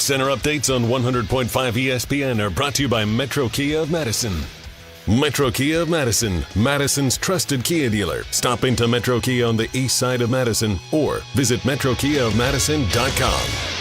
Center updates on 100.5 ESPN are brought to you by Metro Kia of Madison. Metro Kia of Madison, Madison's trusted Kia dealer. Stop into Metro Kia on the east side of Madison or visit metrokiaofmadison.com.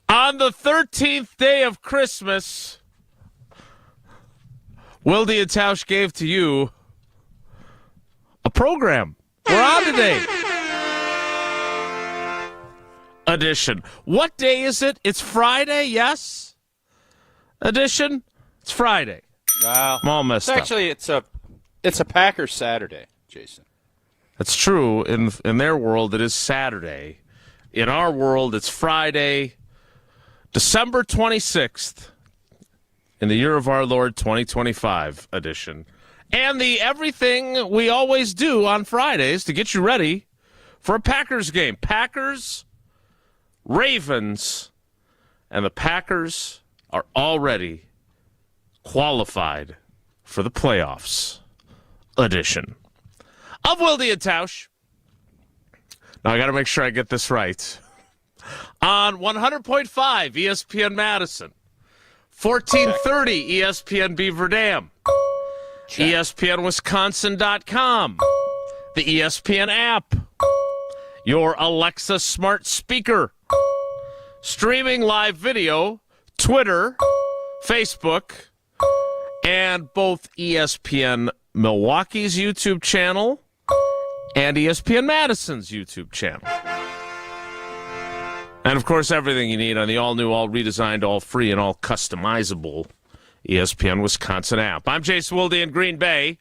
On the 13th day of Christmas, Wilde and Tausch gave to you a program. We're on today. Edition. What day is it? It's Friday, yes? Edition? It's Friday. Wow. I'm all messed up. Actually, it's a Packers Saturday, Jason. That's true. In their world, it is Saturday. In our world, it's Friday, December 26th, in the year of our Lord 2025 edition. And the everything we always do on Fridays to get you ready for a Packers game. Packers, Ravens, and the Packers are already qualified for the playoffs edition of Wilde and Tausch. Now, I got to make sure I get this right. On 100.5 ESPN Madison, 1430 ESPN Beaver Dam, ESPNWisconsin.com, the ESPN app, your Alexa smart speaker, streaming live video, Twitter, Facebook, and both ESPN Milwaukee's YouTube channel and ESPN Madison's YouTube channel. And, of course, everything you need on the all-new, all-redesigned, all-free, and all-customizable ESPN Wisconsin app. I'm Jason Wilde in Green Bay.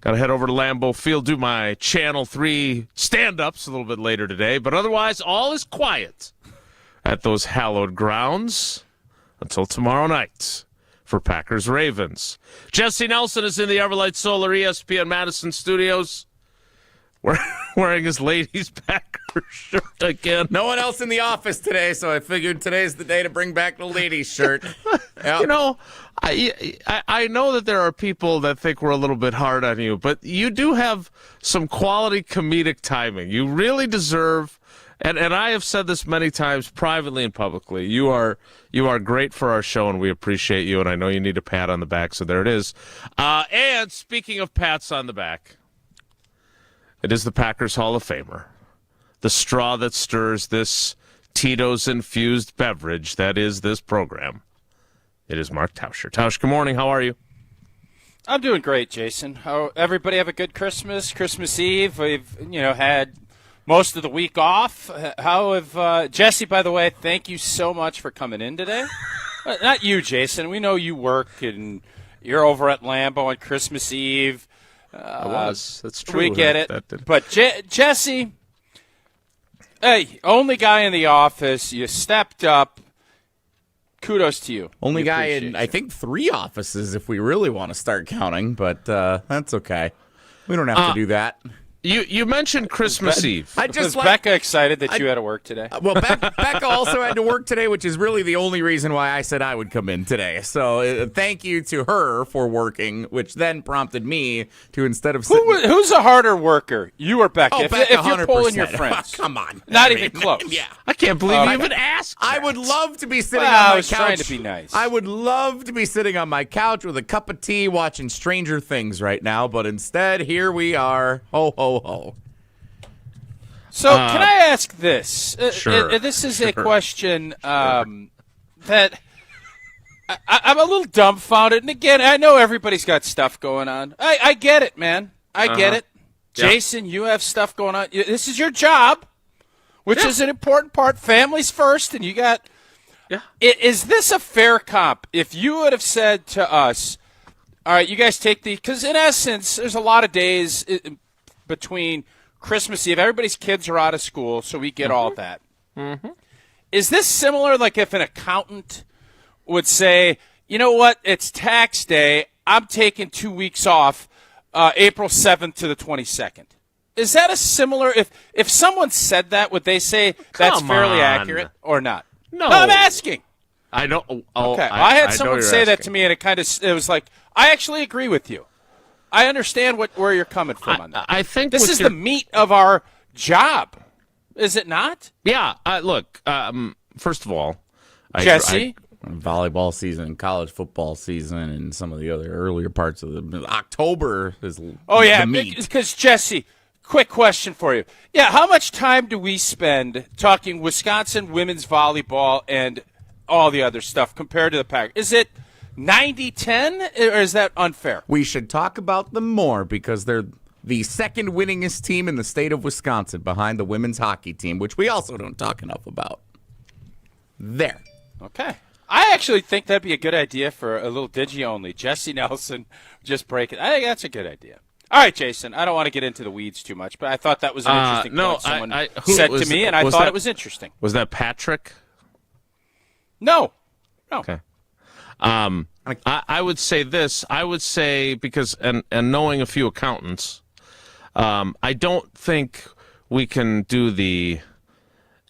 Got to head over to Lambeau Field, do my Channel 3 stand-ups a little bit later today. But otherwise, all is quiet at those hallowed grounds until tomorrow night for Packers Ravens. Jesse Nelson is in the Everlight Solar ESPN Madison studios. Wearing his ladies Packers shirt again. No one else in the office today, so I figured today's the day to bring back the ladies shirt. Yep. You know, I know that there are people that think we're a little bit hard on you, but you do have some quality comedic timing. You really deserve, and I have said this many times privately and publicly, you are great for our show, and we appreciate you, and I know you need a pat on the back, so there it is. And speaking of pats on the back, it is the Packers Hall of Famer, the straw that stirs this Tito's-infused beverage that is this program. It is Mark Tauscher. Tausch, good morning. How are you? I'm doing great, Jason. How everybody have a good Christmas Eve. We've had most of the week off. How have Jesse? By the way, thank you so much for coming in today. Not you, Jason. We know you work and you're over at Lambeau on Christmas Eve. I was. That's true. We get it. But Jesse, hey, only guy in the office. You stepped up. Kudos to you. Only guy in, I think, 3 offices if we really want to start counting, but that's okay. We don't have to do that. You mentioned Christmas Eve. Was Becca excited that you had to work today? Well, Becca also had to work today, which is really the only reason why I said I would come in today. So thank you to her for working, which then prompted me to, instead of who's a harder worker, you or Becca? Becca, if you're 100%. polling your friends, Come on, not even close. Yeah, I can't believe you even asked. I would love to be sitting Well, on my I was couch. trying to be nice. I would love to be sitting on my couch with a cup of tea watching Stranger Things right now, but instead, here we are. Ho, ho, ho. So can I ask this? Sure. This is a question that I'm a little dumbfounded. And again, I know everybody's got stuff going on. I get it, man. I get it. Yeah. Jason, you have stuff going on. This is your job, which is an important part. Families first, and you got Yeah. Is this a fair comp? If you would have said to us, all right, you guys take because in essence, there's a lot of days between Christmas Eve. Everybody's kids are out of school, so we get all that. Mm-hmm. Is this similar, like if an accountant would say, you know what, it's tax day, I'm taking 2 weeks off, April 7th to the 22nd. Is that a similar, if someone said that, would they say that's fairly accurate or not? No, I'm asking. I don't. Oh, okay, I had know someone you're say that asking. to me, and it was like, I actually agree with you. I understand where you're coming from on that. I think this is the meat of our job, is it not? Yeah. Look. First of all, Jesse. Volleyball season, college football season, and some of the other earlier parts of October is the meat. Because Jesse, quick question for you. Yeah, how much time do we spend talking Wisconsin women's volleyball and all the other stuff compared to the Packers? Is it 90-10, or is that unfair? We should talk about them more because they're the second winningest team in the state of Wisconsin behind the women's hockey team, which we also don't talk enough about. There. Okay. I actually think that'd be a good idea for a little digi-only. Jesse Nelson, just break it. I think that's a good idea. All right, Jason, I don't want to get into the weeds too much, but I thought that was an interesting point someone said to me, and I thought it was interesting. Was that Patrick? No. Okay. I would say this. I would say because and knowing a few accountants, I don't think we can do the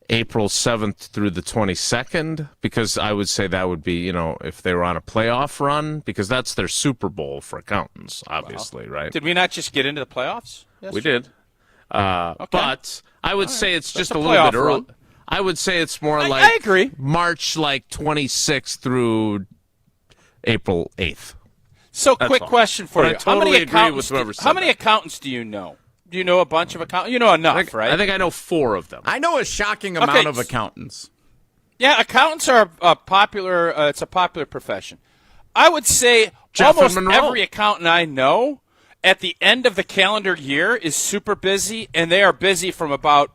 April 7th through the 22nd because I would say that would be, if they were on a playoff run, because that's their Super Bowl for accountants, obviously, right? Did we not just get into the playoffs? We did. Okay. But I would say it's just a a little bit playoff early. run. I would say it's more I like agree. March 26th through April 8th. So, That's quick all. question for But you. I totally agree with whoever said How many that. accountants do you know? Do you know a bunch of accountants? You know enough, right? I think I know 4 of them. I know a shocking amount of accountants. Yeah, accountants are a popular. It's a popular profession. I would say Jeff almost and Monroe. every accountant I know at the end of the calendar year is super busy, and they are busy from about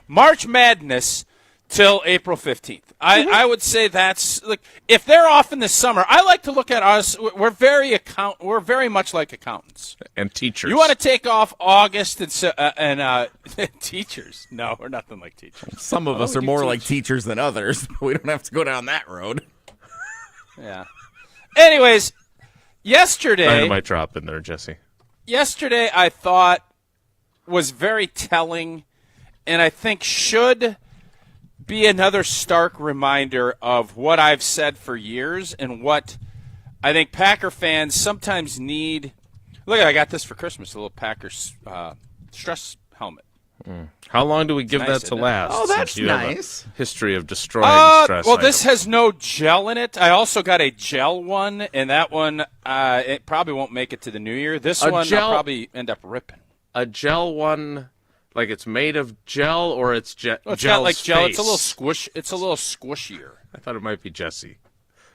March Madness till April 15th. I would say that's like if they're off in the summer. I like to look at us. We're very much like accountants And teachers. You want to take off August and teachers? No, we're nothing like teachers. Some of us are more like teachers than others. We don't have to go down that road. Yeah. Anyways, yesterday. Dynamite drop in there, Jesse. Yesterday, I thought was very telling, and I think should be another stark reminder of what I've said for years and what I think Packer fans sometimes need. Look, I got this for Christmas, a little Packers stress helmet. How long do we give nice, that to isn't it? last? Oh, that's since you have a nice. history of destroying stress Well, this items? has no gel in it. I also got a gel one, and that one, it probably won't make it to the new year. This one I'll probably end up ripping. A gel one, like it's made of gel or it's Well, it's gel's not like gel. face? It's a little squish. It's a little squishier. I thought it might be Jesse.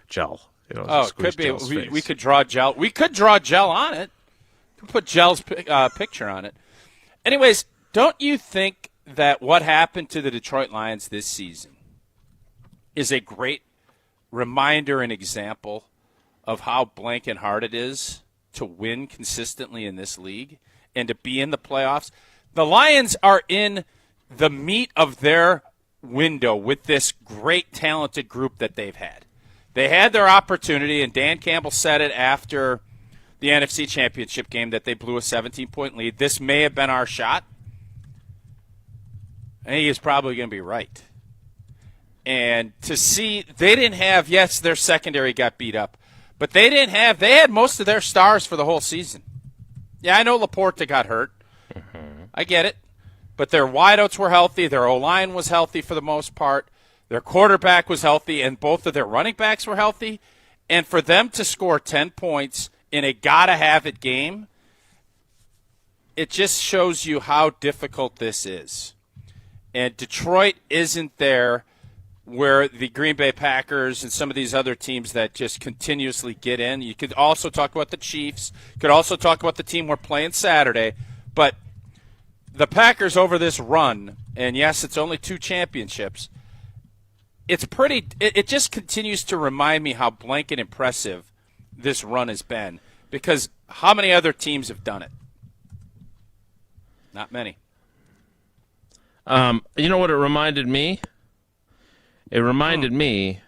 Gel. Oh, it could be. We could draw gel. We could draw gel on it. We could put gel's picture on it. Anyways, don't you think that what happened to the Detroit Lions this season is a great reminder and example of how blank and hard it is to win consistently in this league and to be in the playoffs? The Lions are in the meat of their window with this great talented group that they've had. They had their opportunity, and Dan Campbell said it after the NFC Championship game that they blew a 17-point lead. This may have been our shot. And he is probably going to be right. And to see, they didn't have, yes, their secondary got beat up, but they had most of their stars for the whole season. Yeah, I know Laporta got hurt. Mm-hmm. I get it. But their wideouts were healthy. Their O-line was healthy for the most part. Their quarterback was healthy, and both of their running backs were healthy. And for them to score 10 points in a gotta-have-it game, it just shows you how difficult this is. And Detroit isn't there where the Green Bay Packers and some of these other teams that just continuously get in. You could also talk about the Chiefs. You could also talk about the team we're playing Saturday. But the Packers over this run, and yes, it's only 2 championships, it just continues to remind me how blank and impressive this run has been, because how many other teams have done it? Not many. You know what it reminded me? It reminded me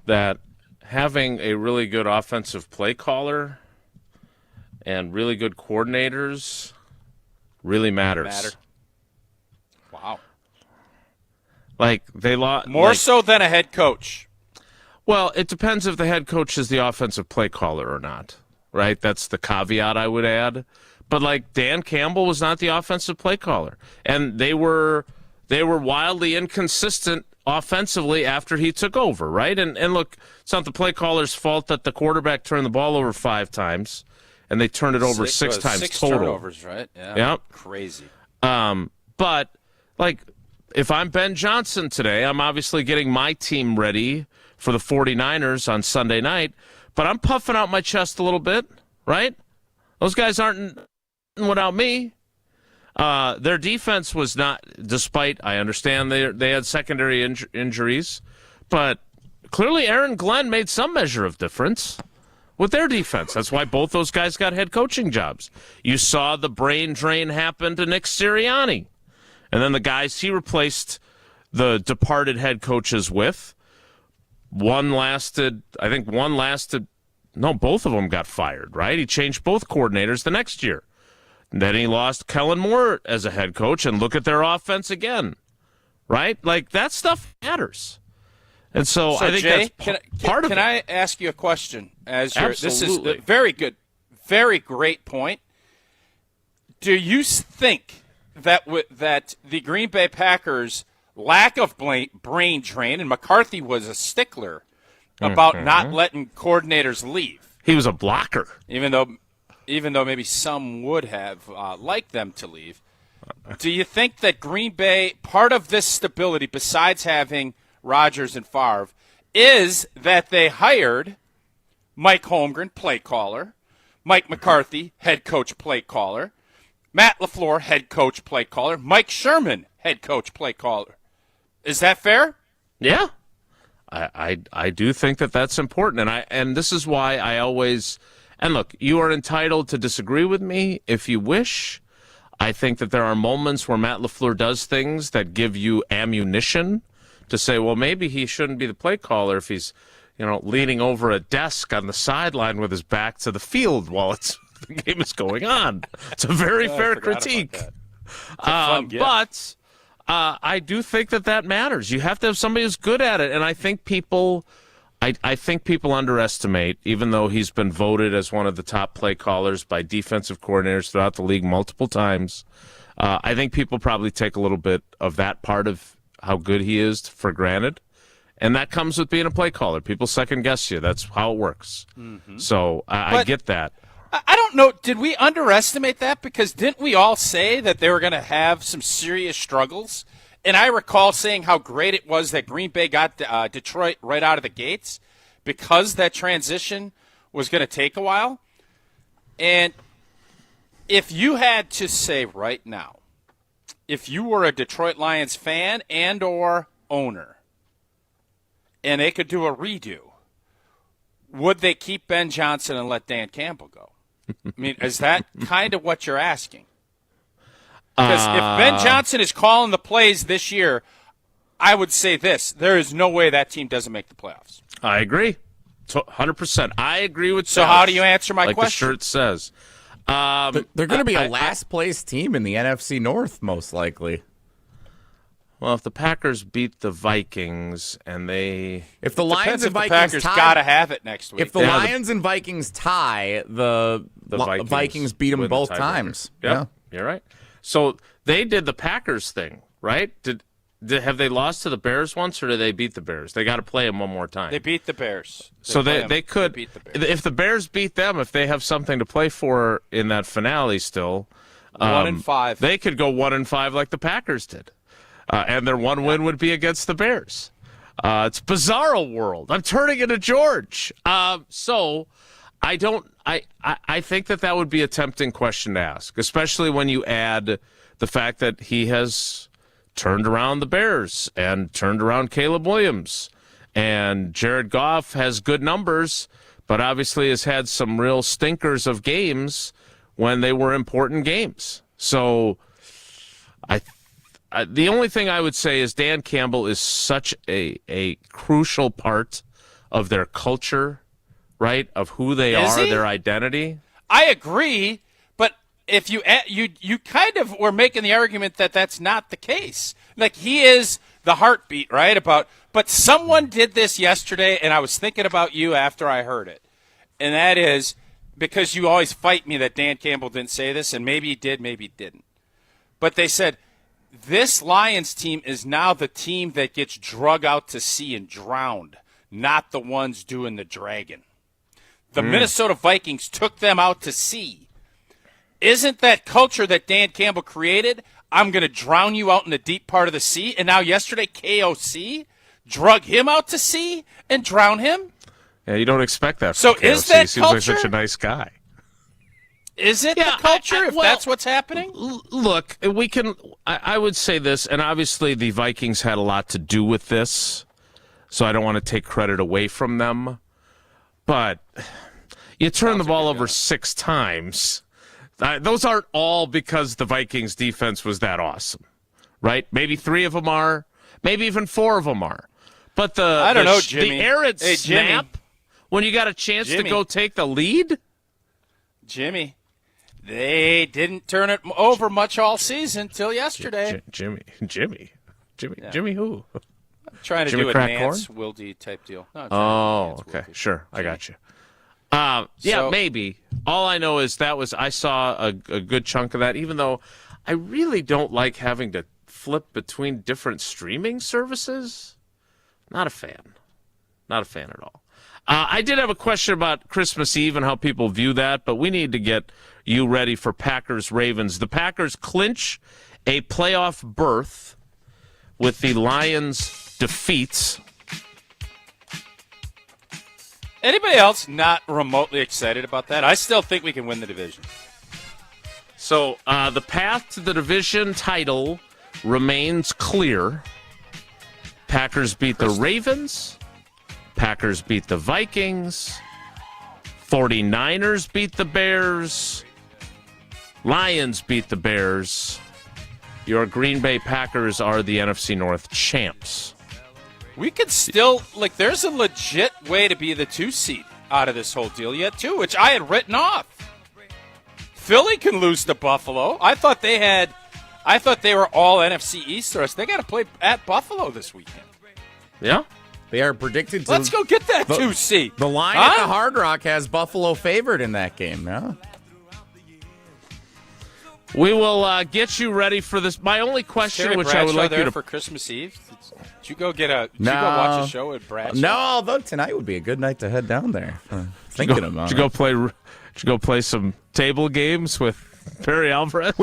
that having a really good offensive play caller and really good coordinators really matters. Wow. Like they lost more so than a head coach. Well, it depends if the head coach is the offensive play caller or not, right? That's the caveat I would add. But like Dan Campbell was not the offensive play caller, and they were wildly inconsistent offensively after he took over, right? And look, it's not the play caller's fault that the quarterback turned the ball over 5 times, and they turned it over 6 times 6 total. turnovers, right? Yeah. Yep. Crazy. But like, if I'm Ben Johnson today, I'm obviously getting my team ready for the 49ers on Sunday night, but I'm puffing out my chest a little bit, right? Those guys aren't without me. Their defense was not, despite, I understand they had secondary injuries, but clearly Aaron Glenn made some measure of difference with their defense. That's why both those guys got head coaching jobs. You saw the brain drain happen to Nick Sirianni. And then the guys he replaced the departed head coaches with, both of them got fired, right? He changed both coordinators the next year. And then he lost Kellen Moore as a head coach, and look at their offense again, right? Like, that stuff matters. And so I think Jay, that's part of it. Can I ask you a question? Absolutely. This is a very good, very great point. Do you think that the Green Bay Packers' lack of brain drain, and McCarthy was a stickler about not letting coordinators leave? He was a blocker. Even though maybe some would have liked them to leave. Do you think that Green Bay, part of this stability, besides having Rodgers and Favre, is that they hired Mike Holmgren, play caller, Mike McCarthy, head coach, play caller, Matt LaFleur, head coach, play caller, Mike Sherman, head coach, play caller? Is that fair? Yeah. I do think that that's important, and this is why I always. And look, you are entitled to disagree with me if you wish. I think that there are moments where Matt LaFleur does things that give you ammunition to say, well, maybe he shouldn't be the play caller if he's, leaning over a desk on the sideline with his back to the field while the game is going on. It's a very fair critique. But I do think that matters. You have to have somebody who's good at it, and I think people underestimate, even though he's been voted as one of the top play callers by defensive coordinators throughout the league multiple times. I think people probably take a little bit of that part of how good he is for granted. And that comes with being a play caller. People second guess you. That's how it works. Mm-hmm. So I get that. I don't know. Did we underestimate that? Because didn't we all say that they were going to have some serious struggles? And I recall saying how great it was that Green Bay got Detroit right out of the gates because that transition was going to take a while. And if you had to say right now, if you were a Detroit Lions fan and or owner, and they could do a redo, would they keep Ben Johnson and let Dan Campbell go? I mean, is that kind of what you're asking? Because if Ben Johnson is calling the plays this year, I would say this. There is no way that team doesn't make the playoffs. I agree. 100%. I agree with. So how do you answer my question? Like the shirt says. They're going to be a last-place team in the NFC North, most likely. Well, if the Packers beat the Vikings and if the Lions and Vikings Packers got to have it next week. If the Lions and Vikings tie, the Vikings beat them both times. Yeah, you're right. So they did the Packers thing, right? Have they lost to the Bears once, or did they beat the Bears? They got to play them one more time. They beat the Bears. They could beat the Bears. If the Bears beat them, if they have something to play for in that finale still, 1-5. They could go 1-5 like the Packers did. And their one win would be against the Bears. It's bizarro world. I'm turning into George. So I think that would be a tempting question to ask, especially when you add the fact that he has turned around the Bears and turned around Caleb Williams. And Jared Goff has good numbers, but obviously has had some real stinkers of games when they were important games. So the only thing I would say is Dan Campbell is such a crucial part of their culture, right? Of who they are, their identity. I agree, but if you kind of were making the argument that that's not the case. Like, he is the heartbeat, right? But someone did this yesterday, and I was thinking about you after I heard it. And that is because you always fight me that Dan Campbell didn't say this, and maybe he did, maybe he didn't. But they said, this Lions team is now the team that gets drug out to sea and drowned, not the ones doing the dragging. The Minnesota Vikings took them out to sea. Isn't that culture that Dan Campbell created? I'm going to drown you out in the deep part of the sea. And now yesterday, KOC drug him out to sea and drown him? Yeah, you don't expect that So from KOC. is that He seems culture? like such a nice guy. Is it the culture if that's what's happening? Look, I would say this, and obviously the Vikings had a lot to do with this, so I don't want to take credit away from them. But you turn the ball over 6 times. Those aren't all because the Vikings defense was that awesome, right? Maybe 3 of them are, maybe even 4 of them are. But I don't know, Jimmy. The errant Hey, Jimmy. snap when you got a chance to go take the lead? Jimmy, they didn't turn it over much all season till yesterday. Jimmy who? I'm trying to Jimmy do a Crack Nance Wilde type deal. No, Oh, okay. Sure. I got you. Yeah, maybe. All I know is I saw a good chunk of that, even though I really don't like having to flip between different streaming services. Not a fan. Not a fan at all. I did have a question about Christmas Eve and how people view that, but we need to get you ready for Packers-Ravens. The Packers clinch a playoff berth with the Lions' defeats. Anybody else not remotely excited about that? I still think we can win the division. So the path to the division title remains clear. Packers beat the Ravens. Packers beat the Vikings. 49ers beat the Bears. Lions beat the Bears. Your Green Bay Packers are the NFC North champs. We could still, there's a legit way to be the 2 seed out of this whole deal yet, too, which I had written off. Philly can lose to Buffalo. I thought they were all NFC East for us. They got to play at Buffalo this weekend. Yeah. They are predicted to. Let's go get that 2 seed. The line at the Hard Rock has Buffalo favored in that game, yeah? We will get you ready for this. My only question, Terry which Bradshaw I would like you to for Christmas Eve. Did you go watch a show at Bradshaw? No, although tonight would be a good night to head down there. Thinking about it. Did you go play some table games with Perry Alvarez?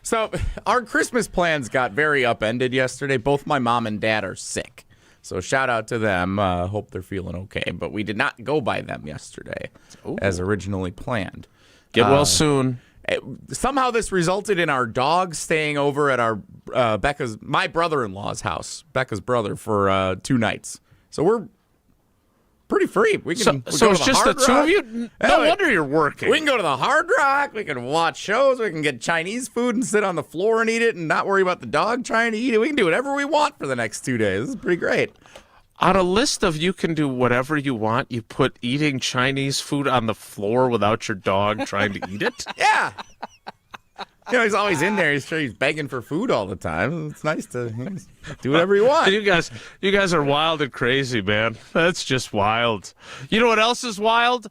So our Christmas plans got very upended yesterday. Both my mom and dad are sick. So shout out to them. Hope they're feeling okay. But we did not go by them yesterday as originally planned. Get well soon. Somehow this resulted in our dog staying over at our my brother-in-law's house, Becca's brother, for 2 nights. So we're pretty free. We can. So it's just the 2 of you. No wonder you're working. We can go to the Hard Rock. We can watch shows. We can get Chinese food and sit on the floor and eat it, and not worry about the dog trying to eat it. We can do whatever we want for the next 2 days. This is pretty great. On a list of you can do whatever you want, you put eating Chinese food on the floor without your dog trying to eat it? Yeah. He's always in there. He's begging for food all the time. It's nice to do whatever you want. You guys are wild and crazy, man. That's just wild. You know what else is wild?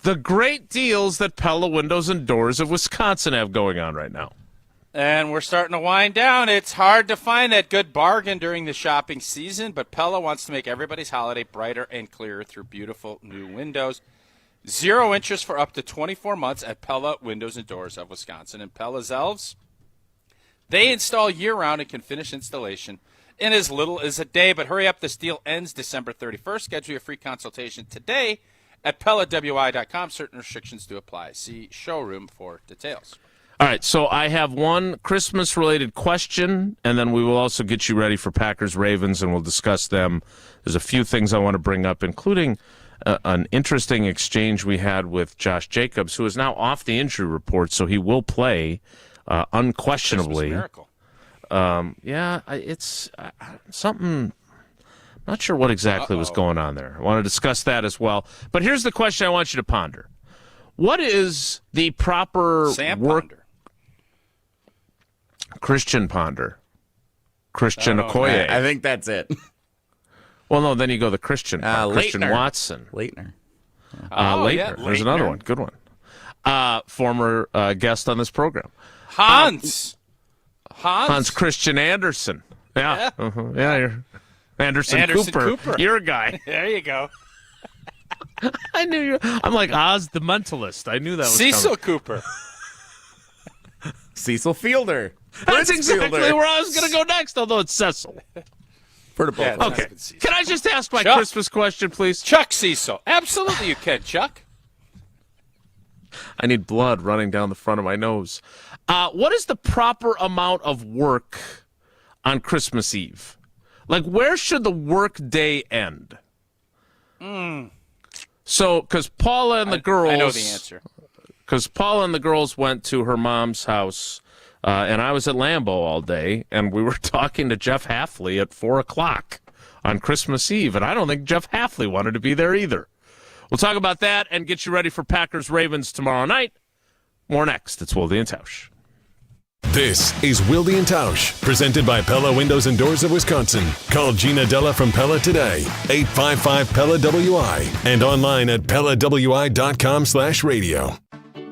The great deals that Pella Windows and Doors of Wisconsin have going on right now. And we're starting to wind down. It's hard to find that good bargain during the shopping season, but Pella wants to make everybody's holiday brighter and clearer through beautiful new windows. 0 interest for up to 24 months at Pella Windows and Doors of Wisconsin. And Pella's elves, they install year-round and can finish installation in as little as a day. But hurry up, this deal ends December 31st. Schedule your free consultation today at PellaWI.com. Certain restrictions do apply. See showroom for details. All right, so I have one Christmas-related question, and then we will also get you ready for Packers-Ravens, and we'll discuss them. There's a few things I want to bring up, including an interesting exchange we had with Josh Jacobs, who is now off the injury report, so he will play unquestionably. Christmas miracle. It's something. Not sure what exactly was going on there. I want to discuss that as well. But here's the question I want you to ponder. What is the proper Ponder. Christian Ponder? Christian Okoye. I think that's it. Well, no, then you go the Christian. Christian Leitner. Watson. Leitner. Leitner. Yeah, There's another one. Good one. Former guest on this program. Hans Christian Andersen. Yeah. Yeah. You're Anderson Cooper. You're a guy. There you go. I knew you. I'm like Oz the Mentalist. I knew that was Cecil coming. Cooper. Cecil Fielder. That's Prince exactly Fielder. where I was going to go next, although it's Cecil. For the both Yeah, of us. Okay. Nice. Cecil. Can I just ask my Chuck. Christmas question, please? Chuck Cecil. Absolutely you can, Chuck. I need blood running down the front of my nose. What is the proper amount of work on Christmas Eve? Like, where should the work day end? So, because Paula and the girls... I know the answer. Because Paula and the girls went to her mom's house, and I was at Lambeau all day, and we were talking to Jeff Halfley at 4 o'clock on Christmas Eve, and I don't think Jeff Halfley wanted to be there either. We'll talk about that and get you ready for Packers-Ravens tomorrow night. More next. It's Wilde and Tausch. This is Wilde and Tausch, presented by Pella Windows and Doors of Wisconsin. Call Gina Della from Pella today, 855-PELLA-WI, and online at PellaWI.com/radio.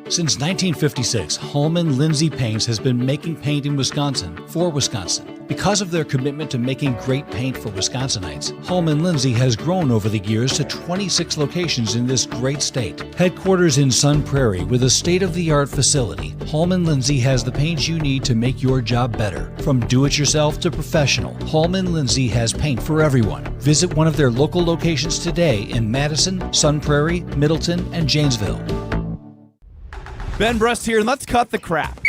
Since 1956, Holman Lindsay Paints has been making paint in Wisconsin for Wisconsin. Because of their commitment to making great paint for Wisconsinites, Holman Lindsay has grown over the years to 26 locations in this great state. Headquarters in Sun Prairie with a state-of-the-art facility, Holman Lindsay has the paint you need to make your job better. From do-it-yourself to professional, Holman Lindsay has paint for everyone. Visit one of their local locations today in Madison, Sun Prairie, Middleton, and Janesville. Ben Brust here, and let's cut the crap.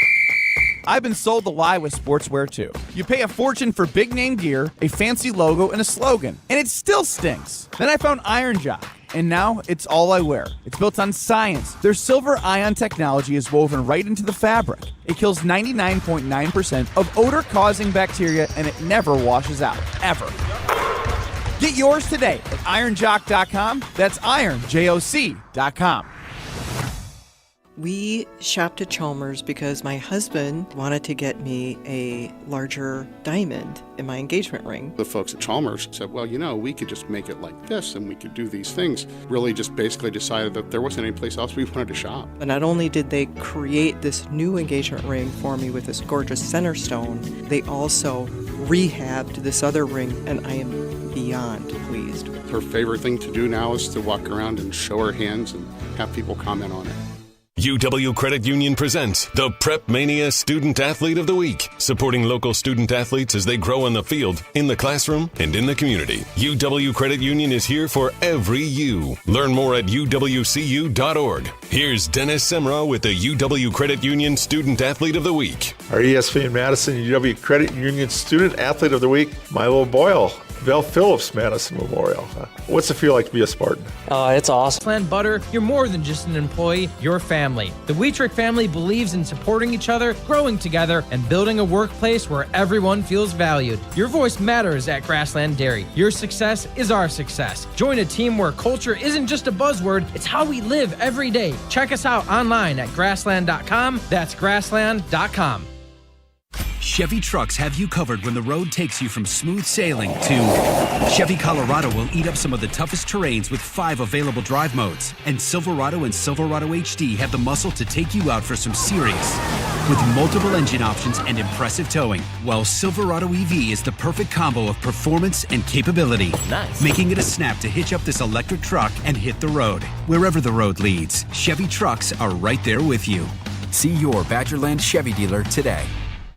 I've been sold the lie with sportswear too. You pay a fortune for big name gear, a fancy logo, and a slogan, and it still stinks. Then I found Iron Jock, and now it's all I wear. It's built on science. Their silver ion technology is woven right into the fabric. It kills 99.9% of odor-causing bacteria, and it never washes out, ever. Get yours today at ironjock.com. That's ironjoc.com. We shopped at Chalmers because my husband wanted to get me a larger diamond in my engagement ring. The folks at Chalmers said, well, we could just make it like this and we could do these things. Really just basically decided that there wasn't any place else we wanted to shop. And not only did they create this new engagement ring for me with this gorgeous center stone, they also rehabbed this other ring, and I am beyond pleased. Her favorite thing to do now is to walk around and show her hands and have people comment on it. UW Credit Union presents the Prep Mania Student Athlete of the Week, supporting local student athletes as they grow on the field, in the classroom, and in the community. UW Credit Union is here for every you. Learn more at uwcu.org. Here's Dennis Semrau with the UW Credit Union Student Athlete of the Week. Our ESPN Madison UW Credit Union Student Athlete of the Week, Milo Boyle, Val Phillips Madison Memorial. What's it feel like to be a Spartan? It's awesome. Grassland Butter, you're more than just an employee, you're family. The Wietrich family believes in supporting each other, growing together, and building a workplace where everyone feels valued. Your voice matters at Grassland Dairy. Your success is our success. Join a team where culture isn't just a buzzword, it's how we live every day. Check us out online at grassland.com. That's grassland.com. Chevy trucks have you covered when the road takes you from smooth sailing to Chevy Colorado will eat up some of the toughest terrains with 5 available drive modes. And Silverado and Silverado HD have the muscle to take you out for some serious with multiple engine options and impressive towing. While Silverado EV is the perfect combo of performance and capability. Nice. Making it a snap to hitch up this electric truck and hit the road. Wherever the road leads, Chevy trucks are right there with you. See your Badgerland Chevy dealer today.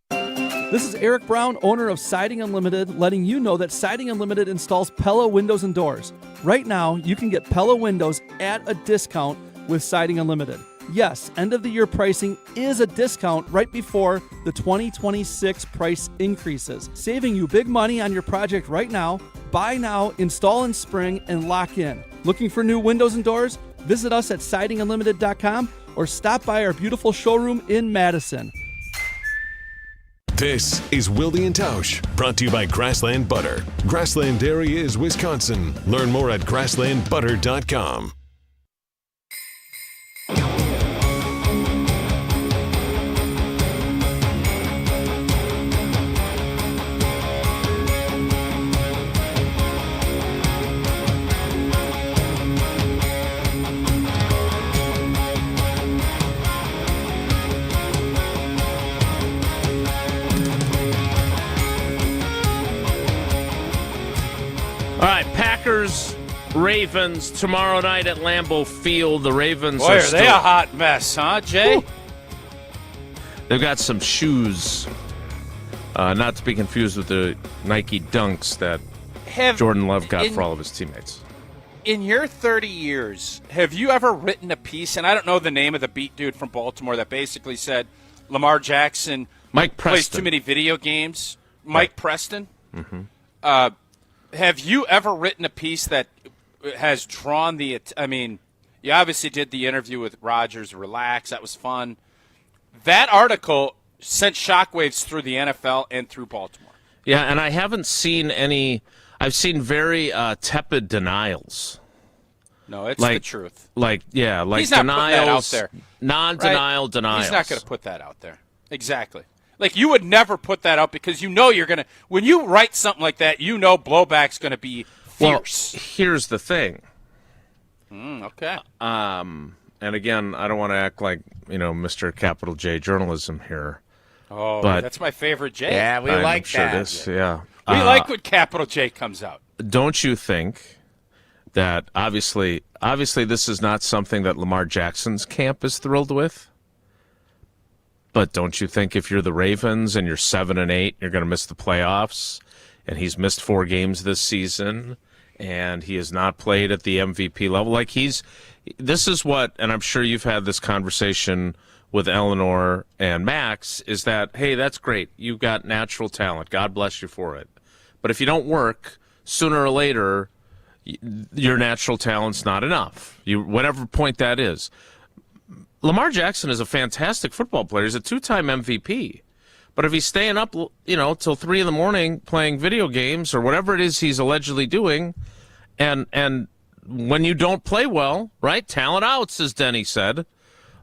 This is Eric Brown, owner of Siding Unlimited, letting you know that Siding Unlimited installs Pella windows and doors. Right now, you can get Pella windows at a discount with Siding Unlimited. Yes, end-of-the-year pricing is a discount right before the 2026 price increases, saving you big money on your project right now. Buy now, install in spring, and lock in. Looking for new windows and doors? Visit us at sidingunlimited.com or stop by our beautiful showroom in Madison. This is Wilde and Tausch, brought to you by Grassland Butter. Grassland Dairy is Wisconsin. Learn more at grasslandbutter.com. All right, Packers, Ravens, tomorrow night at Lambeau Field. The Ravens Boy, are they a hot mess, huh, Jay? Woo. They've got some shoes, not to be confused with the Nike Dunks that Jordan Love got for all of his teammates. In your 30 years, have you ever written a piece, and I don't know the name of the beat dude from Baltimore that basically said Lamar Jackson plays too many video games? Mike Preston? Mm-hmm. Have you ever written a piece that has drawn the – I mean, you obviously did the interview with Rodgers, Relax. That was fun. That article sent shockwaves through the NFL and through Baltimore. Yeah, and I haven't seen any – I've seen very tepid denials. No, it's the truth. He's not denials, putting that out there. Non-denial right? denials. He's not going to put that out there. Exactly. Like, you would never put that out because you know you're going to – when you write something like that, you know blowback's going to be fierce. Well, here's the thing. Okay. And again, I don't want to act like, Mr. Capital J journalism here. Oh, but that's my favorite J. Yeah, we like sure that. It is, yeah. We like when Capital J comes out. Don't you think that obviously this is not something that Lamar Jackson's camp is thrilled with? But don't you think if you're the Ravens and you're 7-8, you're going to miss the playoffs, and he's missed 4 games this season, and he has not played at the MVP level? Like this is what, and I'm sure you've had this conversation with Eleanor and Max, is that, hey, that's great. You've got natural talent. God bless you for it. But if you don't work, sooner or later, your natural talent's not enough. Whatever point that is. Lamar Jackson is a fantastic football player. He's a 2-time MVP. But if he's staying up, till 3 in the morning playing video games or whatever it is he's allegedly doing, and when you don't play well, right? Talent outs, as Denny said.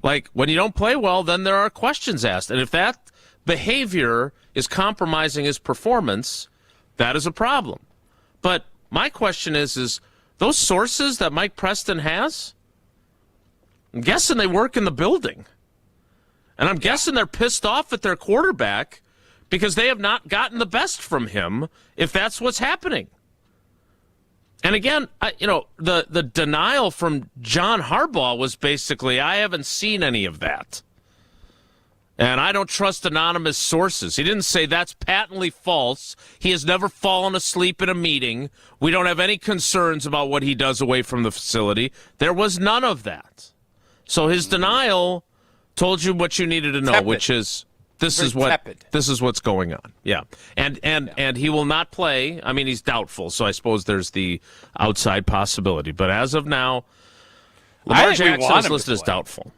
Like, when you don't play well, then there are questions asked. And if that behavior is compromising his performance, that is a problem. But my question is those sources that Mike Preston has, I'm guessing they work in the building. And I'm guessing they're pissed off at their quarterback because they have not gotten the best from him, if that's what's happening. And again, the denial from John Harbaugh was basically, I haven't seen any of that. And I don't trust anonymous sources. He didn't say that's patently false. He has never fallen asleep in a meeting. We don't have any concerns about what he does away from the facility. There was none of that. So his denial told you what you needed to know, which is this is what's going on. Yeah. And he will not play. I mean, he's doubtful, so I suppose there's the outside possibility. But as of now, Lamar Jackson is listed as doubtful.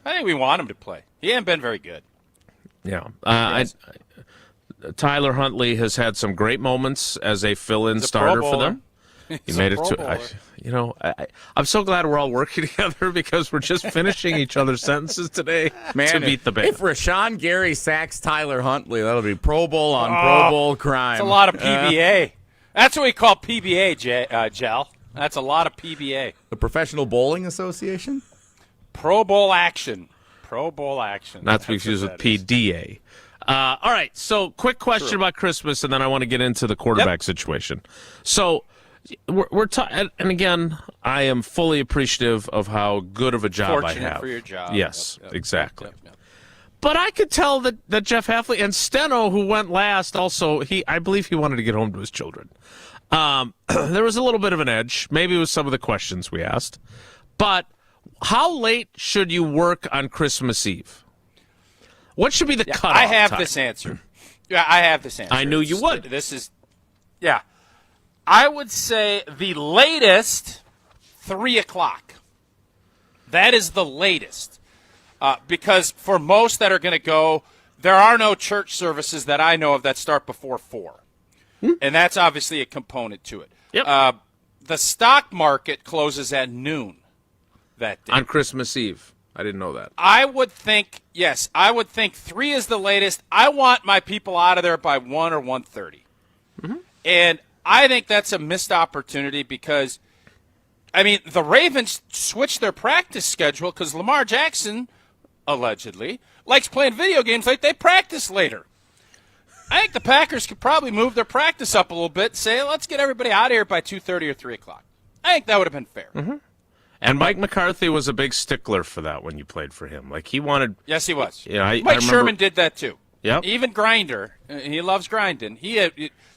I think we want him to play. He hasn't been very good. Yeah. Tyler Huntley has had some great moments as a fill-in starter for them. He made it to. I'm so glad we're all working together because we're just finishing each other's sentences today to beat the band. If Rashawn Gary sacks Tyler Huntley, that'll be Pro Bowl on Pro Bowl crime. That's a lot of PBA. That's what we call PBA, Gel. That's a lot of PBA. The Professional Bowling Association? Pro Bowl action. Pro Bowl action. Not to be confused with PDA. All right, so quick question about Christmas, and then I want to get into the quarterback situation. So we're and again, I am fully appreciative of how good of a job I have. Fortunate for your job. Yes, exactly. Yep. But I could tell that Jeff Hafley and Steno, who went last, also I believe he wanted to get home to his children. There was a little bit of an edge, maybe with some of the questions we asked. But how late should you work on Christmas Eve? What should be the cutoff I have time? this answer. Yeah, I have this answer. I knew you would. This is, I would say the latest 3 o'clock. That is the latest. Because for most that are going to go, there are no church services that I know of that start before 4. And that's obviously a component to it. Yep. The stock market closes at noon that day. On Christmas Eve. I didn't know that. I would think 3 is the latest. I want my people out of there by 1 or 1:30. And I think that's a missed opportunity because, I mean, the Ravens switched their practice schedule because Lamar Jackson, allegedly, likes playing video games like they practice later. I think the Packers could probably move their practice up a little bit and say, let's get everybody out of here by 2:30 or 3 o'clock. I think that would have been fair. And Mike McCarthy was a big stickler for that when you played for him. Like, he wanted... Yes, he was. Mike Sherman did that, too. Yep. Even Grinder. He loves grinding.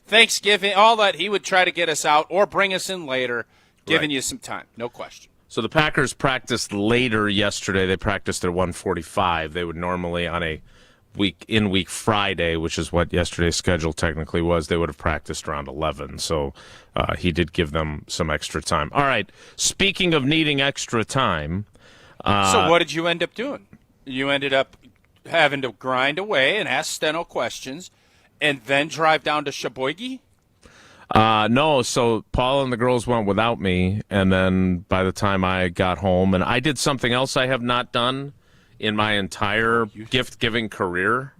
Thanksgiving, all that, he would try to get us out or bring us in later, giving you some time. No question. So the Packers practiced later yesterday. They practiced at 1:45. They would normally on a week Friday, which is what yesterday's schedule technically was, they would have practiced around 11. So he did give them some extra time. All right. Speaking of needing extra time. So what did you end up doing? You ended up having to grind away and ask Steno questions and then drive down to Sheboygan? No, so Paul and the girls went without me, and then by the time I got home, and I did something else I have not done in my entire gift-giving career.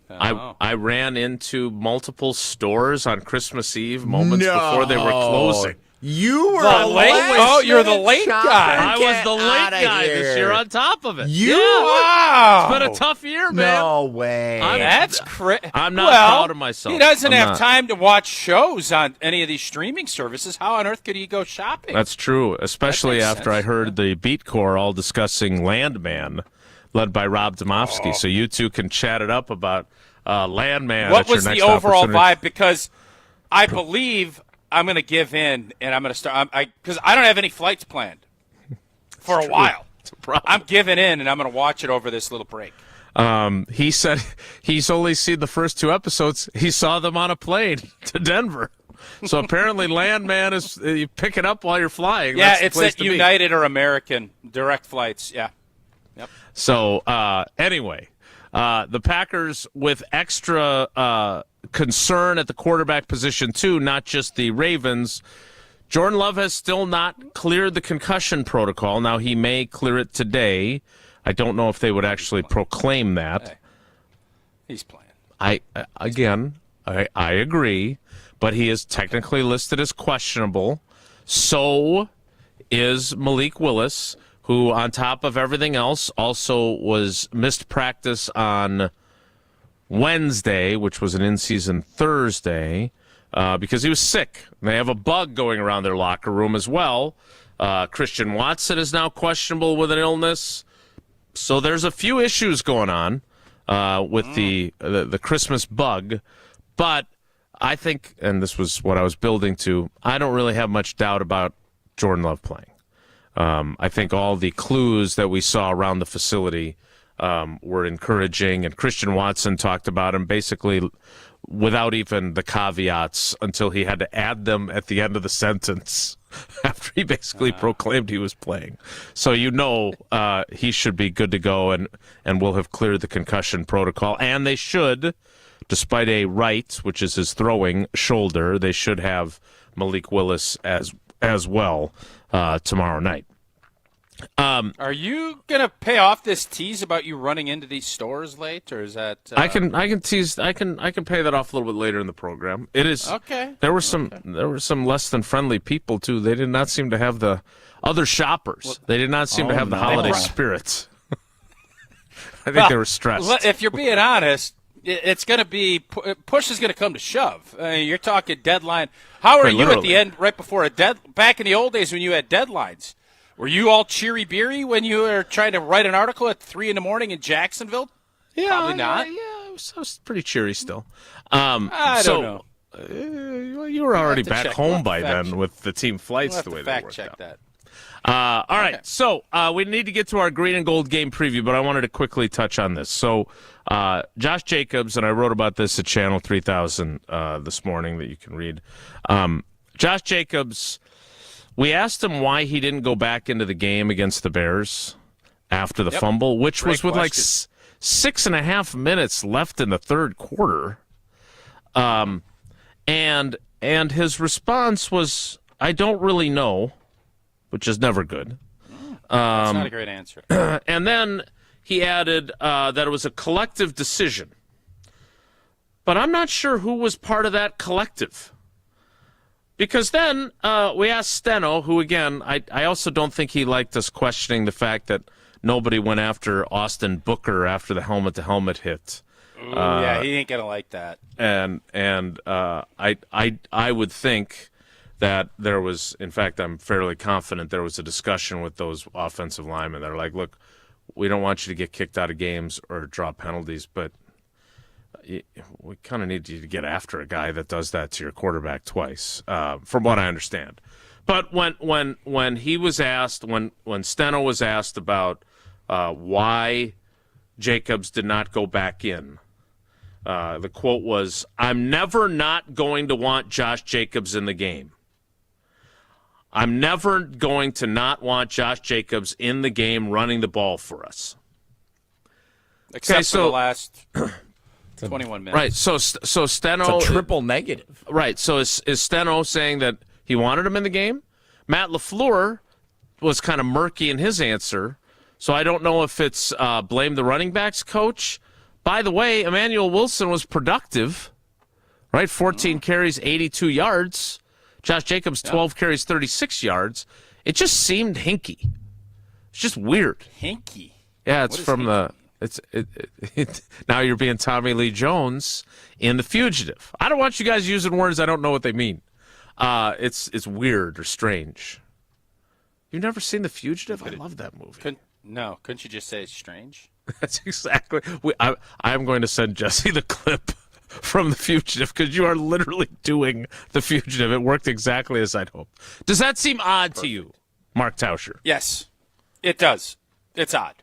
I ran into multiple stores on Christmas Eve moments before they were closing. You were the late. Oh, you're the late guy. I was the late guy this year on top of it. Wow. It's been a tough year, man. No way. That's crazy. I'm not proud of myself. He doesn't have time to watch shows on any of these streaming services. How on earth could he go shopping? That's true, especially after I heard the Beat Corps all discussing Landman, led by Rob Demovsky. So you two can chat it up about Landman. What was the overall vibe? Because I believe I'm going to give in, and I'm going to start because I don't have any flights planned for a while. It's a problem. I'm giving in, and I'm going to watch it over this little break. He said he's only seen the first 2 episodes. He saw them on a plane to Denver. So apparently Landman is you pick it up while you're flying. Yeah, That's it's at United or American direct flights. Yeah. Yep. So anyway, the Packers with extra concern at the quarterback position too, not just the Ravens. Jordan Love has still not cleared the concussion protocol. Now he may clear it today. I don't know if they would actually proclaim that. Hey, he's playing. I agree, but he is technically listed as questionable. So is Malik Willis, who on top of everything else also was missed practice on Wednesday, which was an in-season Thursday, because he was sick. They have a bug going around their locker room as well. Christian Watson is now questionable with an illness. So there's a few issues going on with the Christmas bug. But I think, and this was what I was building to, I don't really have much doubt about Jordan Love playing. I think all the clues that we saw around the facility were encouraging, and Christian Watson talked about him basically without even the caveats until he had to add them at the end of the sentence after he basically proclaimed he was playing. So he should be good to go and will have cleared the concussion protocol. And they should, despite a right, which is his throwing shoulder, they should have Malik Willis as well tomorrow night. Are you gonna pay off this tease about you running into these stores late, or is that? I can tease. I can pay that off a little bit later in the program. It is okay. There were some less than friendly people too. They did not seem to have the other shoppers. Well, they did not seem to have the holiday spirit. I think they were stressed. If you're being honest, it's going to be push is going to come to shove. You're talking deadline. How are you literally at the end, right before back in the old days when you had deadlines? Were you all cheery-beery when you were trying to write an article at 3 a.m. in Jacksonville? Yeah, probably not. Yeah, I was pretty cheery still. I don't know. You were already back home by then check. with the team flights We'll the way they fact worked check out. that. All right, so we need to get to our green and gold game preview, but I wanted to quickly touch on this. So Josh Jacobs, and I wrote about this at Channel 3000 this morning that you can read. Josh Jacobs, we asked him why he didn't go back into the game against the Bears after the fumble, which was with like 6.5 minutes left in the third quarter. And his response was, I don't really know, which is never good. That's not a great answer. And then he added that it was a collective decision. But I'm not sure who was part of that collective. Because then we asked Steno, who, again, I also don't think he liked us questioning the fact that nobody went after Austin Booker after the helmet-to-helmet hit. Ooh, yeah, he ain't going to like that. And I would think that there was, in fact, I'm fairly confident there was a discussion with those offensive linemen that are like, look, we don't want you to get kicked out of games or draw penalties, but we kind of need you to get after a guy that does that to your quarterback twice, from what I understand. But when he was asked, when Steno was asked about why Jacobs did not go back in, the quote was, "I'm never not going to want Josh Jacobs in the game. I'm never going to not want Josh Jacobs in the game running the ball for us." Except for the last 21 minutes. Right, so Steno... It's a triple negative. Right, so is Steno saying that he wanted him in the game? Matt LaFleur was kind of murky in his answer, so I don't know if it's blame the running backs coach. By the way, Emmanuel Wilson was productive, right? 14 carries, 82 yards. Josh Jacobs, 12 carries, 36 yards. It just seemed hinky. It's just weird. Hinky? Yeah, it's from the... Now you're being Tommy Lee Jones in The Fugitive. I don't want you guys using words I don't know what they mean. It's weird or strange. You've never seen The Fugitive? I love that movie. Couldn't you just say it's strange? That's exactly. I'm going to send Jesse the clip from The Fugitive because you are literally doing The Fugitive. It worked exactly as I'd hoped. Does that seem odd to you, Mark Tauscher? Yes, it does. It's odd.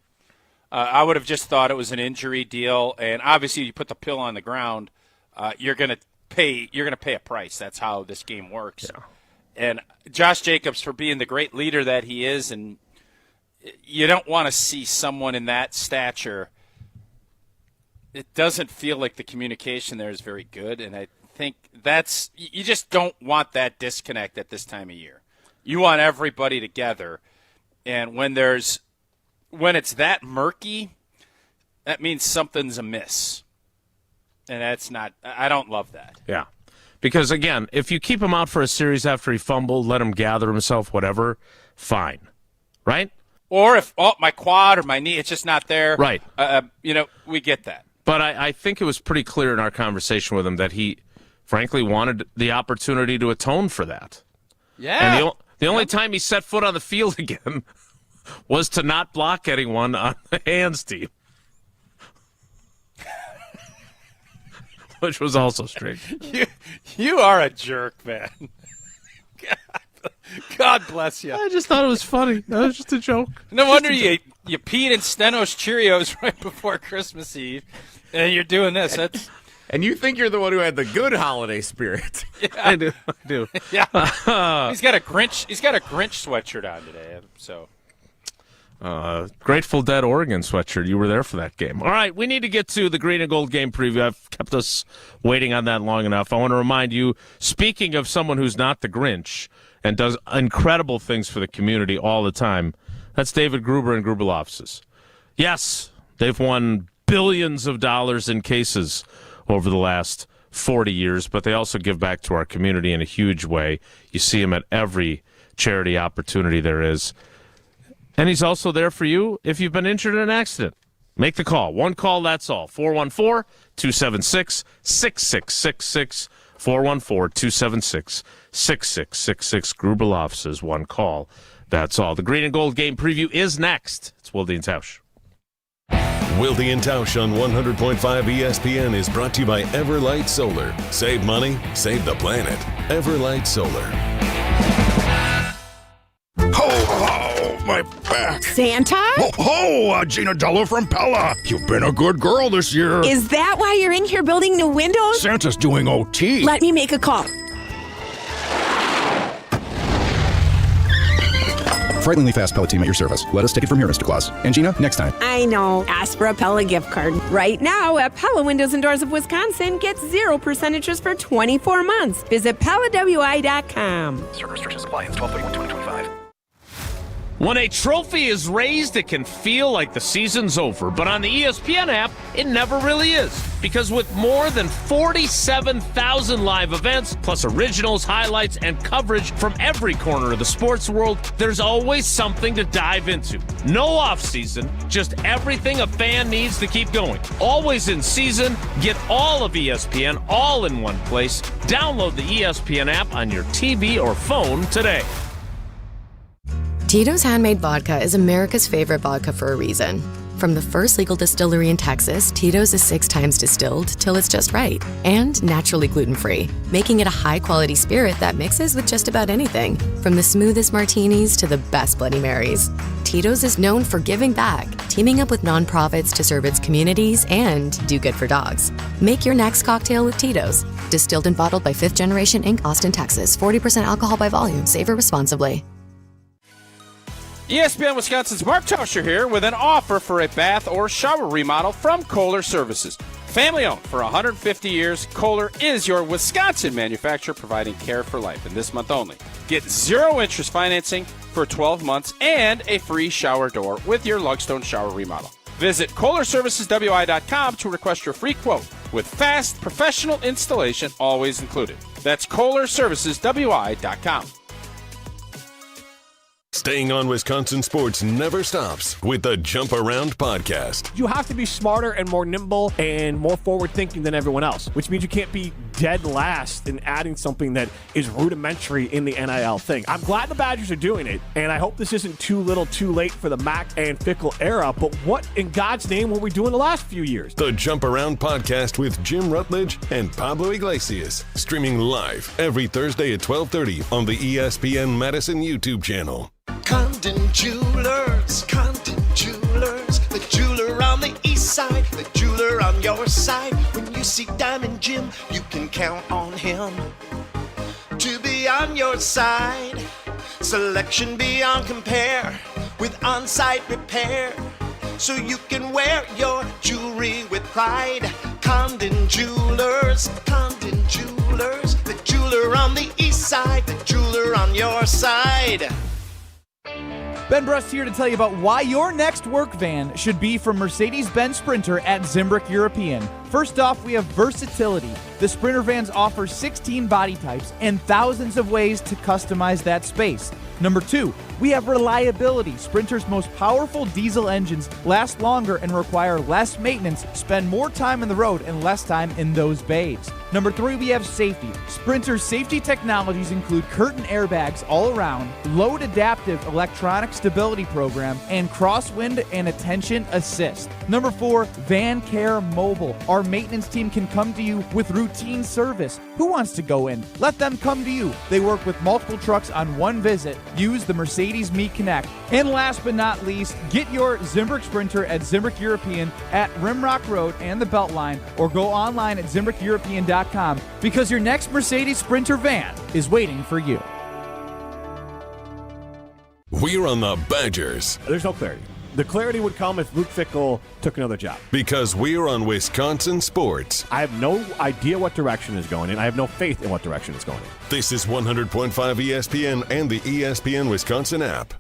I would have just thought it was an injury deal, and obviously you put the pill on the ground, you're going to pay a price. That's how this game works. Yeah. And Josh Jacobs, for being the great leader that he is, and you don't want to see someone in that stature. It doesn't feel like the communication there is very good, and I think you just don't want that disconnect at this time of year. You want everybody together, and when it's that murky, that means something's amiss. And that's not – I don't love that. Yeah. Because, again, if you keep him out for a series after he fumbled, let him gather himself, whatever, fine. Right? Or if, my quad or my knee, it's just not there. Right. We get that. But I think it was pretty clear in our conversation with him that he, frankly, wanted the opportunity to atone for that. Yeah. And the only time he set foot on the field again – was to not block anyone on the hands team. Which was also strange. You are a jerk, man. God bless you. I just thought it was funny. That was just a joke. No wonder you peed in Steno's Cheerios right before Christmas Eve, and you're doing this. That's. And you think you're the one who had the good holiday spirit? Yeah. I do. Yeah. He's got a Grinch sweatshirt on today. So. Grateful Dead Oregon sweatshirt. You were there for that game. All right, we need to get to the green and gold game preview. I've kept us waiting on that long enough. I want to remind you, speaking of someone who's not the Grinch and does incredible things for the community all the time, that's David Gruber and Gruber Offices. Yes, they've won billions of dollars in cases over the last 40 years, but they also give back to our community in a huge way. You see him at every charity opportunity there is. And he's also there for you if you've been injured in an accident. Make the call. One call, that's all. 414-276-6666. 414-276-6666. Gruber Offices, one call. That's all. The green and gold game preview is next. It's Wilde and Tausch. Wilde and Tausch on 100.5 ESPN is brought to you by Everlight Solar. Save money, save the planet. Everlight Solar. Ho, my back. Santa? Ho, Gina Della from Pella. You've been a good girl this year. Is that why you're in here building new windows? Santa's doing OT. Let me make a call. Frighteningly fast Pella team at your service. Let us take it from here, Mr. Claus. And Gina, next time. I know. Ask for a Pella gift card. Right now at Pella Windows and Doors of Wisconsin, get 0% interest for 24 months. Visit PellaWI.com. Certain restrictions apply. It's 12/31/2025. When a trophy is raised, it can feel like the season's over. But on the ESPN app, it never really is. Because with more than 47,000 live events, plus originals, highlights, and coverage from every corner of the sports world, there's always something to dive into. No off-season, just everything a fan needs to keep going. Always in season, get all of ESPN all in one place. Download the ESPN app on your TV or phone today. Tito's Handmade Vodka is America's favorite vodka for a reason. From the first legal distillery in Texas, Tito's is 6 times distilled till it's just right. And naturally gluten-free, making it a high-quality spirit that mixes with just about anything. From the smoothest martinis to the best Bloody Marys. Tito's is known for giving back, teaming up with nonprofits to serve its communities and do good for dogs. Make your next cocktail with Tito's. Distilled and bottled by 5th Generation Inc., Austin, Texas. 40% alcohol by volume. Savor responsibly. ESPN Wisconsin's Mark Tauscher here with an offer for a bath or shower remodel from Kohler Services. Family owned for 150 years, Kohler is your Wisconsin manufacturer providing care for life. And this month only, get 0 interest financing for 12 months and a free shower door with your Lugstone shower remodel. Visit KohlerServicesWI.com to request your free quote with fast professional installation always included. That's KohlerServicesWI.com. Staying on Wisconsin sports never stops with the Jump Around podcast. You have to be smarter and more nimble and more forward-thinking than everyone else, which means you can't be dead last in adding something that is rudimentary in the NIL thing. I'm glad the Badgers are doing it, and I hope this isn't too little too late for the Mac and Fickle era, but what in God's name were we doing the last few years? The Jump Around podcast with Jim Rutledge and Pablo Iglesias, streaming live every Thursday at 12:30 on the ESPN Madison YouTube channel. Condon Jewelers, the jeweler on the east side, the jeweler on your side. When you see Diamond Jim, you can count on him to be on your side. Selection beyond compare with on-site repair, so you can wear your jewelry with pride. Condon Jewelers, the jeweler on the east side, the jeweler on your side. Ben Brust here to tell you about why your next work van should be from Mercedes-Benz Sprinter at Zimbrick European. First off, we have versatility. The Sprinter vans offer 16 body types and thousands of ways to customize that space. Number 2, we have reliability. Sprinter's most powerful diesel engines last longer and require less maintenance, spend more time on the road and less time in those bays. Number 3, we have safety. Sprinter's safety technologies include curtain airbags all around, load adaptive electronic stability program, and crosswind and attention assist. Number 4, Van Care Mobile. Our maintenance team can come to you with routine service. Who wants to go in? Let them come to you. They work with multiple trucks on one visit. Use the Mercedes Me Connect. And last but not least, get your Zimbrick Sprinter at Zimbrick European at Rimrock Road and the Beltline, or go online at ZimbrickEuropean.com, because your next Mercedes Sprinter van is waiting for you. We're on the Badgers. There's no clarity. The clarity would come if Luke Fickell took another job. Because we're on Wisconsin Sports. I have no idea what direction is going in. I have no faith in what direction it's going in. This is 100.5 ESPN and the ESPN Wisconsin app.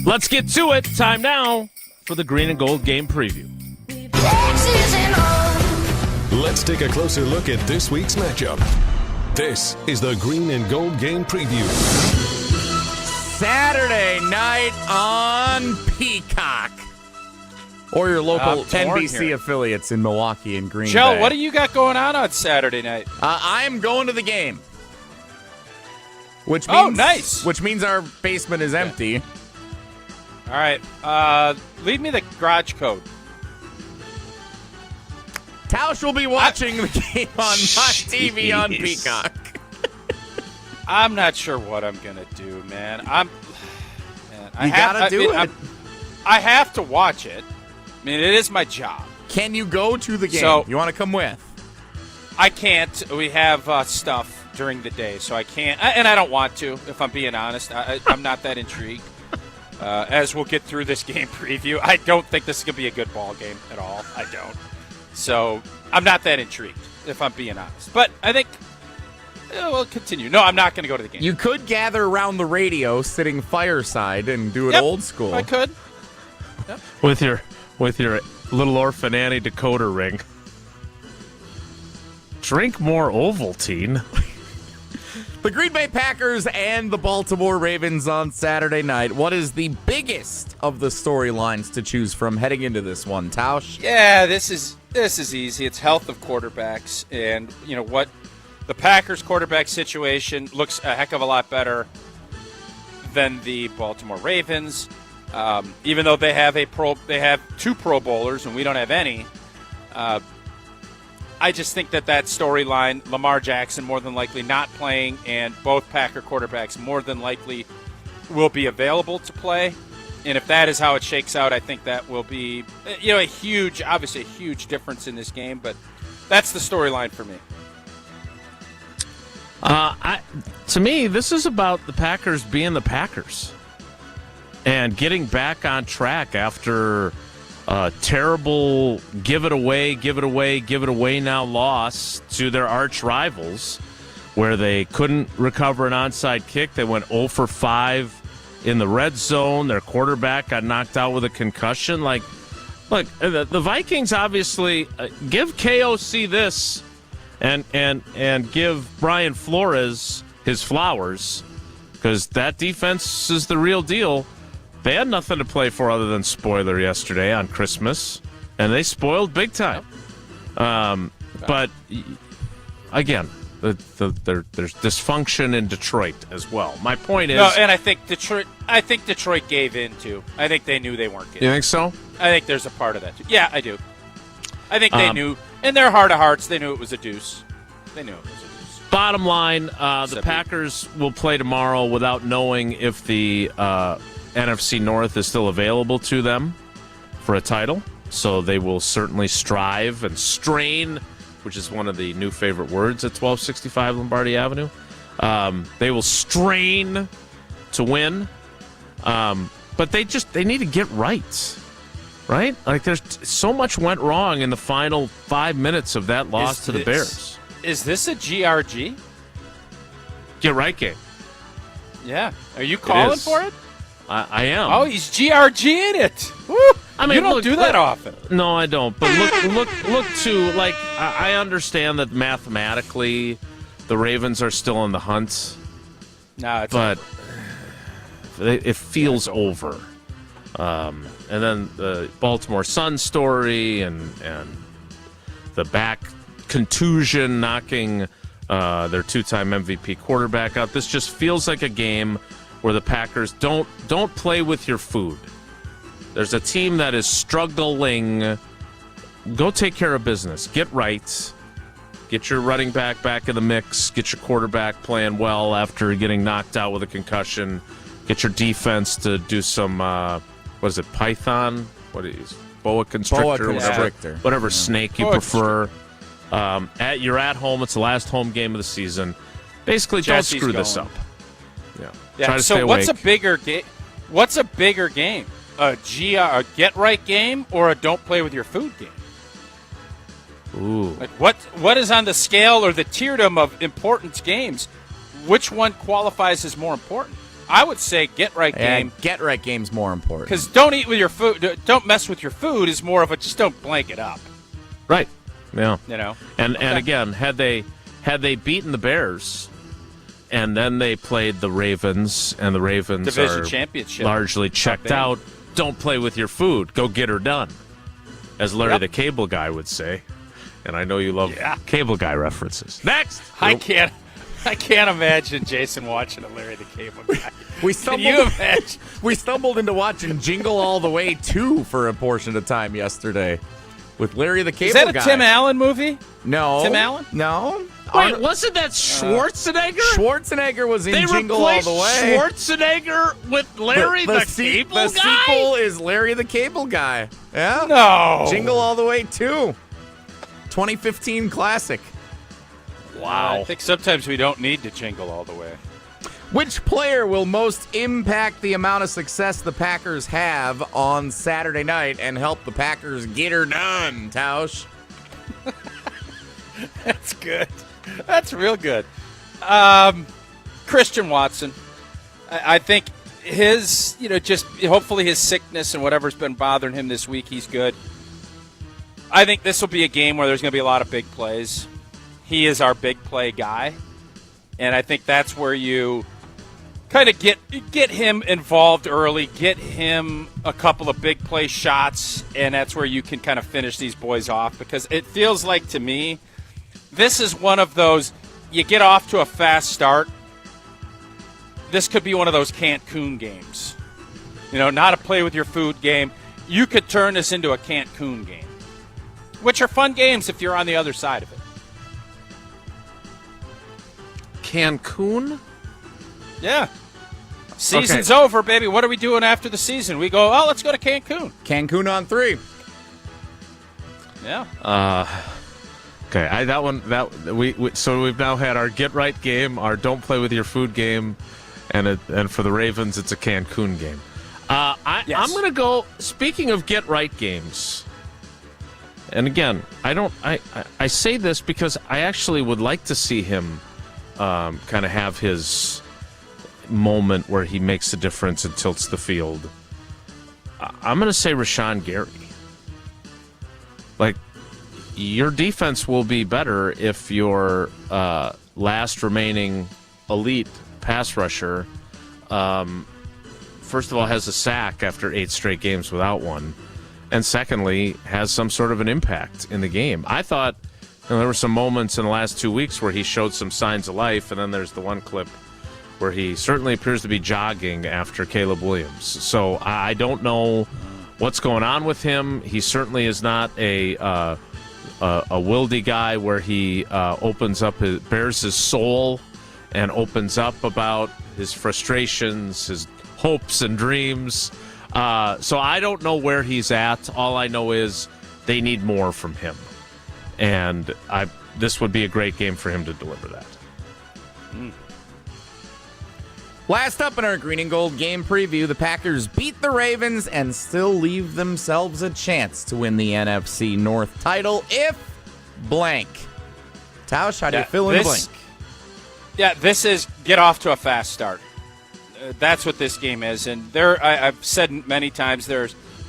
Let's get to it. Time now for the Green and Gold game preview. Let's take a closer look at this week's matchup. This is the Green and Gold game preview. Saturday night on Peacock. Or your local NBC affiliates in Milwaukee and Green Bay. Joe, what do you got going on Saturday night? I'm going to the game. Which means, nice. Which means our basement is empty. All right. Leave me the garage code. Tausch will be watching the game on my TV on Peacock. I'm not sure what I'm going to do, man. I have to watch it. I mean, it is my job. Can you go to the game? So, you want to come with? I can't. We have stuff during the day, so I can't. And I don't want to, if I'm being honest. I'm not that intrigued. As we'll get through this game preview, I don't think this is going to be a good ball game at all. I don't. So I'm not that intrigued, if I'm being honest. But I think we'll continue. No, I'm not going to go to the game. You could gather around the radio, sitting fireside, and do it old school. I could. Yep. With your little orphan Annie decoder ring. Drink more Ovaltine. The Green Bay Packers and the Baltimore Ravens on Saturday night. What is the biggest of the storylines to choose from heading into this one, Tausch? Yeah, this is easy. It's health of quarterbacks, and you know what? The Packers quarterback situation looks a heck of a lot better than the Baltimore Ravens. Even though they have two Pro Bowlers and we don't have any. I just think that storyline, Lamar Jackson more than likely not playing, and both Packer quarterbacks more than likely will be available to play. And if that is how it shakes out, I think that will be, a huge difference in this game. But that's the storyline for me. To me, this is about the Packers being the Packers and getting back on track after terrible give it away now loss to their arch rivals, where they couldn't recover an onside kick. They went 0 for 5 in the red zone. Their quarterback got knocked out with a concussion. Look, the Vikings obviously give KOC this and give Brian Flores his flowers, because that defense is the real deal. They had nothing to play for other than spoiler yesterday on Christmas, and they spoiled big time. But again, there's dysfunction in Detroit as well. My point is, no, and I think Detroit gave in too. I think they knew they weren't getting. You think so? I think there's a part of that too. Yeah, I do. I think they knew in their heart of hearts. They knew it was a deuce. They knew it was a deuce. Bottom line, the Packers will play tomorrow without knowing if the NFC North is still available to them for a title. So they will certainly strive and strain, which is one of the new favorite words at 1265 Lombardi Avenue. They will strain to win. But they need to get right. Right? Like, there's so much went wrong in the final 5 minutes of that loss to the Bears. Is this a GRG? Get right game. Yeah. Are you calling for it? I am. Oh, he's GRG in it. Woo! I mean, you don't do that often. No, I don't. But look to, like, I understand that mathematically the Ravens are still in the hunt. No, but it feels over. And then the Baltimore Sun story and the back contusion knocking their two-time MVP quarterback out. This just feels like a game where the Packers don't play with your food. There's a team that is struggling. Go take care of business. Get right. Get your running back in the mix. Get your quarterback playing well after getting knocked out with a concussion. Get your defense to do some, what is it, python? What is boa constrictor? Whatever snake you prefer. You're at home. It's the last home game of the season. Basically, Jesse's don't screw going. this up. Yeah. Try to So stay what's awake. a bigger game? What's a bigger game? A get right game or a don't play with your food game? Ooh. Like what is on the scale or the tierdom of importance games? Which one qualifies as more important? I would say get right game. Get right game's more important. Because don't eat with your food. Don't mess with your food is more of a just don't blank it up. Right. Yeah. You know. And again, had they beaten the Bears, and then they played the Ravens, and the Ravens Division are championship. largely checked out. Don't play with your food. Go get her done, as Larry the Cable Guy would say. And I know you love Cable Guy references. Next, I can't imagine Jason watching a Larry the Cable Guy. Can you imagine? We stumbled into watching Jingle All the Way 2 for a portion of time yesterday with Larry the Cable Guy. Is that a Tim Allen movie? No. Tim Allen? No. Wait, wasn't that Schwarzenegger? Schwarzenegger was in They Jingle All replaced the Way. Schwarzenegger with Larry the Cable Guy? The sequel is Larry the Cable Guy. Yeah? No. Jingle All the Way 2. 2015 classic. Wow. I think sometimes we don't need to jingle all the way. Which player will most impact the amount of success the Packers have on Saturday night and help the Packers get her done, Tausch? That's good. That's real good. Christian Watson. I think his, just hopefully his sickness and whatever's been bothering him this week, he's good. I think this will be a game where there's going to be a lot of big plays. He is our big play guy. And I think that's where you kind of get him involved early, get him a couple of big play shots, and that's where you can kind of finish these boys off. Because it feels like, to me, this is one of those, you get off to a fast start. This could be one of those Cancun games. Not a play with your food game. You could turn this into a Cancun game, which are fun games if you're on the other side of it. Cancun? Yeah. Season's over, baby. What are we doing after the season? We go, let's go to Cancun. Cancun on 3. Yeah. Okay. So we've now had our get right game, our don't play with your food game, and for the Ravens, it's a Cancun game. I'm going to go. Speaking of get right games, and again, I say this because I actually would like to see him kind of have his moment where he makes a difference and tilts the field. I'm going to say Rashawn Gary. Like, your defense will be better if your last remaining elite pass rusher, first of all, has a sack after 8 straight games without one, and secondly, has some sort of an impact in the game. I thought there were some moments in the last 2 weeks where he showed some signs of life, and then there's the one clip where he certainly appears to be jogging after Caleb Williams. So I don't know what's going on with him. He certainly is not a wildy guy where he bears his soul and opens up about his frustrations, his hopes and dreams. So I don't know where he's at. All I know is they need more from him. And this would be a great game for him to deliver that. Last up in our green and gold game preview, the Packers beat the Ravens and still leave themselves a chance to win the NFC North title if blank. Tausch, how do you fill in the blank? Yeah, this is get off to a fast start. That's what this game is. And I've said many times,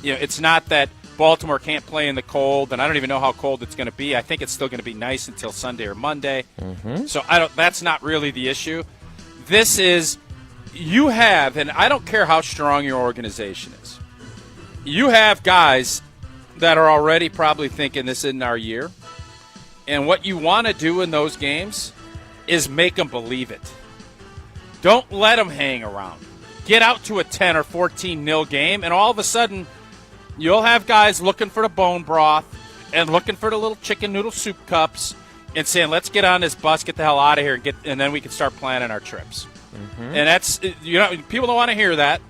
it's not that Baltimore can't play in the cold, and I don't even know how cold it's going to be. I think it's still going to be nice until Sunday or Monday. Mm-hmm. So that's not really the issue. This is, you have, and I don't care how strong your organization is, you have guys that are already probably thinking this isn't our year. And what you want to do in those games is make them believe it. Don't let them hang around. Get out to a 10 or 14-0 game, and all of a sudden you'll have guys looking for the bone broth and looking for the little chicken noodle soup cups and saying, let's get on this bus, get the hell out of here, and then we can start planning our trips. Mm-hmm. And that's, people don't want to hear that.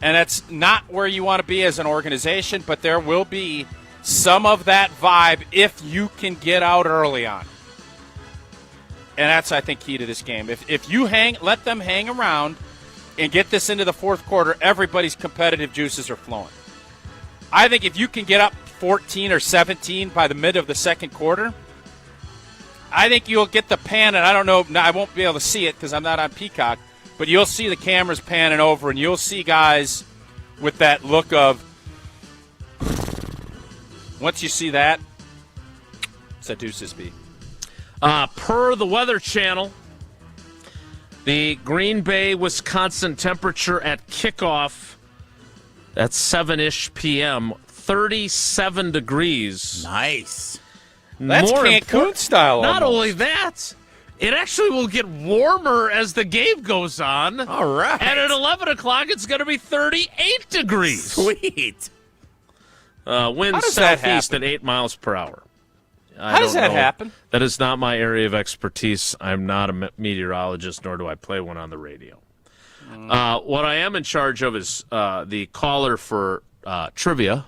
And that's not where you want to be as an organization, but there will be some of that vibe if you can get out early on. And that's, I think, key to this game. If you let them hang around and get this into the fourth quarter, everybody's competitive juices are flowing. I think if you can get up 14 or 17 by the mid of the second quarter, I think you'll get the pan, and I don't know, I won't be able to see it because I'm not on Peacock, but you'll see the cameras panning over, and you'll see guys with that look of, once you see that, it's a deuces be. Per the Weather Channel, the Green Bay, Wisconsin temperature at kickoff at 7-ish p.m., 37 degrees. Nice. That's Cancun style. Not almost. only that, it actually will get warmer as the game goes on. All right. And at 11 o'clock, it's going to be 38 degrees. Sweet. Wind southeast at 8 miles per hour. How does that happen? That is not my area of expertise. I'm not a meteorologist, nor do I play one on the radio. What I am in charge of is the caller for trivia.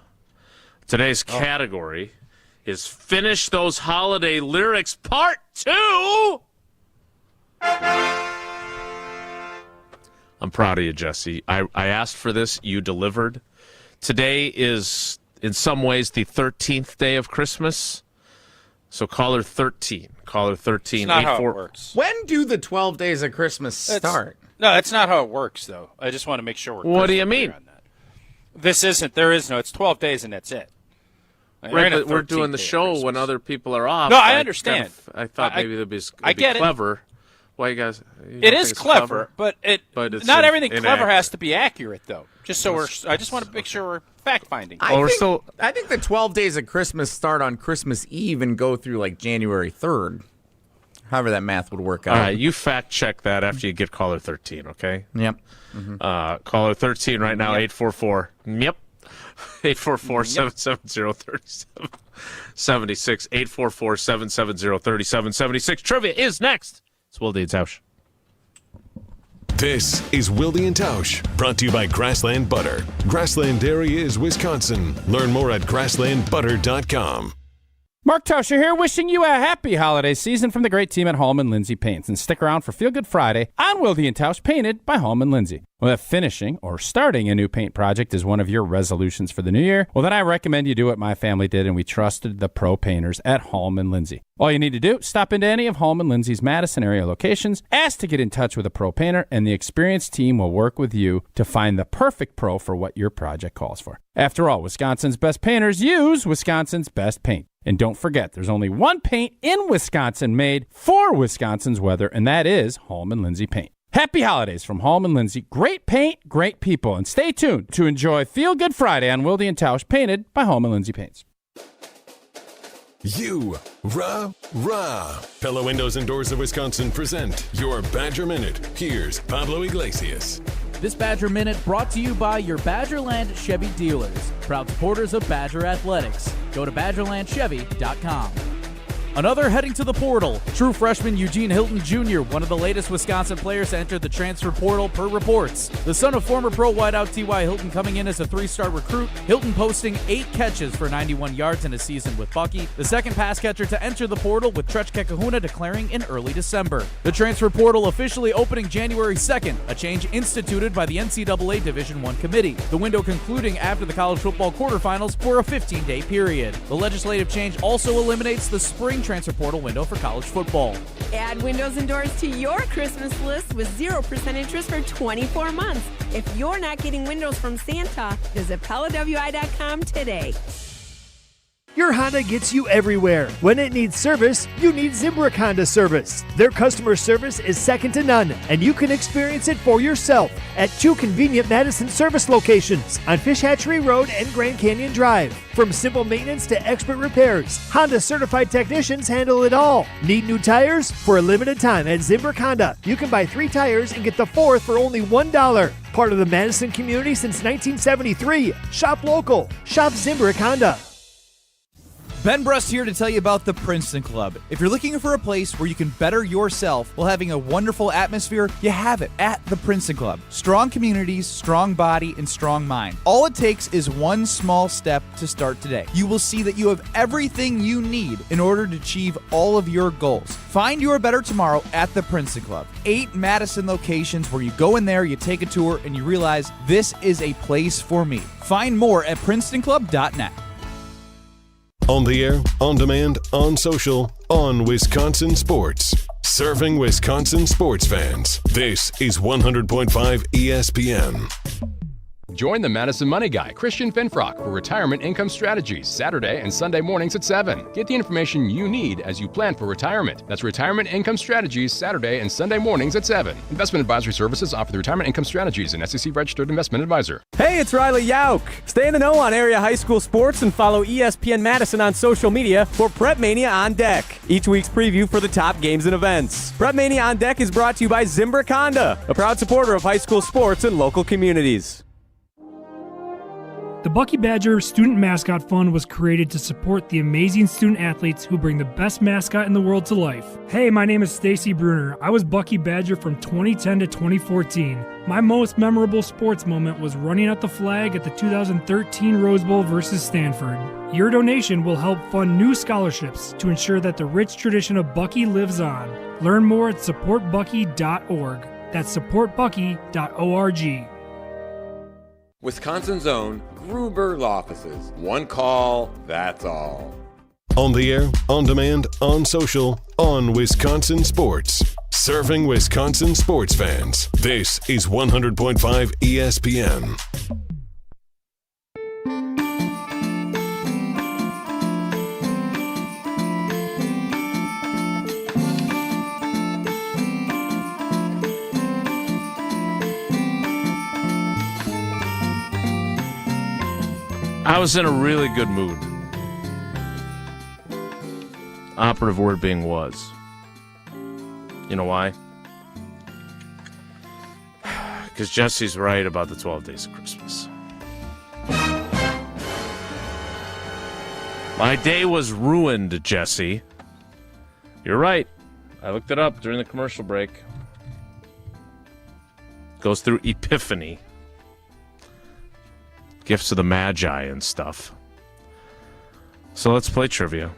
Today's category is Finish Those Holiday Lyrics Part 2. I'm proud of you, Jesse. I asked for this. You delivered. Today is, in some ways, the 13th day of Christmas. So caller 13. Caller 13. It's not how it works. When do the 12 days of Christmas start? No, that's not how it works, though. I just want to make sure we're What do you mean? on that. There is no, it's 12 days and that's it. Right, but we're doing the show when other people are off. No, I understand. I thought maybe it'd be get clever. Why you guys? It is clever, but it's not everything clever inaccurate. has to be accurate, though. Just so I just want to make sure we're fact finding. I think the 12 days of Christmas start on Christmas Eve and go through like January 3rd. However that math would work out. All right, you fact check that after you get caller 13, okay? Yep. Caller 13 right now, 844. Yep. 844-770-3776. 844-770-3776. Trivia is next. It's Wilde and Tausch. This is Wilde and Tausch, brought to you by Grassland Butter. Grassland Dairy is Wisconsin. Learn more at grasslandbutter.com. Mark Tauscher here, wishing you a happy holiday season from the great team at Hallman Lindsay Paints. And stick around for Feelgood Friday on Wilde and Tausch, painted by Hallman Lindsay. Well, if finishing or starting a new paint project is one of your resolutions for the new year, well, then I recommend you do what my family did, and we trusted the pro painters at Hallman Lindsay. All you need to do, stop into any of Hallman Lindsay's Madison area locations, ask to get in touch with a pro painter, and the experienced team will work with you to find the perfect pro for what your project calls for. After all, Wisconsin's best painters use Wisconsin's best paint. And don't forget, there's only one paint in Wisconsin made for Wisconsin's weather, and that is Hallman Lindsay Paint. Happy holidays from Hallman Lindsay. Great paint, great people. And stay tuned to enjoy Feel Good Friday on Wilde and Tausch, painted by Hallman Lindsay Paints. Pella Windows and Doors of Wisconsin present your Badger Minute. Here's Pablo Iglesias. This Badger Minute brought to you by your Badgerland Chevy dealers, proud supporters of Badger Athletics. Go to BadgerlandChevy.com. Another heading to the portal. True freshman Eugene Hilton Jr., one of the latest Wisconsin players to enter the transfer portal per reports. The son of former pro wideout T.Y. Hilton coming in as a 3-star recruit. Hilton posting 8 catches for 91 yards in a season with Bucky. The second pass catcher to enter the portal, with Trechka Kahuna declaring in early December. The transfer portal officially opening January 2nd, a change instituted by the NCAA Division I committee. The window concluding after the college football quarterfinals for a 15-day period. The legislative change also eliminates the spring transfer portal window for college football. Add windows and doors to your Christmas list with 0% interest for 24 months. If you're not getting windows from Santa, visit PellaWI.com today. Your Honda gets you everywhere. When it needs service, you need Zimbrick Honda service. Their customer service is second to none, and you can experience it for yourself at 2 convenient Madison service locations on Fish Hatchery Road and Grand Canyon Drive. From simple maintenance to expert repairs, Honda certified technicians handle it all. Need new tires? For a limited time at Zimbrick Honda, you can buy 3 tires and get the 4th for only $1. Part of the Madison community since 1973. Shop local. Shop Zimbrick Honda. Ben Brust here to tell you about the Princeton Club. If you're looking for a place where you can better yourself while having a wonderful atmosphere, you have it at the Princeton Club. Strong communities, strong body, and strong mind. All it takes is one small step to start today. You will see that you have everything you need in order to achieve all of your goals. Find your better tomorrow at the Princeton Club. 8 Madison locations where you go in there, you take a tour, and you realize this is a place for me. Find more at PrincetonClub.net. On the air, on demand, on social, on Wisconsin Sports. Serving Wisconsin sports fans. This is 100.5 ESPN. Join the Madison Money Guy, Christian Finfrock, for Retirement Income Strategies, Saturday and Sunday mornings at 7. Get the information you need as you plan for retirement. That's Retirement Income Strategies, Saturday and Sunday mornings at 7. Investment advisory services offered through Retirement Income Strategies, an SEC-registered investment advisor. Hey, it's Riley Yauk. Stay in the know on area high school sports and follow ESPN Madison on social media for Prep Mania on Deck, each week's preview for the top games and events. Prep Mania on Deck is brought to you by Zimbrick Honda, a proud supporter of high school sports and local communities. The Bucky Badger Student Mascot Fund was created to support the amazing student athletes who bring the best mascot in the world to life. Hey, my name is Stacy Bruner. I was Bucky Badger from 2010 to 2014. My most memorable sports moment was running out the flag at the 2013 Rose Bowl versus Stanford. Your donation will help fund new scholarships to ensure that the rich tradition of Bucky lives on. Learn more at supportbucky.org. That's supportbucky.org. Wisconsin's own Gruber's offices. One call, that's all. On the air, on demand, on social, on Wisconsin Sports. Serving Wisconsin sports fans. This is 100.5 ESPN. I was in a really good mood. Operative word being was. You know why? Because Jesse's right about the 12 days of Christmas. My day was ruined, Jesse. You're right. I looked it up during the commercial break. Goes through Epiphany. Gifts of the Magi and stuff. So let's play trivia.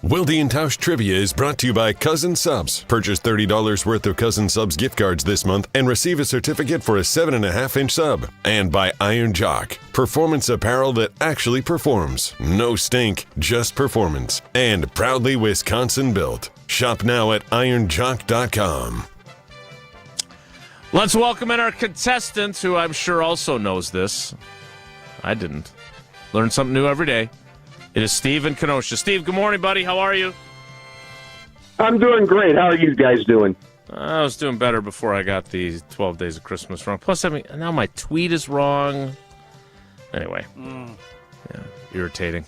Wilde and Tausch Trivia is brought to you by Cousin Subs. Purchase $30 worth of Cousin Subs gift cards this month and receive a certificate for a 7.5-inch sub. And by Iron Jock, performance apparel that actually performs. No stink, just performance. And proudly Wisconsin built. Shop now at ironjock.com. Let's welcome in our contestant, who I'm sure also knows this. I didn't. Learn something new every day. It is Steve in Kenosha. Steve, good morning, buddy. How are you? I'm doing great. How are you guys doing? I was doing better before I got the 12 Days of Christmas wrong. Plus, I mean, now my tweet is wrong. Anyway. Yeah, irritating.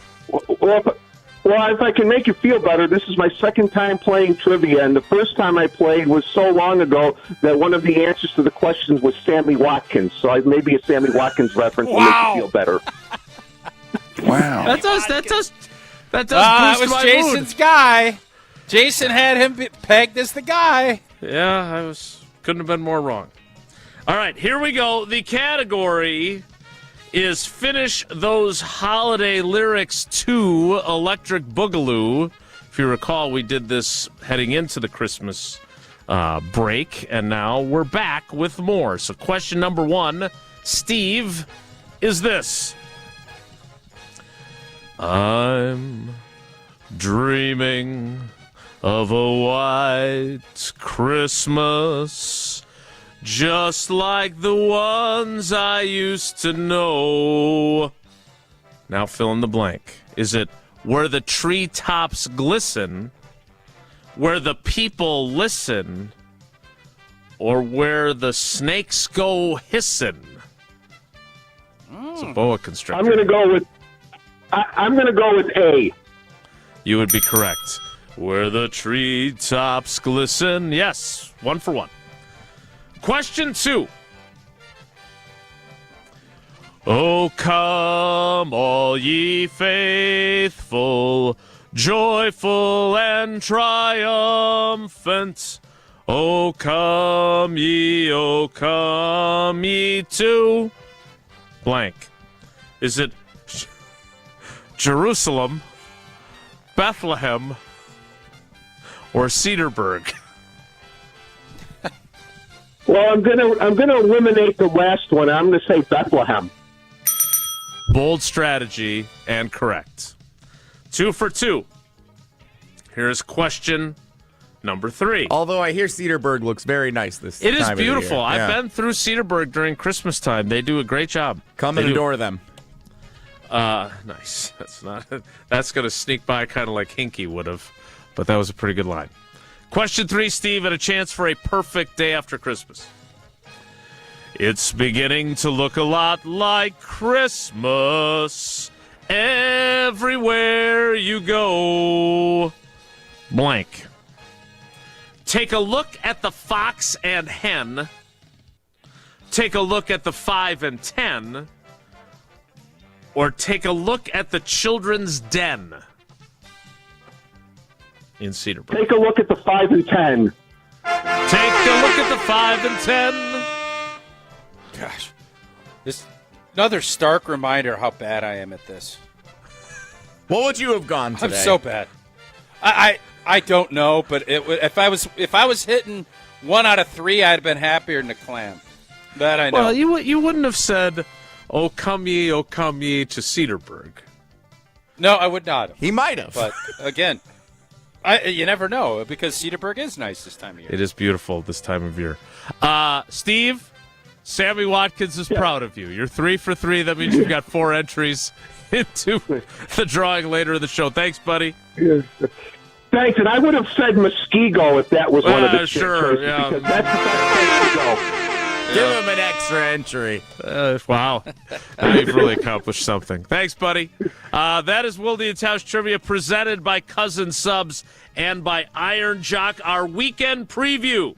Well, if I can make you feel better, this is my second time playing trivia, and the first time I played was so long ago that one of the answers to the questions was Sammy Watkins. So maybe a Sammy Watkins reference will make you feel better. Wow. That does boost that was my Jason's mood. guy. Jason had him pegged as the guy. Yeah, couldn't have been more wrong. All right, here we go. The category is Finish Those Holiday Lyrics to Electric Boogaloo. If you recall, we did this heading into the Christmas break, and now we're back with more. So question number 1, Steve, is this. I'm dreaming of a white Christmas, just like the ones I used to know. Now fill in the blank. Is it where the treetops glisten, where the people listen, or where the snakes go hissing? It's a boa constrictor. I'm going to go with A. You would be correct. Where the treetops glisten. Yes, 1 for 1. Question 2. Oh, come, all ye faithful, joyful and triumphant. Oh, come ye to blank. Is it Jerusalem, Bethlehem, or Cedarburg? Well, I'm gonna eliminate the last one. I'm going to say Bethlehem. Bold strategy and correct. 2 for 2. Here's question number 3. Although I hear Cedarburg looks very nice this time. It is of the beautiful. year. I've been through Cedarburg during Christmas time. They do a great job. Come and adore them. Nice. That's going to sneak by kind of like Hinkie would have, but that was a pretty good line. Question 3, Steve, and a chance for a perfect day after Christmas. It's beginning to look a lot like Christmas everywhere you go. Blank. Take a look at the fox and hen. Take a look at the 5 and 10. Or take a look at the children's den in Cedarburg. Take a look at the 5 and 10. Take a look at the 5 and 10. Gosh, this another stark reminder how bad I am at this. What would you have gone today? I'm so bad. I don't know, but if I was hitting 1 out of 3, I'd have been happier than a clam. That I know. Well, you wouldn't have said, oh come ye to Cedarburg." No, I would not have. He might have. But again, you never know, because Cedarburg is nice this time of year. It is beautiful this time of year. Steve, Sammy Watkins is proud of you. You're 3 for 3. That means you've got 4 entries into the drawing later in the show. Thanks, buddy. Yes. Thanks, and I would have said Muskego if that was one of the sure, choices, yeah. because that's the best place to go. Give him an extra entry. Wow. Now you've really accomplished something. Thanks, buddy. That is Wilde and Tausch Trivia presented by Cousin Subs and by Iron Jock. Our weekend preview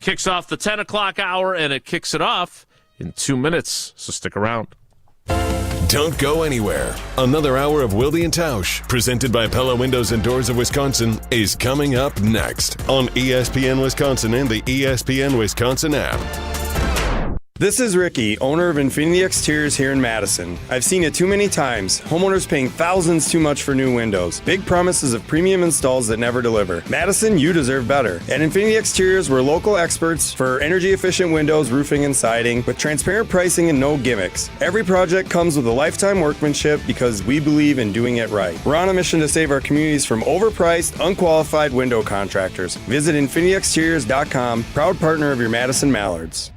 kicks off the 10 o'clock hour, and it kicks it off in 2 minutes, so stick around. Don't go anywhere. Another hour of Wilde and Tausch, presented by Pella Windows and Doors of Wisconsin, is coming up next on ESPN Wisconsin and the ESPN Wisconsin app. This is Ricky, owner of Infinity Exteriors here in Madison. I've seen it too many times. Homeowners paying thousands too much for new windows. Big promises of premium installs that never deliver. Madison, you deserve better. At Infinity Exteriors, we're local experts for energy-efficient windows, roofing, and siding with transparent pricing and no gimmicks. Every project comes with a lifetime workmanship because we believe in doing it right. We're on a mission to save our communities from overpriced, unqualified window contractors. Visit infinityexteriors.com, proud partner of your Madison Mallards.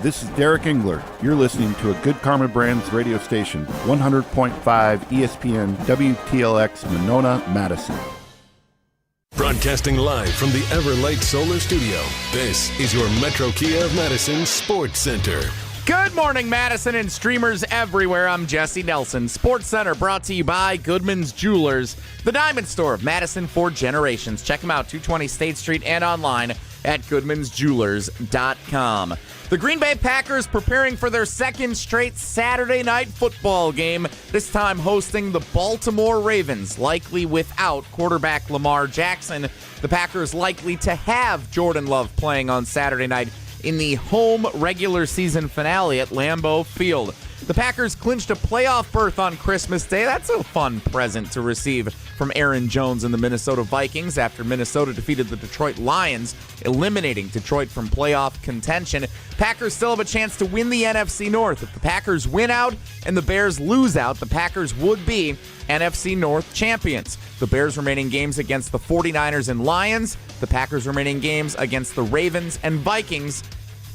This is Derek Engler. You're listening to a Good Karma Brands radio station, 100.5 ESPN WTLX Monona, Madison. Broadcasting live from the Everlight Solar Studio, this is your Metro Kia of Madison Sports Center. Good morning, Madison and streamers everywhere. I'm Jesse Nelson. Sports Center brought to you by Goodman's Jewelers, the diamond store of Madison for generations. Check them out, 220 State Street and online at goodmansjewelers.com. The Green Bay Packers preparing for their second straight Saturday night football game, this time hosting the Baltimore Ravens, likely without quarterback Lamar Jackson. The Packers likely to have Jordan Love playing on Saturday night in the home regular season finale at Lambeau Field. The Packers clinched a playoff berth on Christmas Day. That's a fun present to receive from Aaron Jones and the Minnesota Vikings after Minnesota defeated the Detroit Lions, eliminating Detroit from playoff contention. Packers still have a chance to win the NFC North. If the Packers win out and the Bears lose out, the Packers would be NFC North champions. The Bears' remaining games against the 49ers and Lions, the Packers' remaining games against the Ravens and Vikings,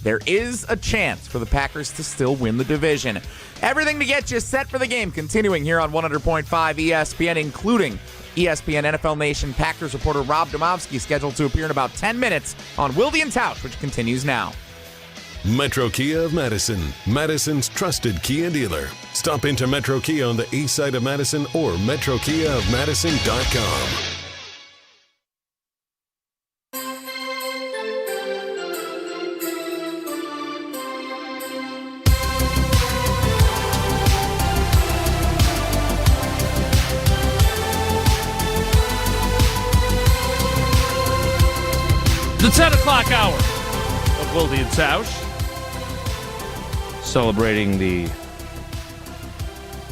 there is a chance for the Packers to still win the division. Everything to get you set for the game continuing here on 100.5 ESPN, including ESPN NFL Nation Packers reporter Rob Demovsky, scheduled to appear in about 10 minutes on Wilde and Tausch, which continues now. Metro Kia of Madison, Madison's trusted Kia dealer. Stop into Metro Kia on the east side of Madison or metrokiaofmadison.com. The 10 o'clock hour of Wilde and Tausch. Celebrating the...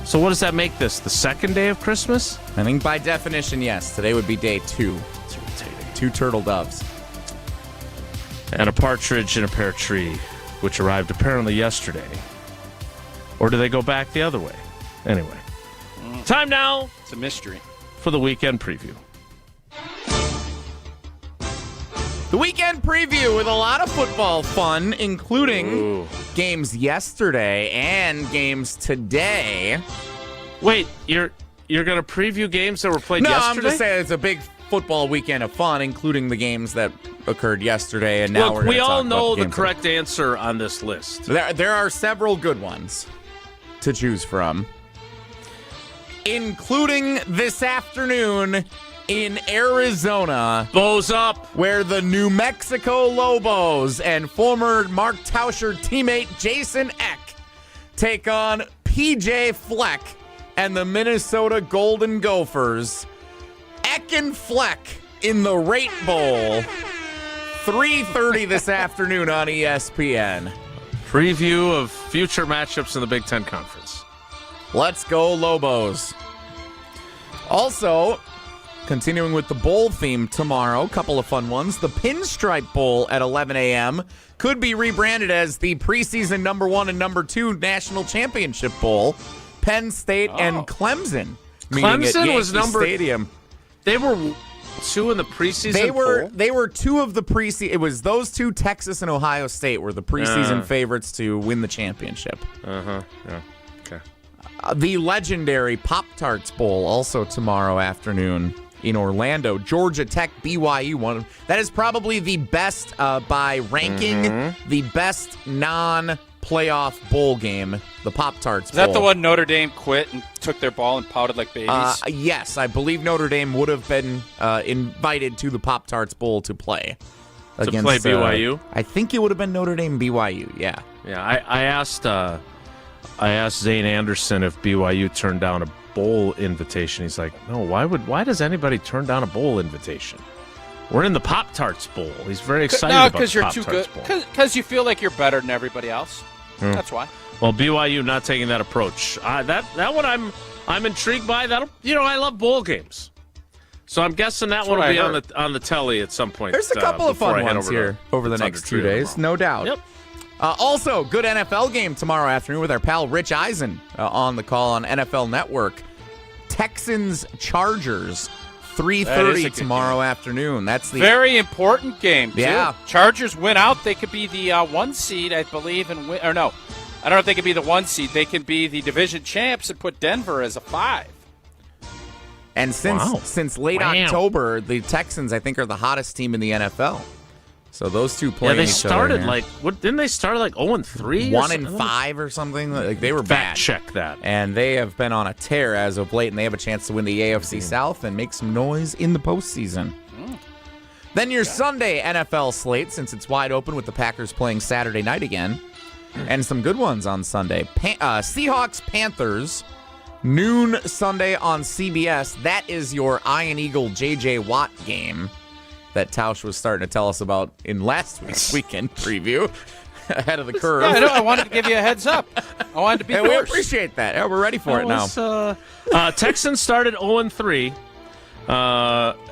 So what does that make this? The second day of Christmas? I think by definition, yes. Today would be day 2. It's irritating. 2 turtle doves. And a partridge in a pear tree, which arrived apparently yesterday. Or do they go back the other way? Anyway. Time now. It's a mystery. For the weekend preview. The weekend preview with a lot of football fun, including games yesterday and games today. Wait, you're going to preview games that were played yesterday? No, I'm just saying it's a big football weekend of fun, including the games that occurred yesterday. And now we all know the correct answer on this list. There are several good ones to choose from, including this afternoon in Arizona. Bows up. Where the New Mexico Lobos and former Mark Tauscher teammate Jason Eck take on PJ Fleck and the Minnesota Golden Gophers. Eck and Fleck in the Rate Bowl. 3:30 this afternoon on ESPN. Preview of future matchups in the Big Ten Conference. Let's go Lobos. Also, continuing with the bowl theme tomorrow, a couple of fun ones. The Pinstripe Bowl at 11 a.m. could be rebranded as the preseason number 1 and number 2 national championship bowl. Penn State and Clemson. Clemson was number... Stadium. They were 2 in the preseason poll? They were 2 of the preseason. It was those 2, Texas and Ohio State, were the preseason favorites to win the championship. Yeah. Okay. The legendary Pop-Tarts Bowl also tomorrow afternoon in Orlando. Georgia Tech, BYU. That is probably the best, by ranking, the best non-playoff bowl game, the Pop-Tarts Bowl. Is that the one Notre Dame quit and took their ball and pouted like babies? Yes, I believe Notre Dame would have been invited to the Pop-Tarts Bowl to play. To play BYU? I think it would have been Notre Dame BYU, yeah. Yeah, I asked Zane Anderson if BYU turned down a bowl invitation. He's like, no, why does anybody turn down a bowl invitation? We're in the Pop-Tarts Bowl. He's very excited about the Pop-Tarts Bowl. Because you feel like you're better than everybody else. That's why. Well, BYU not taking that approach. That one I'm intrigued by. I love bowl games. So I'm guessing that one will be on the telly at some point. There's a couple of fun ones here over the next 2 days, no doubt. Yep. Also, good NFL game tomorrow afternoon with our pal Rich Eisen on the call on NFL Network. Texans-Chargers, 3:30 tomorrow afternoon. That's the very important game, too. Yeah. Chargers win out. They could be the 1 seed, I believe, and win. Or no, I don't know if they could be the 1 seed. They can be the division champs and put Denver as a 5. And since late October, the Texans, I think, are the hottest team in the NFL. So those two playing each other. Yeah, they started didn't they start 0-3? 1-5 or something? Like they were bad. Check that. And they have been on a tear as of late, and they have a chance to win the AFC South and make some noise in the postseason. Then your Sunday NFL slate, since it's wide open with the Packers playing Saturday night again. And some good ones on Sunday. Seahawks-Panthers, noon Sunday on CBS. That is your Iron Eagle J.J. Watt game that Tausch was starting to tell us about in last week's weekend preview. Ahead of the curve. Yeah, I know. I wanted to give you a heads up. I wanted to be first. We appreciate that. Yeah, we're ready for it now. Texans started 0-3,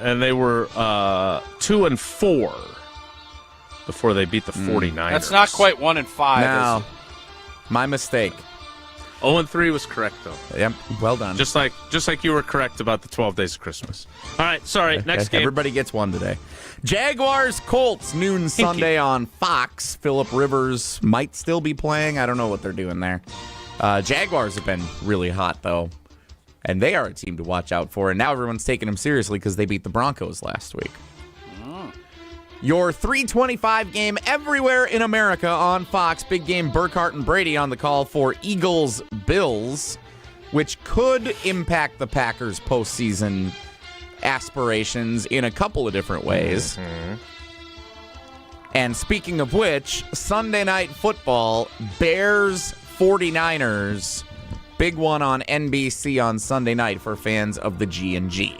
and they were 2-4 before they beat the 49ers. That's not quite 1-5. No, my mistake. 0-3 was correct, though. Yep, well done. Just like you were correct about the 12 days of Christmas. All right, sorry, next game. Everybody gets one today. Jaguars Colts noon Sunday on Fox. Phillip Rivers might still be playing. I don't know what they're doing there. Jaguars have been really hot, though, and they are a team to watch out for. And now everyone's taking them seriously because they beat the Broncos last week. Your 3:25 game everywhere in America on Fox. Big game, Burkhardt and Brady on the call for Eagles-Bills, which could impact the Packers' postseason aspirations in a couple of different ways. Mm-hmm. And speaking of which, Sunday Night Football, Bears-49ers, big one on NBC on Sunday night for fans of the G&G.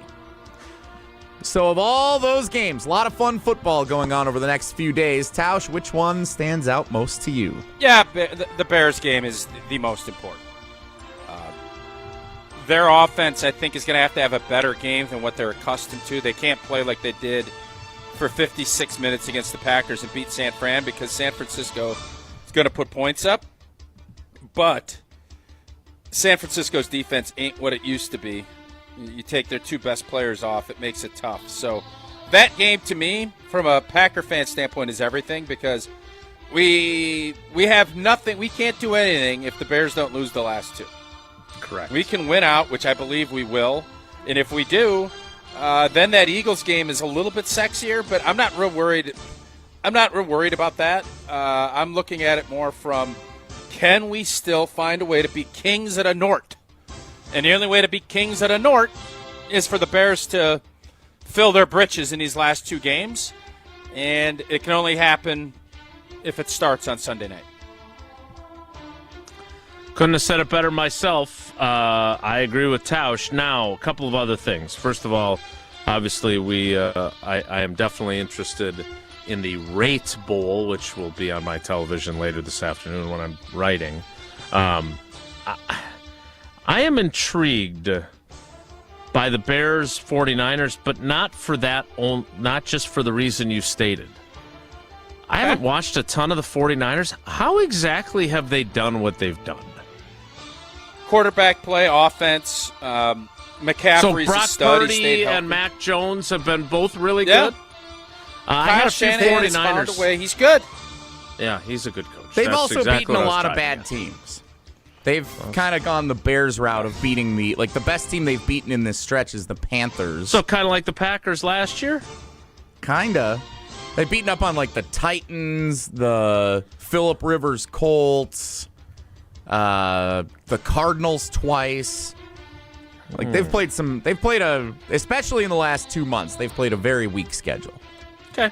So of all those games, a lot of fun football going on over the next few days. Tausch, which one stands out most to you? Yeah, the Bears game is the most important. Their offense, I think, is going to have a better game than what they're accustomed to. They can't play like they did for 56 minutes against the Packers and beat San Fran because San Francisco is going to put points up. But San Francisco's defense ain't what it used to be. You take their two best players off, it makes it tough. So that game, to me, from a Packer fan standpoint, is everything because we have nothing. We can't do anything if the Bears don't lose the last two. Correct. We can win out, which I believe we will. And if we do, then that Eagles game is a little bit sexier, but I'm not real worried. I'm not real worried about that. I'm looking at it more from, can we still find a way to be kings at a Nort? And the only way to be kings at a Nort is for the Bears to fill their britches in these last two games. And it can only happen if it starts on Sunday night. Couldn't have said it better myself. I agree with Tausch. Now, a couple of other things. First of all, obviously, I am definitely interested in the Rate Bowl, which will be on my television later this afternoon when I'm writing. I am intrigued by the Bears 49ers, but not just for the reason you stated. I haven't watched a ton of the 49ers. How exactly have they done what they've done? Quarterback play, offense, McCaffrey's so Brock a stud. Purdy and Mac Jones have been both really good. I had a few Shanahan has 49ers. found a way. He's good. Yeah, he's a good coach. They've That's also exactly beaten a what I was lot of driving bad at. teams. They've kind of gone the Bears route of beating the best team they've beaten in this stretch is the Panthers. So kind of like the Packers last year? Kinda. They've beaten up on like the Titans, the Phillip Rivers Colts, the Cardinals twice. Like especially in the last 2 months, they've played a very weak schedule. Okay.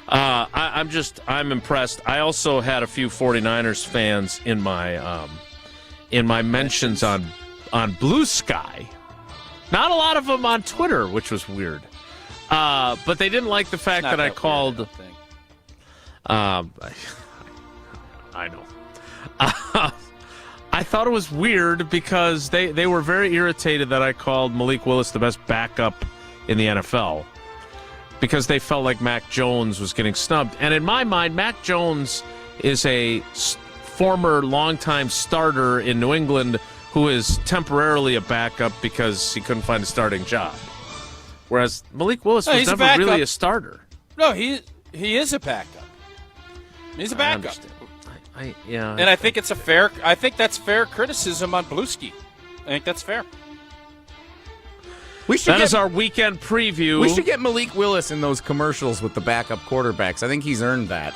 I'm impressed. I also had a few 49ers fans in my mentions on Blue Sky. Not a lot of them on Twitter, which was weird. But they didn't like the fact that I called. Weird, I I know. I thought it was weird because they were very irritated that I called Malik Willis the best backup in the NFL because they felt like Mac Jones was getting snubbed. And in my mind, Mac Jones is a former longtime starter in New England who is temporarily a backup because he couldn't find a starting job. Whereas Malik Willis was never really a starter. No, he is a backup. He's a backup. And I think it's I think that's fair criticism on Bluesky. I think that's fair. That is our weekend preview. We should get Malik Willis in those commercials with the backup quarterbacks. I think he's earned that.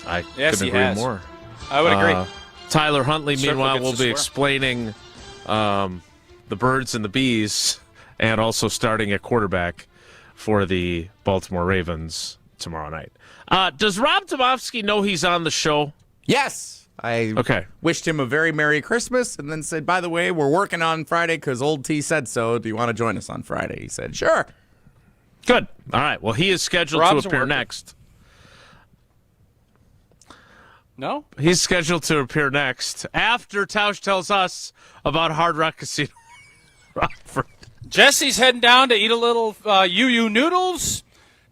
I couldn't agree more. I would agree. Tyler Huntley, meanwhile, will be swear. explaining the birds and the bees and also starting at quarterback for the Baltimore Ravens tomorrow night. Does Rob Demovsky know he's on the show? Yes. I wished him a very Merry Christmas and then said, by the way, we're working on Friday because old T said so. Do you want to join us on Friday? He said, sure. Good. All right. Well, he is scheduled to appear next. No? He's scheduled to appear next after Tausch tells us about Hard Rock Casino. Rockford. Jesse's heading down to eat a little UU noodles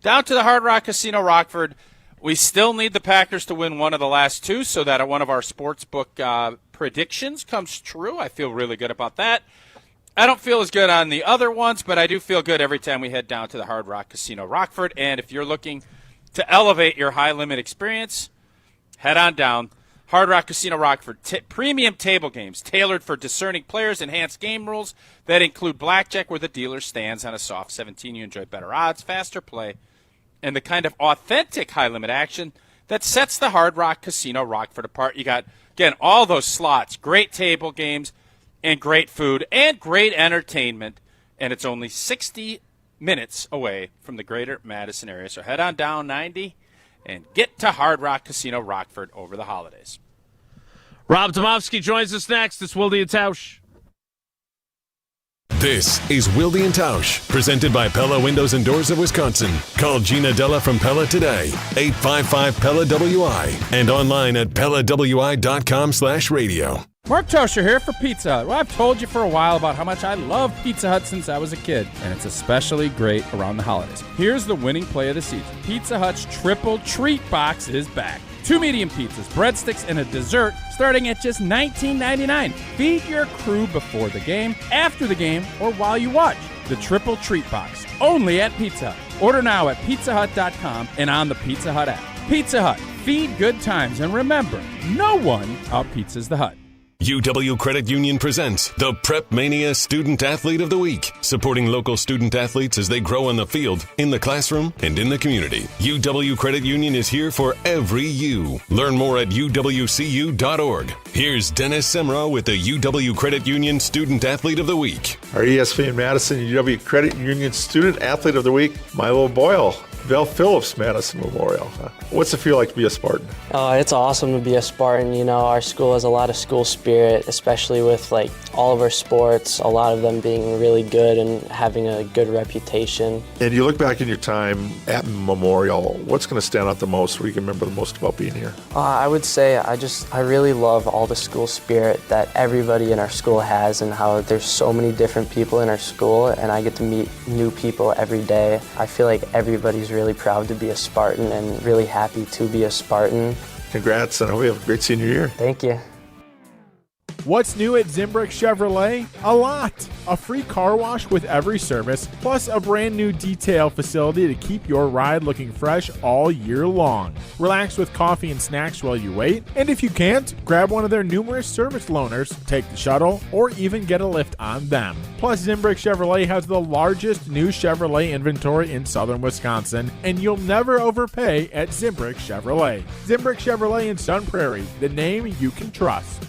down to the Hard Rock Casino Rockford. We still need the Packers to win one of the last two so that one of our sportsbook predictions comes true. I feel really good about that. I don't feel as good on the other ones, but I do feel good every time we head down to the Hard Rock Casino Rockford. And if you're looking to elevate your high-limit experience, head on down. Hard Rock Casino Rockford, premium table games tailored for discerning players, enhanced game rules that include blackjack where the dealer stands on a soft 17. You enjoy better odds, faster play, and the kind of authentic high-limit action that sets the Hard Rock Casino Rockford apart. You got, again, all those slots, great table games, and great food, and great entertainment, and it's only 60 minutes away from the greater Madison area. So head on down 90 and get to Hard Rock Casino Rockford over the holidays. Rob Demovsky joins us next. It's Wilde and Tausch. This is Wilde and Tausch, presented by Pella Windows and Doors of Wisconsin. Call Gina Della from Pella today, 855-PELLA-WI, and online at PellaWI.com/radio. Mark Tosher here for Pizza Hut. Well, I've told you for a while about how much I love Pizza Hut since I was a kid, and it's especially great around the holidays. Here's the winning play of the season. Pizza Hut's Triple Treat Box is back. 2 medium pizzas, breadsticks, and a dessert starting at just $19.99. Feed your crew before the game, after the game, or while you watch. The Triple Treat Box, only at Pizza Hut. Order now at pizzahut.com and on the Pizza Hut app. Pizza Hut, feed good times, and remember, no one out-pizzas the Hut. UW Credit Union presents the Prep Mania Student Athlete of the Week, supporting local student athletes as they grow on the field, in the classroom, and in the community. UW Credit Union is here for every U. Learn more at uwcu.org. Here's Dennis Semrau with the UW Credit Union Student Athlete of the Week. Our ESPN Madison UW Credit Union Student Athlete of the Week, Milo Boyle, Val Phillips Madison Memorial. What's it feel like to be a Spartan? It's awesome to be a Spartan. You know, our school has a lot of school spirit, especially with like all of our sports, a lot of them being really good and having a good reputation. And you look back in your time at Memorial, what's going to stand out the most, or you can remember the most about being here? I would say I really love all the school spirit that everybody in our school has, and how there's so many different people in our school, and I get to meet new people every day. I feel like everybody's really proud to be a Spartan and really happy to be a Spartan. Congrats, and I hope you have a great senior year. Thank you. What's new at Zimbrick Chevrolet? A lot. A free car wash with every service, plus a brand new detail facility to keep your ride looking fresh all year long. Relax with coffee and snacks while you wait, and if you can't, grab one of their numerous service loaners, take the shuttle, or even get a lift on them. Plus, Zimbrick Chevrolet has the largest new Chevrolet inventory in southern Wisconsin, and you'll never overpay at Zimbrick Chevrolet. Zimbrick Chevrolet in Sun Prairie, the name you can trust.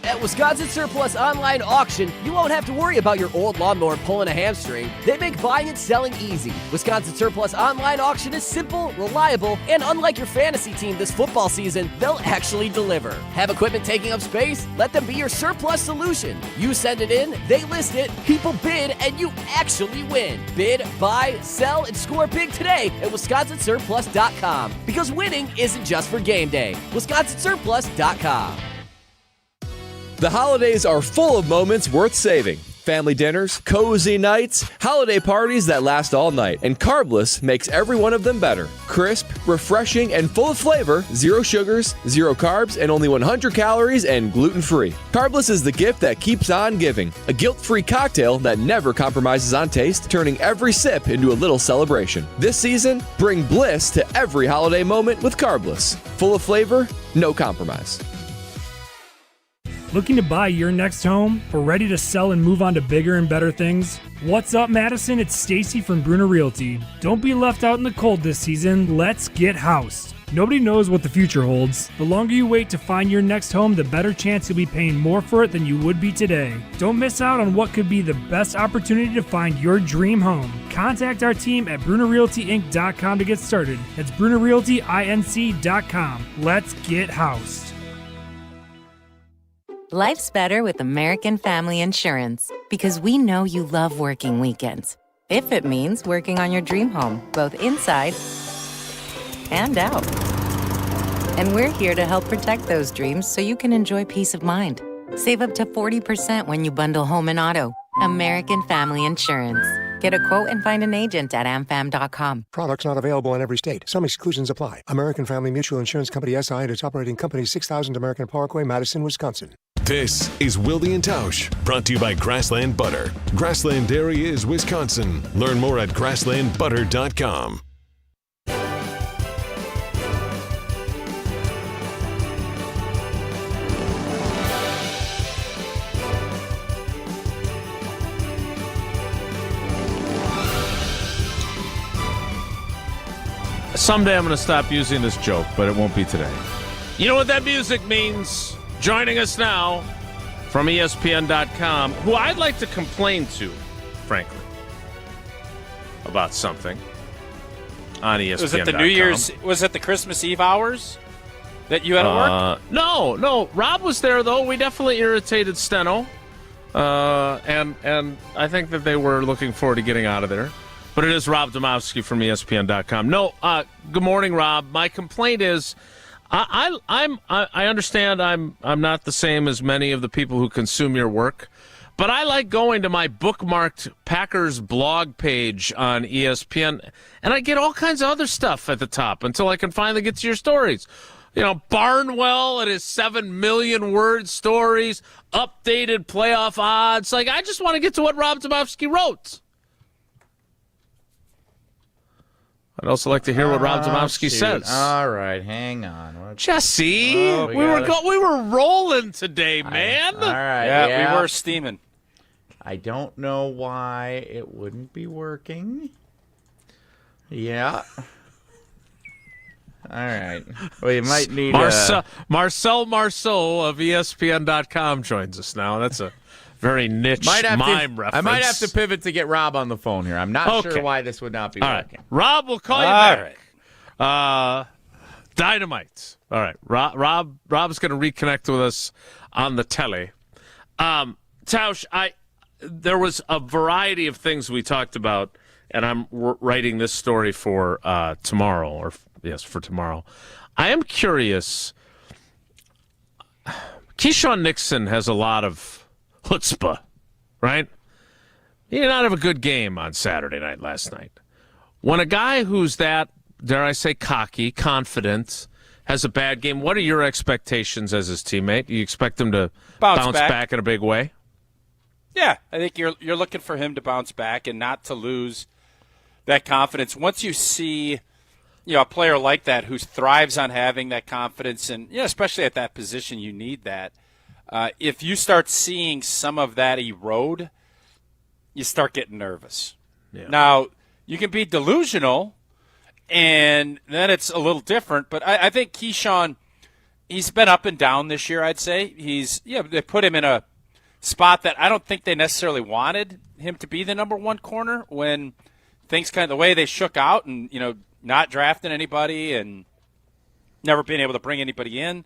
At Wisconsin Surplus Online Auction, you won't have to worry about your old lawnmower pulling a hamstring. They make buying and selling easy. Wisconsin Surplus Online Auction is simple, reliable, and unlike your fantasy team this football season, they'll actually deliver. Have equipment taking up space? Let them be your surplus solution. You send it in, they list it, people bid, and you actually win. Bid, buy, sell, and score big today at WisconsinSurplus.com. Because winning isn't just for game day. WisconsinSurplus.com. The holidays are full of moments worth saving. Family dinners, cozy nights, holiday parties that last all night. And Carbless makes every one of them better. Crisp, refreshing, and full of flavor, 0 sugars, 0 carbs, and only 100 calories and gluten-free. Carbless is the gift that keeps on giving. A guilt-free cocktail that never compromises on taste, turning every sip into a little celebration. This season, bring bliss to every holiday moment with Carbless. Full of flavor, no compromise. Looking to buy your next home or ready to sell and move on to bigger and better things? What's up, Madison? It's Stacy from Bruner Realty. Don't be left out in the cold this season. Let's get housed. Nobody knows what the future holds. The longer you wait to find your next home, the better chance you'll be paying more for it than you would be today. Don't miss out on what could be the best opportunity to find your dream home. Contact our team at BrunerRealtyInc.com to get started. That's BrunerRealtyInc.com. Let's get housed. Life's better with American Family Insurance because we know you love working weekends. If it means working on your dream home, both inside and out. And we're here to help protect those dreams so you can enjoy peace of mind. Save up to 40% when you bundle home and auto. American Family Insurance. Get a quote and find an agent at amfam.com. Products not available in every state. Some exclusions apply. American Family Mutual Insurance Company SI and its operating company 6000 American Parkway, Madison, Wisconsin. This is Wilde and Tausch, brought to you by Grassland Butter. Grassland Dairy is Wisconsin. Learn more at grasslandbutter.com. Someday I'm going to stop using this joke, but it won't be today. You know what that music means? Joining us now from ESPN.com, who I'd like to complain to, frankly, about something on ESPN.com. Was it the New Year's? Was it the Christmas Eve hours that you had to work? No. Rob was there, though. We definitely irritated Steno, and I think that they were looking forward to getting out of there. But it is Rob Demovsky from ESPN.com. No, good morning, Rob. My complaint is, I understand I'm not the same as many of the people who consume your work, but I like going to my bookmarked Packers blog page on ESPN, and I get all kinds of other stuff at the top until I can finally get to your stories. You know, Barnwell and his 7 million word stories, updated playoff odds. Like, I just want to get to what Rob Demovsky wrote. I'd also like to hear what Rob Demovsky says. All right, hang on. Jesse, we were rolling today, man. All right, yeah, we were steaming. I don't know why it wouldn't be working. Yeah. All right. Well, you might need Marcel Marceau of ESPN.com joins us now. That's a very niche mime reference. I might have to pivot to get Rob on the phone here. I'm not sure why this would not be working. Right. Rob, we'll call you back. Dynamite. All right. Rob's going to reconnect with us on the telly. Tausch, there was a variety of things we talked about, and I'm writing this story for tomorrow, for tomorrow. I am curious. Keshan Nixon has a lot of chutzpah, right? He did not have a good game on Saturday night last night. When a guy who's that, dare I say, cocky, confident, has a bad game, what are your expectations as his teammate? Do you expect him to bounce back in a big way? Yeah, I think you're looking for him to bounce back and not to lose that confidence. Once you see, a player like that who thrives on having that confidence, and especially at that position, you need that. If you start seeing some of that erode, you start getting nervous. Yeah. Now, you can be delusional, and then it's a little different. But I think Keshan, he's been up and down this year, I'd say. They put him in a spot that I don't think they necessarily wanted him to be the number one corner when things kind of the way they shook out and, not drafting anybody and never being able to bring anybody in.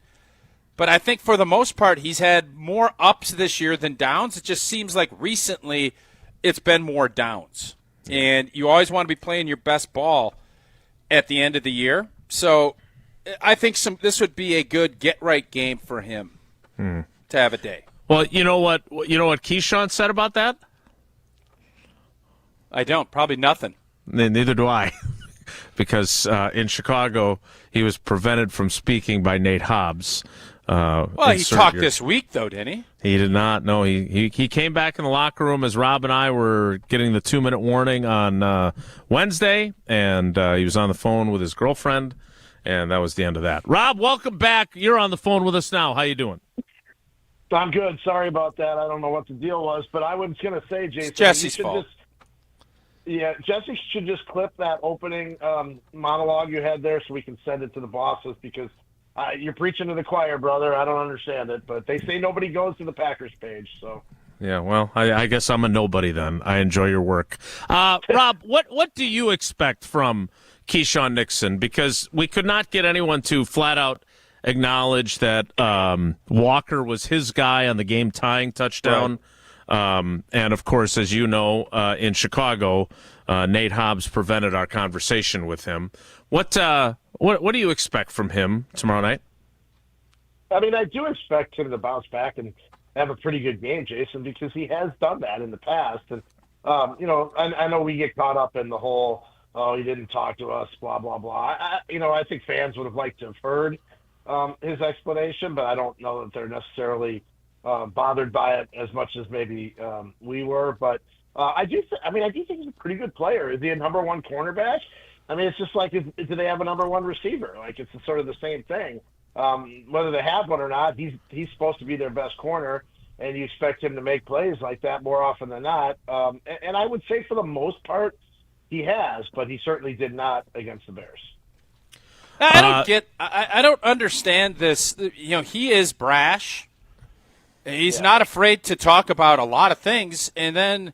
But I think for the most part, he's had more ups this year than downs. It just seems like recently it's been more downs. And you always want to be playing your best ball at the end of the year. So I think this would be a good get-right game for him to have a day. Well, you know what Keshan said about that? I don't. Probably nothing. Neither do I. Because in Chicago, he was prevented from speaking by Nate Hobbs. He talked this week, though, didn't he? He did not. No, he came back in the locker room as Rob and I were getting the 2-minute warning on Wednesday, and he was on the phone with his girlfriend, and that was the end of that. Rob, welcome back. You're on the phone with us now. How you doing? I'm good. Sorry about that. I don't know what the deal was, but I was going to say, Jason, it's Jesse's fault. Jesse should just clip that opening monologue you had there so we can send it to the bosses because you're preaching to the choir, brother. I don't understand it, but they say nobody goes to the Packers page. So yeah, well, I guess I'm a nobody then. I enjoy your work. Rob, what do you expect from Keshan Nixon? Because we could not get anyone to flat out acknowledge that Walker was his guy on the game-tying touchdown. Right. And, of course, as you know, in Chicago, Nate Hobbs prevented our conversation with him. What do you expect from him tomorrow night? I mean, I do expect him to bounce back and have a pretty good game, Jason, because he has done that in the past. And I know we get caught up in the whole, oh, he didn't talk to us, blah, blah, blah. I think fans would have liked to have heard his explanation, but I don't know that they're necessarily bothered by it as much as maybe we were. But I do think he's a pretty good player. Is he a number one cornerback? I mean, it's just like, do they have a number one receiver? Like, it's sort of the same thing. Whether they have one or not, he's supposed to be their best corner, and you expect him to make plays like that more often than not. And I would say for the most part, he has, but he certainly did not against the Bears. I don't understand this. He is brash. He's not afraid to talk about a lot of things. And then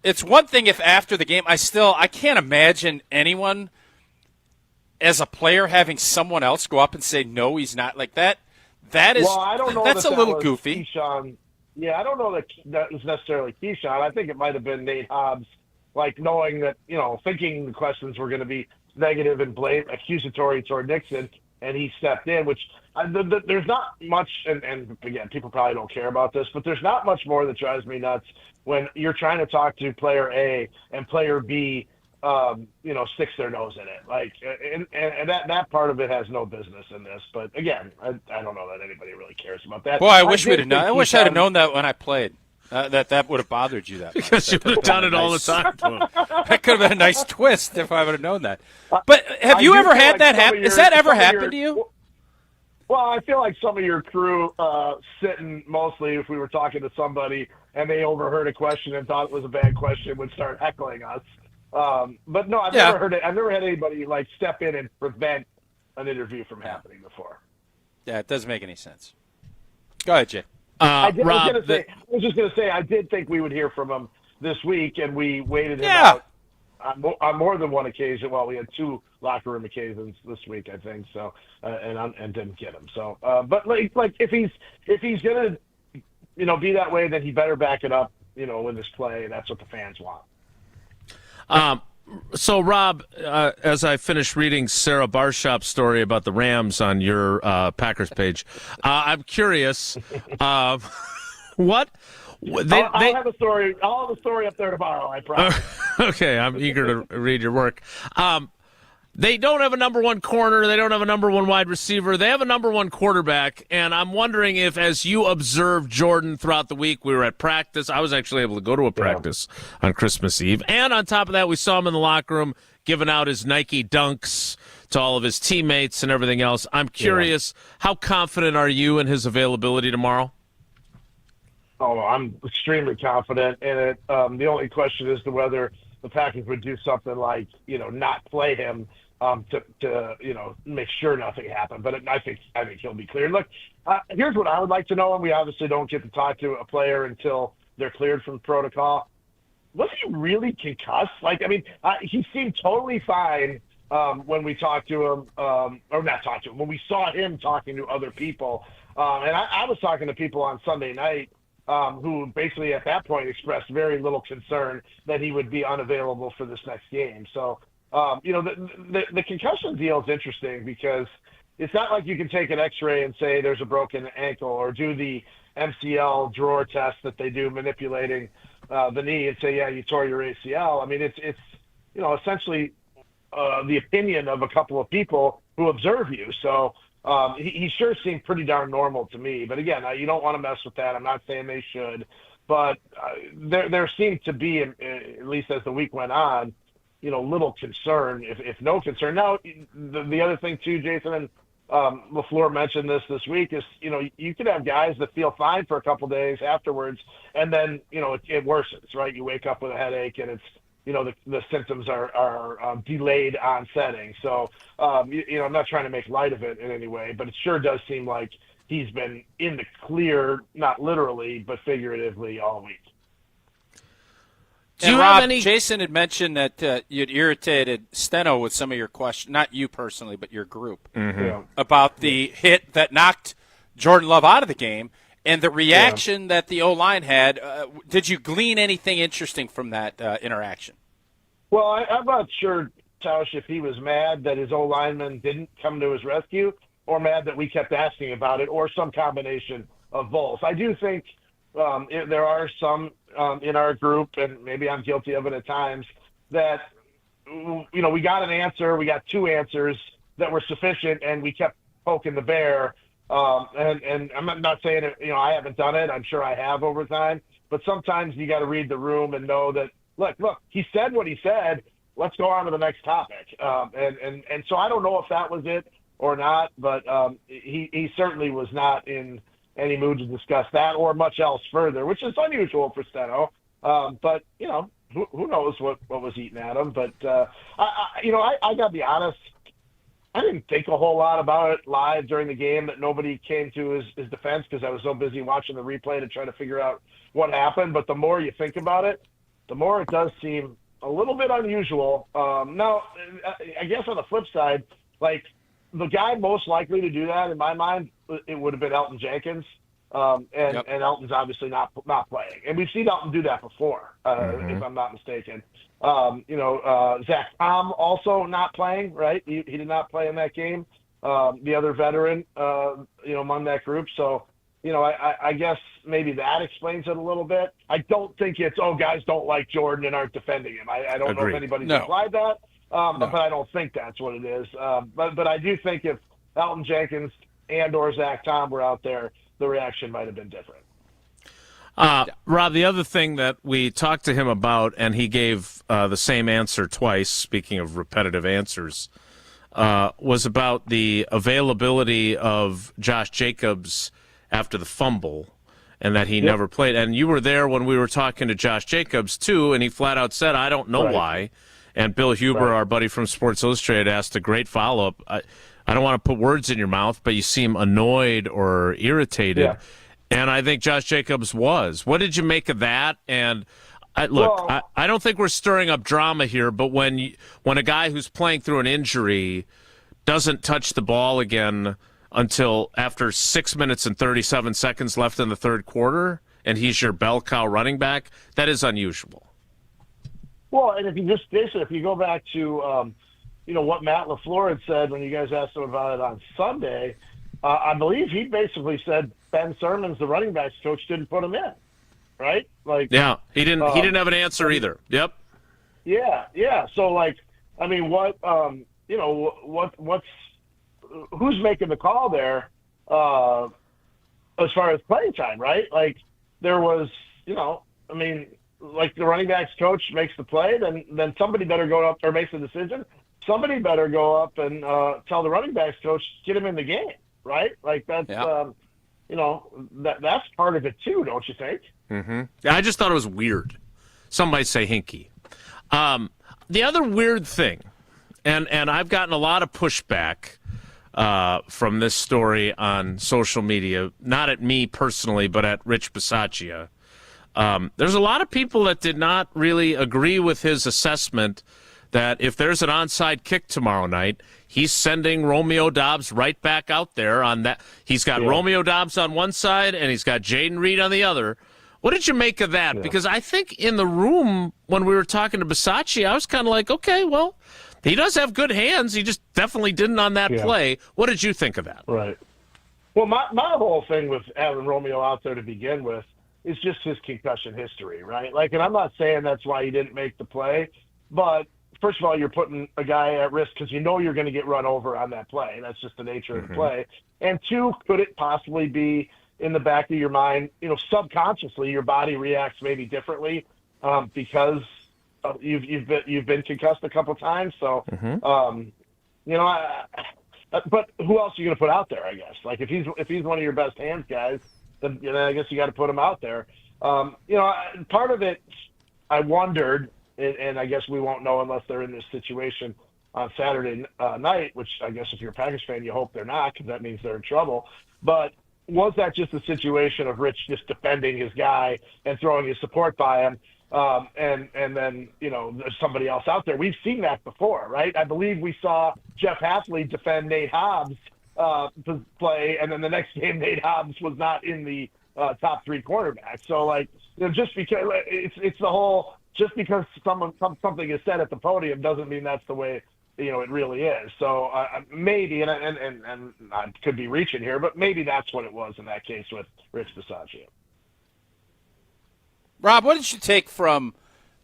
it's one thing if after the game, I can't imagine anyone as a player having someone else go up and say, no, he's not like that. I don't know that's that a little was goofy. Keyshawn. Yeah, I don't know that was necessarily Keyshawn. I think it might have been Nate Hobbs, like knowing that, thinking the questions were going to be negative and accusatory toward Nixon, and he stepped in, which there's not much, and again, people probably don't care about this, but there's not much more that drives me nuts when you're trying to talk to player A and player B, sticks their nose in it. Like, and that part of it has no business in this. But again, I don't know that anybody really cares about that. Boy, I wish I'd have known that when I played. That would have bothered you that much. Because you would have done it all the time to him. That could have been a nice twist if I would have known that. But have you ever had that happen? Has that ever happened to you? Well, I feel like some of your crew sitting mostly, if we were talking to somebody and they overheard a question and thought it was a bad question, would start heckling us. But no, I've never heard it. I've never had anybody like step in and prevent an interview from happening before. Yeah, it doesn't make any sense. Go ahead, Jay. I was just going to say, I did think we would hear from him this week, and we waited him out on more than one occasion. Well, we had 2 locker room occasions this week, I think. So, and didn't get him. So, but like if he's going to, be that way, then he better back it up, with his play. That's what the fans want. So, Rob, as I finished reading Sarah Barshop's story about the Rams on your Packers page, I'm curious, what? I'll have a story. I'll have a story up there tomorrow, I promise. Okay, I'm eager to read your work. They don't have a number one corner. They don't have a number one wide receiver. They have a number one quarterback, and I'm wondering if, as you observed Jordan throughout the week, we were at practice. I was actually able to go to a practice on Christmas Eve, and on top of that, we saw him in the locker room giving out his Nike Dunks to all of his teammates and everything else. I'm curious, how confident are you in his availability tomorrow? Oh, I'm extremely confident in it. The only question is to whether the Packers would do something like, not play him to make sure nothing happened. But I think he'll be cleared. Look, here's what I would like to know, and we obviously don't get to talk to a player until they're cleared from protocol. Was he really concussed? He seemed totally fine when we talked to him, or not talked to him, when we saw him talking to other people. And I was talking to people on Sunday night who basically at that point expressed very little concern that he would be unavailable for this next game. So, the concussion deal is interesting because it's not like you can take an X-ray and say there's a broken ankle or do the MCL drawer test that they do manipulating the knee and say, yeah, you tore your ACL. I mean, it's essentially the opinion of a couple of people who observe you. So, he sure seemed pretty darn normal to me. But again, you don't want to mess with that. I'm not saying they should. But there seemed to be, at least as the week went on, little concern, if no concern. Now, the other thing too, Jason, and LaFleur mentioned this week, is, you could have guys that feel fine for a couple days afterwards, and then, it worsens, right? You wake up with a headache and it's, the symptoms are delayed onsetting. So, I'm not trying to make light of it in any way, but it sure does seem like he's been in the clear, not literally, but figuratively all week. And Rob, Jason had mentioned that you'd irritated Steno with some of your questions, not you personally, but your group, about the hit that knocked Jordan Love out of the game and the reaction that the O-line had. Did you glean anything interesting from that interaction? Well, I'm not sure, Tausch, if he was mad that his O-lineman didn't come to his rescue or mad that we kept asking about it or some combination of both. I do think there are some in our group, and maybe I'm guilty of it at times, that we got an answer, we got two answers that were sufficient, and we kept poking the bear. And I'm not saying it, I haven't done it. I'm sure I have over time, but sometimes you got to read the room and know that, look, he said what he said. Let's go on to the next topic. And so I don't know if that was it or not, but he certainly was not in any mood to discuss that or much else further, which is unusual for Steno. But who knows what was eating at him? But I got to be honest. I didn't think a whole lot about it live during the game, that nobody came to his defense because I was so busy watching the replay to try to figure out what happened. But the more you think about it, the more it does seem a little bit unusual. Now, I guess on the flip side, like, the guy most likely to do that, in my mind, it would have been Elton Jenkins. And Elton's obviously not playing. And we've seen Elton do that before, if I'm not mistaken. Zach Tom also not playing, right? He did not play in that game. The other veteran, among that group. So, I guess maybe that explains it a little bit. I don't think it's, guys don't like Jordan and aren't defending him. I don't know if anybody's implied that, but I don't think that's what it is. But I do think if Elton Jenkins and or Zach Tom were out there, the reaction might have been different. Rob, the other thing that we talked to him about, and he gave the same answer twice, speaking of repetitive answers, was about the availability of Josh Jacobs after the fumble, and that he never played. And you were there when we were talking to Josh Jacobs, too, and he flat out said, I don't know why. And Bill Huber, our buddy from Sports Illustrated, asked a great follow-up. I don't want to put words in your mouth, but you seem annoyed or irritated. Yeah. And I think Josh Jacobs was. What did you make of that? And I don't think we're stirring up drama here, but when a guy who's playing through an injury doesn't touch the ball again until after 6 minutes and 37 seconds left in the third quarter, and he's your bell cow running back, that is unusual. Well, and if you go back to what Matt LaFleur had said when you guys asked him about it on Sunday, I believe he basically said Ben Sermons, the running backs coach, didn't put him in, right? Like, yeah, he didn't have an answer either. Yep. Yeah. So, who's making the call there as far as playing time, right? Like, there was, like, the running backs coach makes the play, then somebody better go up, or makes the decision. Somebody better go up and tell the running backs coach, get him in the game, right? Like, that's that's part of it too, don't you think? Mm-hmm. Yeah, I just thought it was weird. Some might say hinky. The other weird thing, and I've gotten a lot of pushback from this story on social media, not at me personally, but at Rich Bisaccia. There's a lot of people that did not really agree with his assessment that if there's an onside kick tomorrow night, he's sending Romeo Doubs right back out there on that. He's got Romeo Doubs on one side and he's got Jaden Reed on the other. What did you make of that? Yeah. Because I think in the room when we were talking to Bisaccia, I was kind of like, okay, well, he does have good hands. He just definitely didn't on that play. What did you think of that? Right. Well, my whole thing with having Romeo out there to begin with is just his concussion history, right? Like, and I'm not saying that's why he didn't make the play, but first of all, you're putting a guy at risk because you're going to get run over on that play. That's just the nature of the play. And two, could it possibly be in the back of your mind, subconsciously your body reacts maybe differently because you've been concussed a couple times. So, but who else are you going to put out there? I guess like if he's one of your best hands guys, then I guess you got to put him out there. Part of it, I wondered. And I guess we won't know unless they're in this situation on Saturday night, which I guess if you're a Packers fan, you hope they're not because that means they're in trouble. But was that just a situation of Rich just defending his guy and throwing his support by him and then, there's somebody else out there? We've seen that before, right? I believe we saw Jeff Hasley defend Nate Hobbs to play, and then the next game Nate Hobbs was not in the top three cornerbacks. So, just because it's the whole – just because something is said at the podium doesn't mean that's the way it really is. So maybe, and I could be reaching here, but maybe that's what it was in that case with Rich Bisaccia. Rob, what did you take from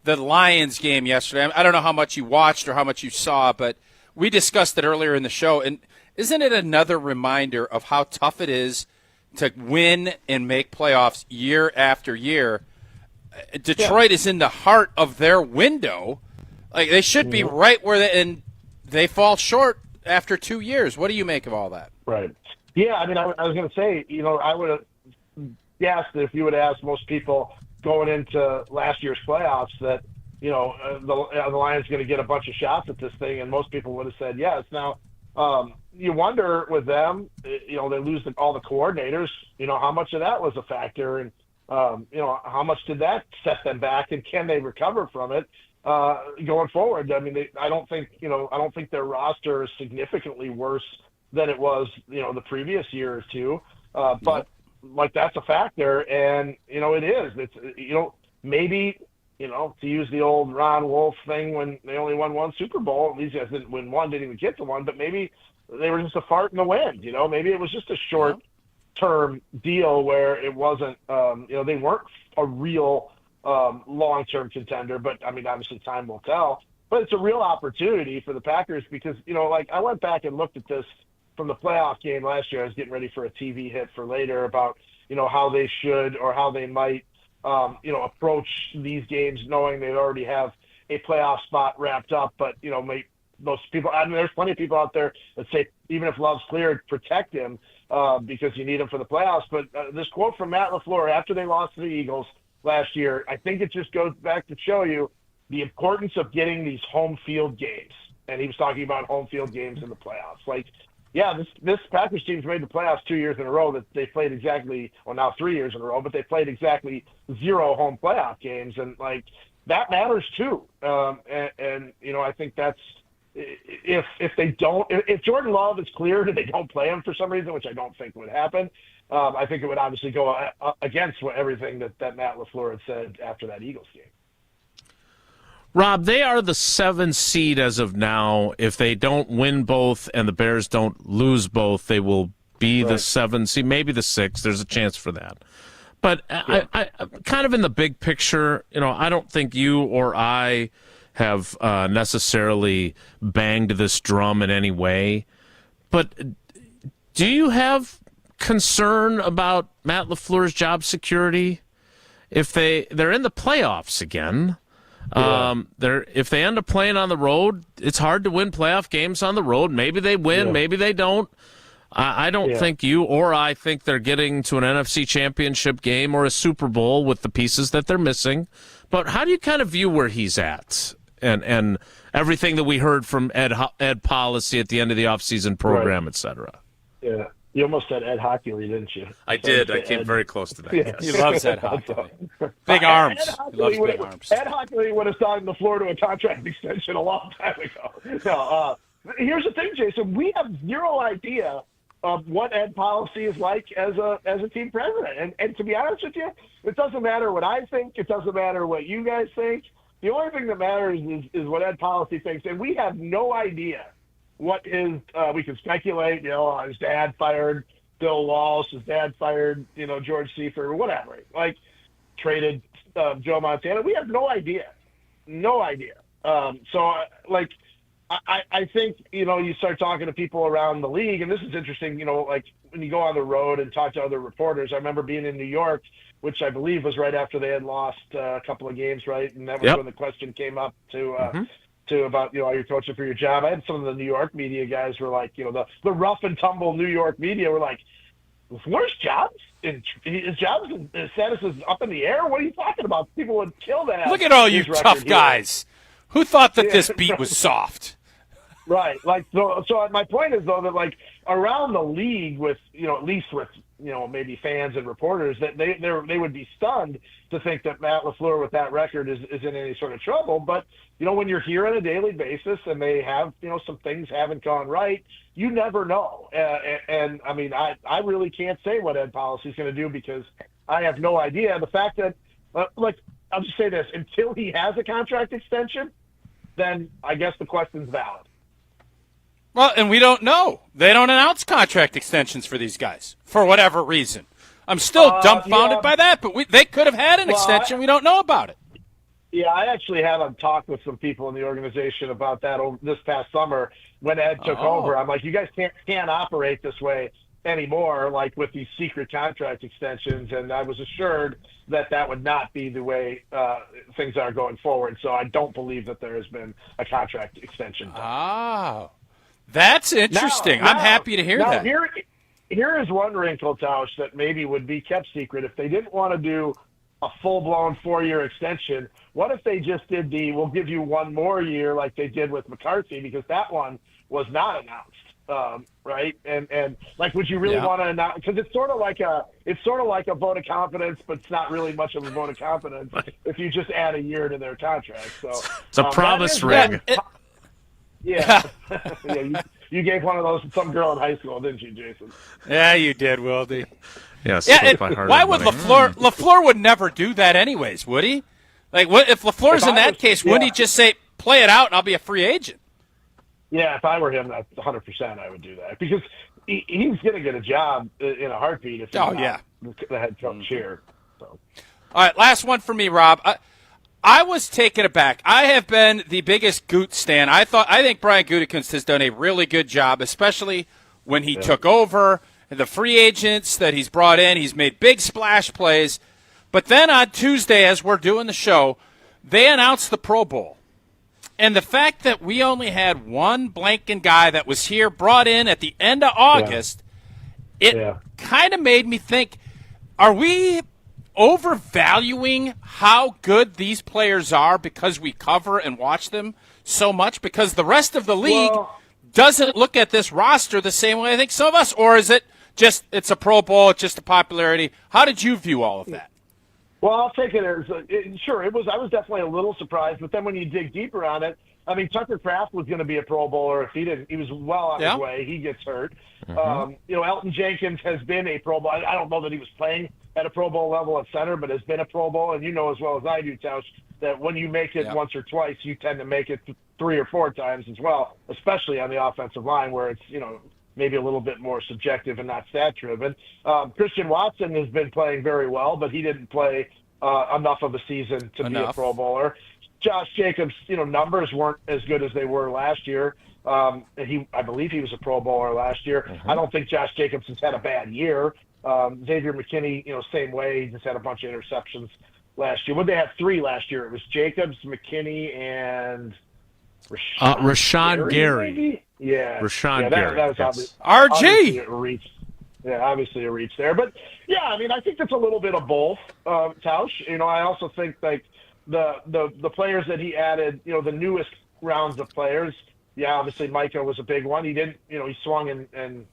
the Lions game yesterday? I don't know how much you watched or how much you saw, but we discussed it earlier in the show. And isn't it another reminder of how tough it is to win and make playoffs year after year? Detroit is in the heart of their window. Like, they should be right where they fall short after 2 years. What do you make of all that? Right. Yeah, I mean, I was going to say, I would have guessed that if you would ask most people going into last year's playoffs that, the Lions are going to get a bunch of shots at this thing, and most people would have said yes. Now, you wonder with them, they lose all the coordinators, how much of that was a factor, and, how much did that set them back, and can they recover from it going forward? I mean, I don't think their roster is significantly worse than it was, the previous year or two. But that's a factor, and it is. It's maybe to use the old Ron Wolf thing when they only won one Super Bowl. These guys didn't win one, didn't even get to one, but maybe they were just a fart in the wind. Maybe it was just a short-term deal where it wasn't. They weren't a real long-term contender. But I mean, obviously, time will tell. But it's a real opportunity for the Packers because I went back and looked at this from the playoff game last year. I was getting ready for a TV hit for later about how they should or how they might approach these games, knowing they already have a playoff spot wrapped up. But those people, I mean, there's plenty of people out there that say even if Love's cleared, protect him because you need him for the playoffs. But this quote from Matt LaFleur after they lost to the Eagles last year, I think it just goes back to show you the importance of getting these home field games. And he was talking about home field games in the playoffs. This Packers team's made the playoffs 2 years in a row that they played exactly, now 3 years in a row, but they played exactly 0 home playoff games. And that matters too. I think that's, if Jordan Love is cleared and they don't play him for some reason, which I don't think would happen, I think it would obviously go against everything that Matt LaFleur had said after that Eagles game. Rob, they are the 7th seed as of now. If they don't win both and the Bears don't lose both, they will be the 7th seed, maybe the 6th. There's a chance for that. But I kind of in the big picture, I don't think you or I have necessarily banged this drum in any way. But do you have concern about Matt LaFleur's job security if they're in the playoffs again? If they end up playing on the road, it's hard to win playoff games on the road. Maybe they win, maybe they don't. I don't think you or I think they're getting to an NFC championship game or a Super Bowl with the pieces that they're missing. But how do you kind of view where he's at and everything that we heard from Ed Policy at the end of the offseason program, et cetera? Yeah. You almost said Ed Hockley, didn't you? I did. I came very close to that. Yeah. He loves Ed Hockley. Big arms. He loves big arms. Ed Hockley would have signed LaFleur to a contract extension a long time ago. No, here's the thing, Jason. We have zero idea of what Ed Policy is like as a team president. And to be honest with you, it doesn't matter what I think. It doesn't matter what you guys think. The only thing that matters is what Ed Policy thinks. And we have no idea what is, we can speculate, his dad fired Bill Walsh, his dad fired, George Seifert, or whatever, traded Joe Montana. We have no idea. No idea. I think, you start talking to people around the league, and this is interesting, when you go on the road and talk to other reporters. I remember being in New York, which I believe was right after they had lost a couple of games, right? And that was when the question came up to about, are you coaching for your job? I had some of the New York media guys were like, the rough and tumble New York media were like, where's Jobs? His status is up in the air? What are you talking about? People would kill that. Look at all you tough guys. Who thought that this beat was soft? Right. So my point is, though, that around the league with, at least with, maybe fans and reporters, that they would be stunned to think that Matt LaFleur with that record is in any sort of trouble. But, when you're here on a daily basis and they have, some things haven't gone right, you never know. And I mean, I really can't say what Ed Policy is going to do because I have no idea. The fact that, I'll just say this, until he has a contract extension, then I guess the question's valid. Well, and we don't know. They don't announce contract extensions for these guys for whatever reason. I'm still dumbfounded by that, but they could have had an extension. We don't know about it. Yeah, I actually had a talk with some people in the organization about that this past summer when Ed took over. I'm like, you guys can't operate this way anymore, like with these secret contract extensions, and I was assured that would not be the way things are going forward. So I don't believe that there has been a contract extension done. Oh, that's interesting. I'm happy to hear that. Here is one wrinkle, Tausch, that maybe would be kept secret. If they didn't want to do a full-blown 4-year extension, what if they just did we'll give you one more year like they did with McCarthy, because that one was not announced, right? And like, would you really want to announce? Because it's sort of like a vote of confidence, but it's not really much of a vote of confidence if you just add a year to their contract. So it's a promise ring. Yeah. You gave one of those to some girl in high school, didn't you, Jason? Yeah, you did, Wildy. Yes. Why would LaFleur? LaFleur would never do that, anyways, would he? Like, what if LaFleur's in that case? Wouldn't he just say, "Play it out, and I'll be a free agent"? Yeah, if I were him, that's 100% I would do that, because he's going to get a job in a heartbeat if he's not the head coach here. So. All right, last one for me, Rob. I was taken aback. I have been the biggest Goot stan. I think Brian Gutekunst has done a really good job, especially when he took over. The free agents that he's brought in, he's made big splash plays. But then on Tuesday, as we're doing the show, they announced the Pro Bowl. And the fact that we only had one blanking guy that was here, brought in at the end of August, it kind of made me think, are we overvaluing how good these players are because we cover and watch them so much? Because the rest of the league doesn't look at this roster the same way I think some of us, or is it just it's a Pro Bowl, it's just a popularity? How did you view all of that? Well, I'll take it as sure. It was. I was definitely a little surprised, but then when you dig deeper on it, I mean, Tucker Kraft was going to be a Pro Bowler if he didn't. He was well on his way. He gets hurt. Elton Jenkins has been a Pro Bowl. I don't know that he was playing at a Pro Bowl level at center, but has been a Pro Bowl. And you know as well as I do, Tausch, that when you make it once or twice, you tend to make it 3 or 4 times as well, especially on the offensive line where it's maybe a little bit more subjective and not stat-driven. Christian Watson has been playing very well, but he didn't play enough of a season to be a Pro Bowler. Josh Jacobs, numbers weren't as good as they were last year. I believe he was a Pro Bowler last year. I don't think Josh Jacobs has had a bad year. Xavier McKinney, same way. He just had a bunch of interceptions last year. What did they have 3 last year? It was Jacobs, McKinney, and Rashawn Gary. Maybe? Yeah. Rashawn Gary. That was RG. A reach. Yeah, obviously a reach there. But, yeah, I mean, I think that's a little bit of both, Tausch. I also think, like, the players that he added, the newest rounds of players, obviously Micah was a big one. He didn't, he swung and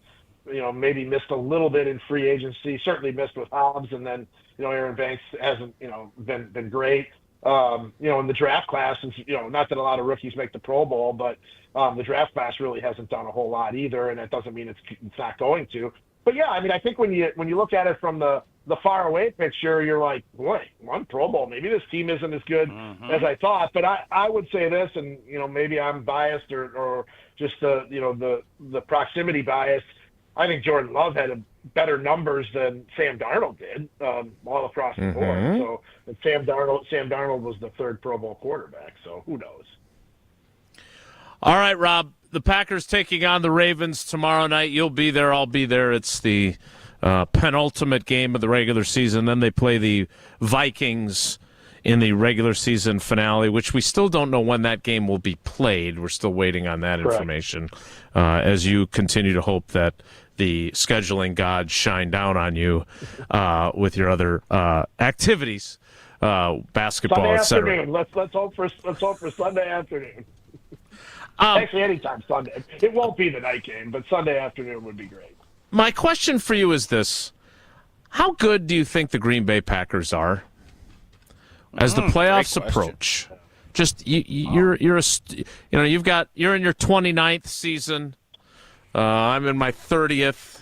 maybe missed a little bit in free agency, certainly missed with Hobbs, and then, Aaron Banks hasn't, been great. In the draft class, not that a lot of rookies make the Pro Bowl, but the draft class really hasn't done a whole lot either, and that doesn't mean it's not going to. But yeah, I mean, I think when you look at it from the far away picture, you're like, boy, one Pro Bowl, maybe this team isn't as good as I thought. But I would say this, and maybe I'm biased or just the proximity bias. I think Jordan Love had better numbers than Sam Darnold did all across the board. So Sam Darnold was the 3rd Pro Bowl quarterback. So who knows? All right, Rob. The Packers taking on the Ravens tomorrow night. You'll be there. I'll be there. It's the penultimate game of the regular season. Then they play the Vikings in the regular season finale, which we still don't know when that game will be played. We're still waiting on that information as you continue to hope that the scheduling gods shine down on you with your other activities, basketball, Sunday etc. afternoon. Let's hope for Sunday afternoon. Actually, anytime Sunday. It won't be the night game, but Sunday afternoon would be great. My question for you is this: how good do you think the Green Bay Packers are as the playoffs approach? Just you're in your 29th season. I'm in my 30th.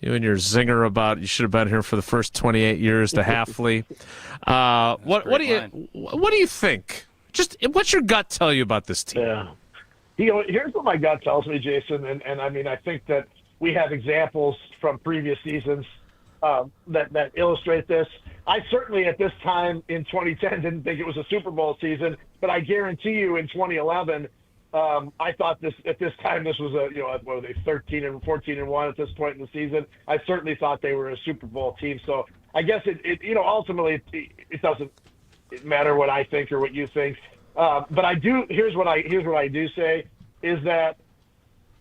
You and your zinger about you should have been here for the first 28 years to Halfley. What do you think? Just what's your gut tell you about this team? Yeah. Here's what my gut tells me, Jason, and I mean I think that we have examples from previous seasons that illustrate this. I certainly at this time in 2010 didn't think it was a Super Bowl season, but I guarantee you in 2011, I thought at this time this was what were they, 13 and 14 and 1 at this point in the season. I certainly thought they were a Super Bowl team. So I guess it ultimately it doesn't matter what I think or what you think. But I do. Here's what I do say is that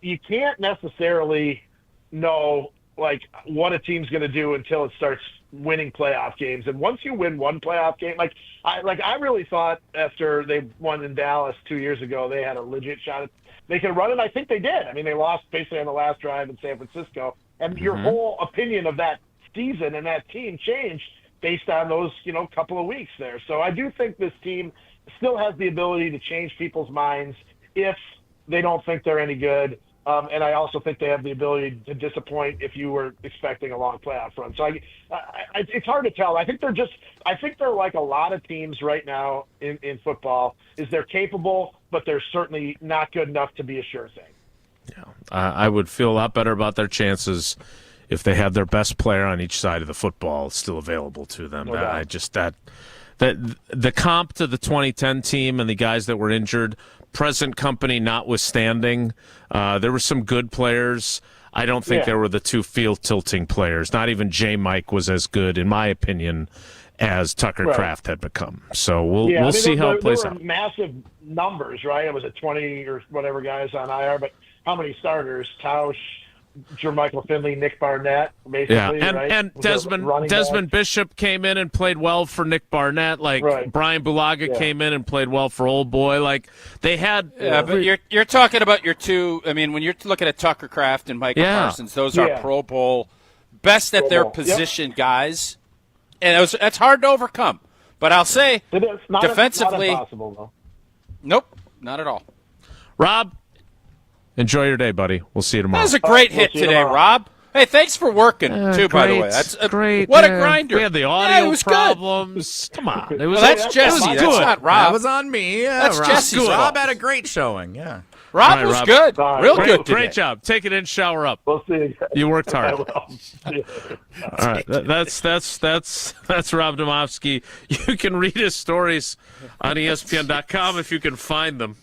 you can't necessarily know like what a team's going to do until it starts winning playoff games. And once you win one playoff game, I really thought after they won in Dallas 2 years ago, they had a legit shot. They could run it. I think they did. I mean, they lost basically on the last drive in San Francisco, and your whole opinion of that season and that team changed based on those, couple of weeks there. So I do think this team still has the ability to change people's minds if they don't think they're any good. And I also think they have the ability to disappoint if you were expecting a long playoff run. So it's hard to tell. I think they're like a lot of teams right now in football. Is they're capable, but they're certainly not good enough to be a sure thing. Yeah, I would feel a lot better about their chances if they had their best player on each side of the football still available to them. That the comp to the 2010 team and the guys that were injured, present company notwithstanding, there were some good players. I don't think there were the two field-tilting players. Not even J. Mike was as good, in my opinion, as Tucker Kraft had become. So we'll see how it plays out. There were massive numbers, right? It was 20 or whatever guys on IR, but how many starters? Tausch, Jermichael Finley, Nick Barnett, basically, right? And Desmond Bishop came in and played well for Nick Barnett. Brian Bulaga came in and played well for Old Boy. Like they had. Yeah, but you're talking about your two. I mean, when you're looking at Tucker Kraft and Michael Parsons, those are Pro Bowl, best at their position guys, and that's hard to overcome. But I'll say defensively, not impossible, though. Nope, not at all. Rob, enjoy your day, buddy. We'll see you tomorrow. That was a great hit today, Rob. Hey, thanks for working, too, by the way. That's great. What a grinder. We had the audio problems. Good. Come on. That's Jesse. That's not Rob. That was on me. Yeah, that's Jesse's fault. Rob had a great showing. Yeah. Rob was good. Real good today. Great job. Take it in, shower up. We'll see. You worked hard. All right. That's Rob Demovsky. You can read his stories on ESPN.com if you can find them.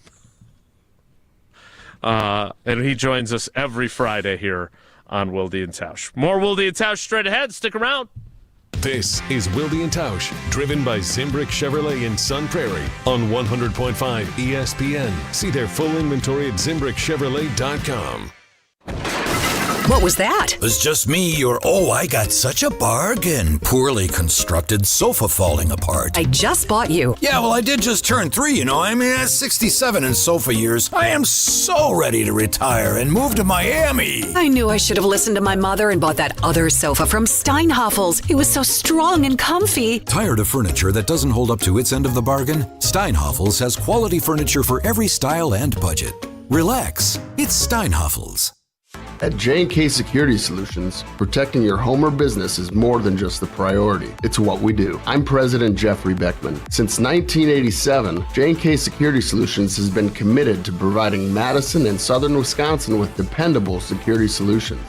And he joins us every Friday here on Wilde and Tausch. More Wilde and Tausch straight ahead. Stick around. This is Wilde and Tausch, driven by Zimbrick Chevrolet in Sun Prairie on 100.5 ESPN. See their full inventory at ZimbrickChevrolet.com. What was that? It was just me or, I got such a bargain. Poorly constructed sofa falling apart. I just bought you. Yeah, well, I did just turn 3, I mean, that's 67 in sofa years. I am so ready to retire and move to Miami. I knew I should have listened to my mother and bought that other sofa from Steinhoff's. It was so strong and comfy. Tired of furniture that doesn't hold up to its end of the bargain? Steinhoff's has quality furniture for every style and budget. Relax. It's Steinhoff's. At J&K Security Solutions, protecting your home or business is more than just the priority. It's what we do. I'm President Jeffrey Beckman. Since 1987, J&K Security Solutions has been committed to providing Madison and Southern Wisconsin with dependable security solutions.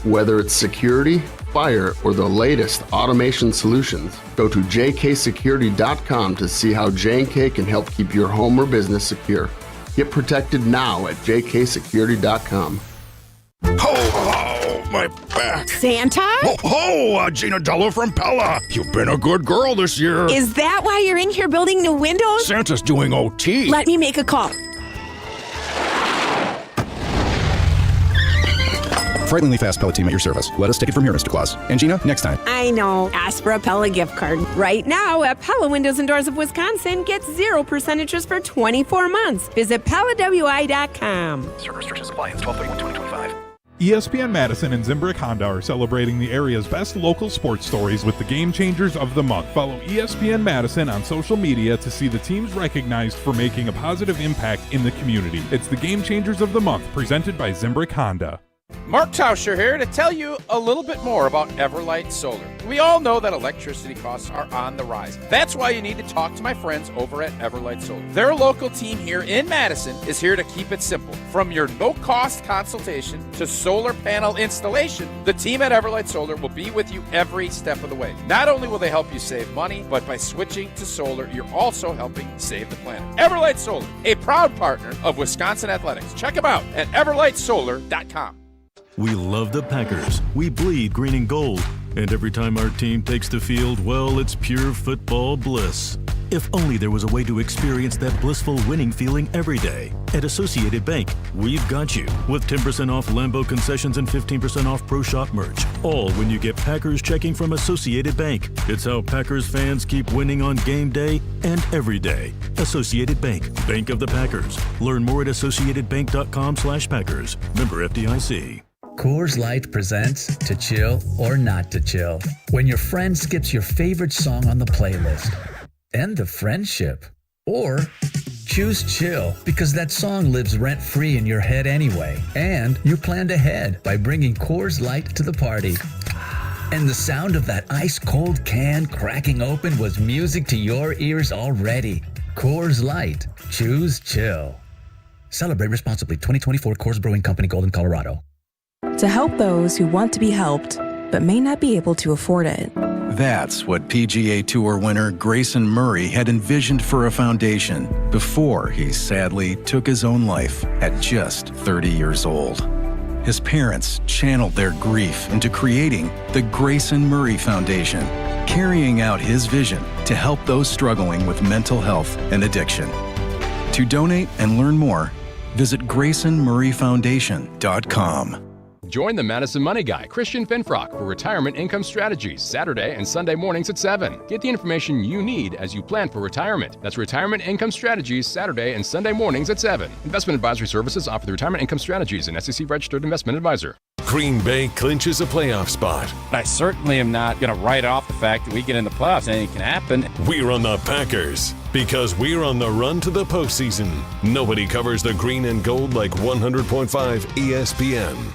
Whether it's security, fire, or the latest automation solutions, go to jksecurity.com to see how J&K can help keep your home or business secure. Get protected now at jksecurity.com. Oh, my back. Santa? Gina Della from Pella. You've been a good girl this year. Is that why you're in here building new windows? Santa's doing OT. Let me make a call. Frighteningly fast Pella team at your service. Let us take it from here, Mr. Claus. And Gina, next time. I know. Ask for a Pella gift card. Right now at Pella Windows and Doors of Wisconsin, get 0% interest for 24 months. Visit PellaWI.com. Certain restrictions apply. It's 12/31/2025. ESPN Madison and Zimbrick Honda are celebrating the area's best local sports stories with the Game Changers of the Month. Follow ESPN Madison on social media to see the teams recognized for making a positive impact in the community. It's the Game Changers of the Month, presented by Zimbrick Honda. Mark Tauscher here to tell you a little bit more about Everlight Solar. We all know that electricity costs are on the rise. That's why you need to talk to my friends over at Everlight Solar. Their local team here in Madison is here to keep it simple. From your no-cost consultation to solar panel installation, the team at Everlight Solar will be with you every step of the way. Not only will they help you save money, but by switching to solar, you're also helping save the planet. Everlight Solar, a proud partner of Wisconsin Athletics. Check them out at everlightsolar.com. We love the Packers. We bleed green and gold. And every time our team takes the field, well, it's pure football bliss. If only there was a way to experience that blissful winning feeling every day. At Associated Bank, we've got you with 10% off Lambeau concessions and 15% off Pro Shop merch. All when you get Packers checking from Associated Bank. It's how Packers fans keep winning on game day and every day. Associated Bank, Bank of the Packers. Learn more at associatedbank.com/Packers. Member FDIC. Coors Light presents To Chill or Not to Chill. When your friend skips your favorite song on the playlist. End the friendship. Or choose chill because that song lives rent-free in your head anyway. And you planned ahead by bringing Coors Light to the party. And the sound of that ice-cold can cracking open was music to your ears already. Coors Light. Choose chill. Celebrate responsibly. 2024 Coors Brewing Company, Golden, Colorado. To help those who want to be helped, but may not be able to afford it. That's what PGA Tour winner Grayson Murray had envisioned for a foundation before he sadly took his own life at just 30 years old. His parents channeled their grief into creating the Grayson Murray Foundation, carrying out his vision to help those struggling with mental health and addiction. To donate and learn more, visit GraysonMurrayFoundation.com. Join the Madison Money Guy, Christian Finfrock, for Retirement Income Strategies, Saturday and Sunday mornings at 7. Get the information you need as you plan for retirement. That's Retirement Income Strategies, Saturday and Sunday mornings at 7. Investment advisory services offer the Retirement Income Strategies, an SEC-registered investment advisor. Green Bay clinches a playoff spot. I certainly am not going to write off the fact that we get in the playoffs. Anything can happen. We're on the Packers because we're on the run to the postseason. Nobody covers the green and gold like 100.5 ESPN.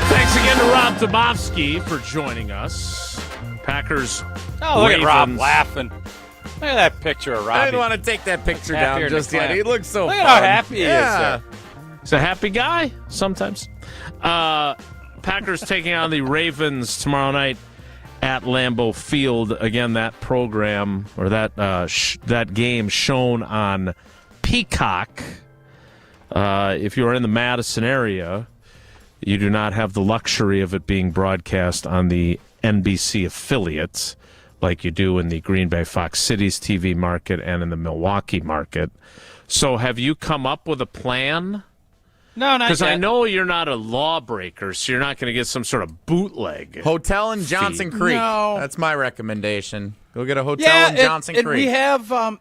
Thanks again to Rob Demovsky for joining us. Packers. Oh, look Ravens. at Rob laughing. Look at that picture of Robbie. I didn't want to take that picture down just yet. He looks so Look fun. at how happy he is there. He's a happy guy sometimes. Packers taking on the Ravens tomorrow night at Lambeau Field. Again, that program or that game shown on Peacock. If you are in the Madison area, you do not have the luxury of it being broadcast on the NBC affiliates like you do in the Green Bay Fox Cities TV market and in the Milwaukee market. So have you come up with a plan? No, not yet. Because I know you're not a lawbreaker, so you're not going to get some sort of bootleg. Hotel in Johnson Creek. No. That's my recommendation. Go get a hotel in Johnson Creek. We have a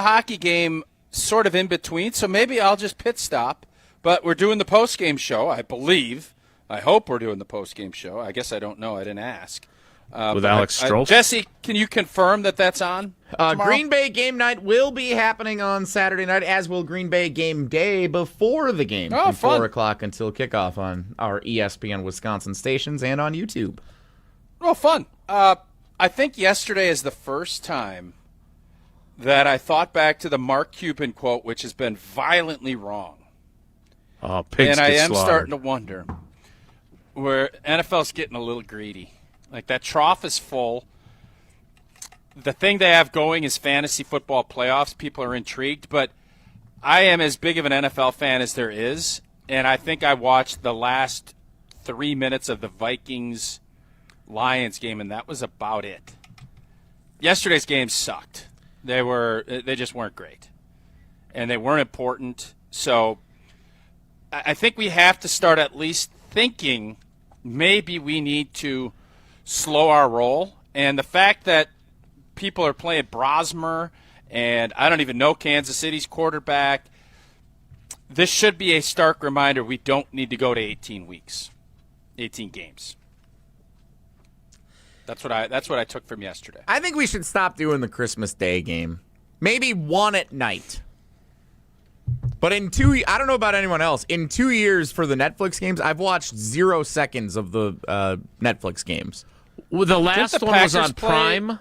hockey game sort of in between, so maybe I'll just pit stop. But we're doing the post-game show, I believe. I hope we're doing the post-game show. I guess I don't know. I didn't ask. With Alex Stroh? Jesse, can you confirm that that's on tomorrow? Green Bay game night will be happening on Saturday night, as will Green Bay game day before the game from 4 o'clock until kickoff on our ESPN Wisconsin stations and on YouTube. Oh, fun. I think yesterday is the first time that I thought back to the Mark Cuban quote, which has been violently wrong. Oh, pigs and I get am slaughtered. starting to wonder where NFL's getting a little greedy. Like, that trough is full. The thing they have going is fantasy football playoffs. People are intrigued, but I am as big of an NFL fan as there is, and I think I watched the last 3 minutes of the Vikings-Lions game, and that was about it. Yesterday's game sucked. They just weren't great, and they weren't important. So I think we have to start at least thinking maybe we need to slow our roll. And the fact that people are playing Brosmer, and I don't even know Kansas City's quarterback, this should be a stark reminder we don't need to go to 18 games. That's what I took from yesterday. I think we should stop doing the Christmas Day game. Maybe one at night. But I don't know about anyone else. In 2 years for the Netflix games, I've watched 0 seconds of the Netflix games. Well, the last one was on Prime.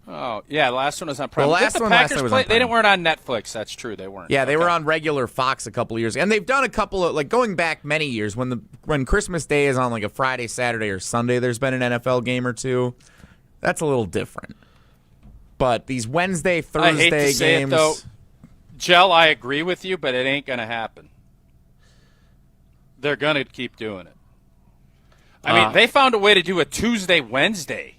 Oh, yeah, the last one was on Prime. The last one was on Prime. They weren't on Netflix. That's true. They weren't. Yeah, they were on regular Fox a couple of years. And they've done a couple of, like, going back many years, when Christmas Day is on, like, a Friday, Saturday, or Sunday, there's been an NFL game or two. That's a little different. But these Wednesday, Thursday I hate to games... say it, though. Jell, I agree with you, but it ain't going to happen. They're going to keep doing it. I mean, they found a way to do a Tuesday, Wednesday.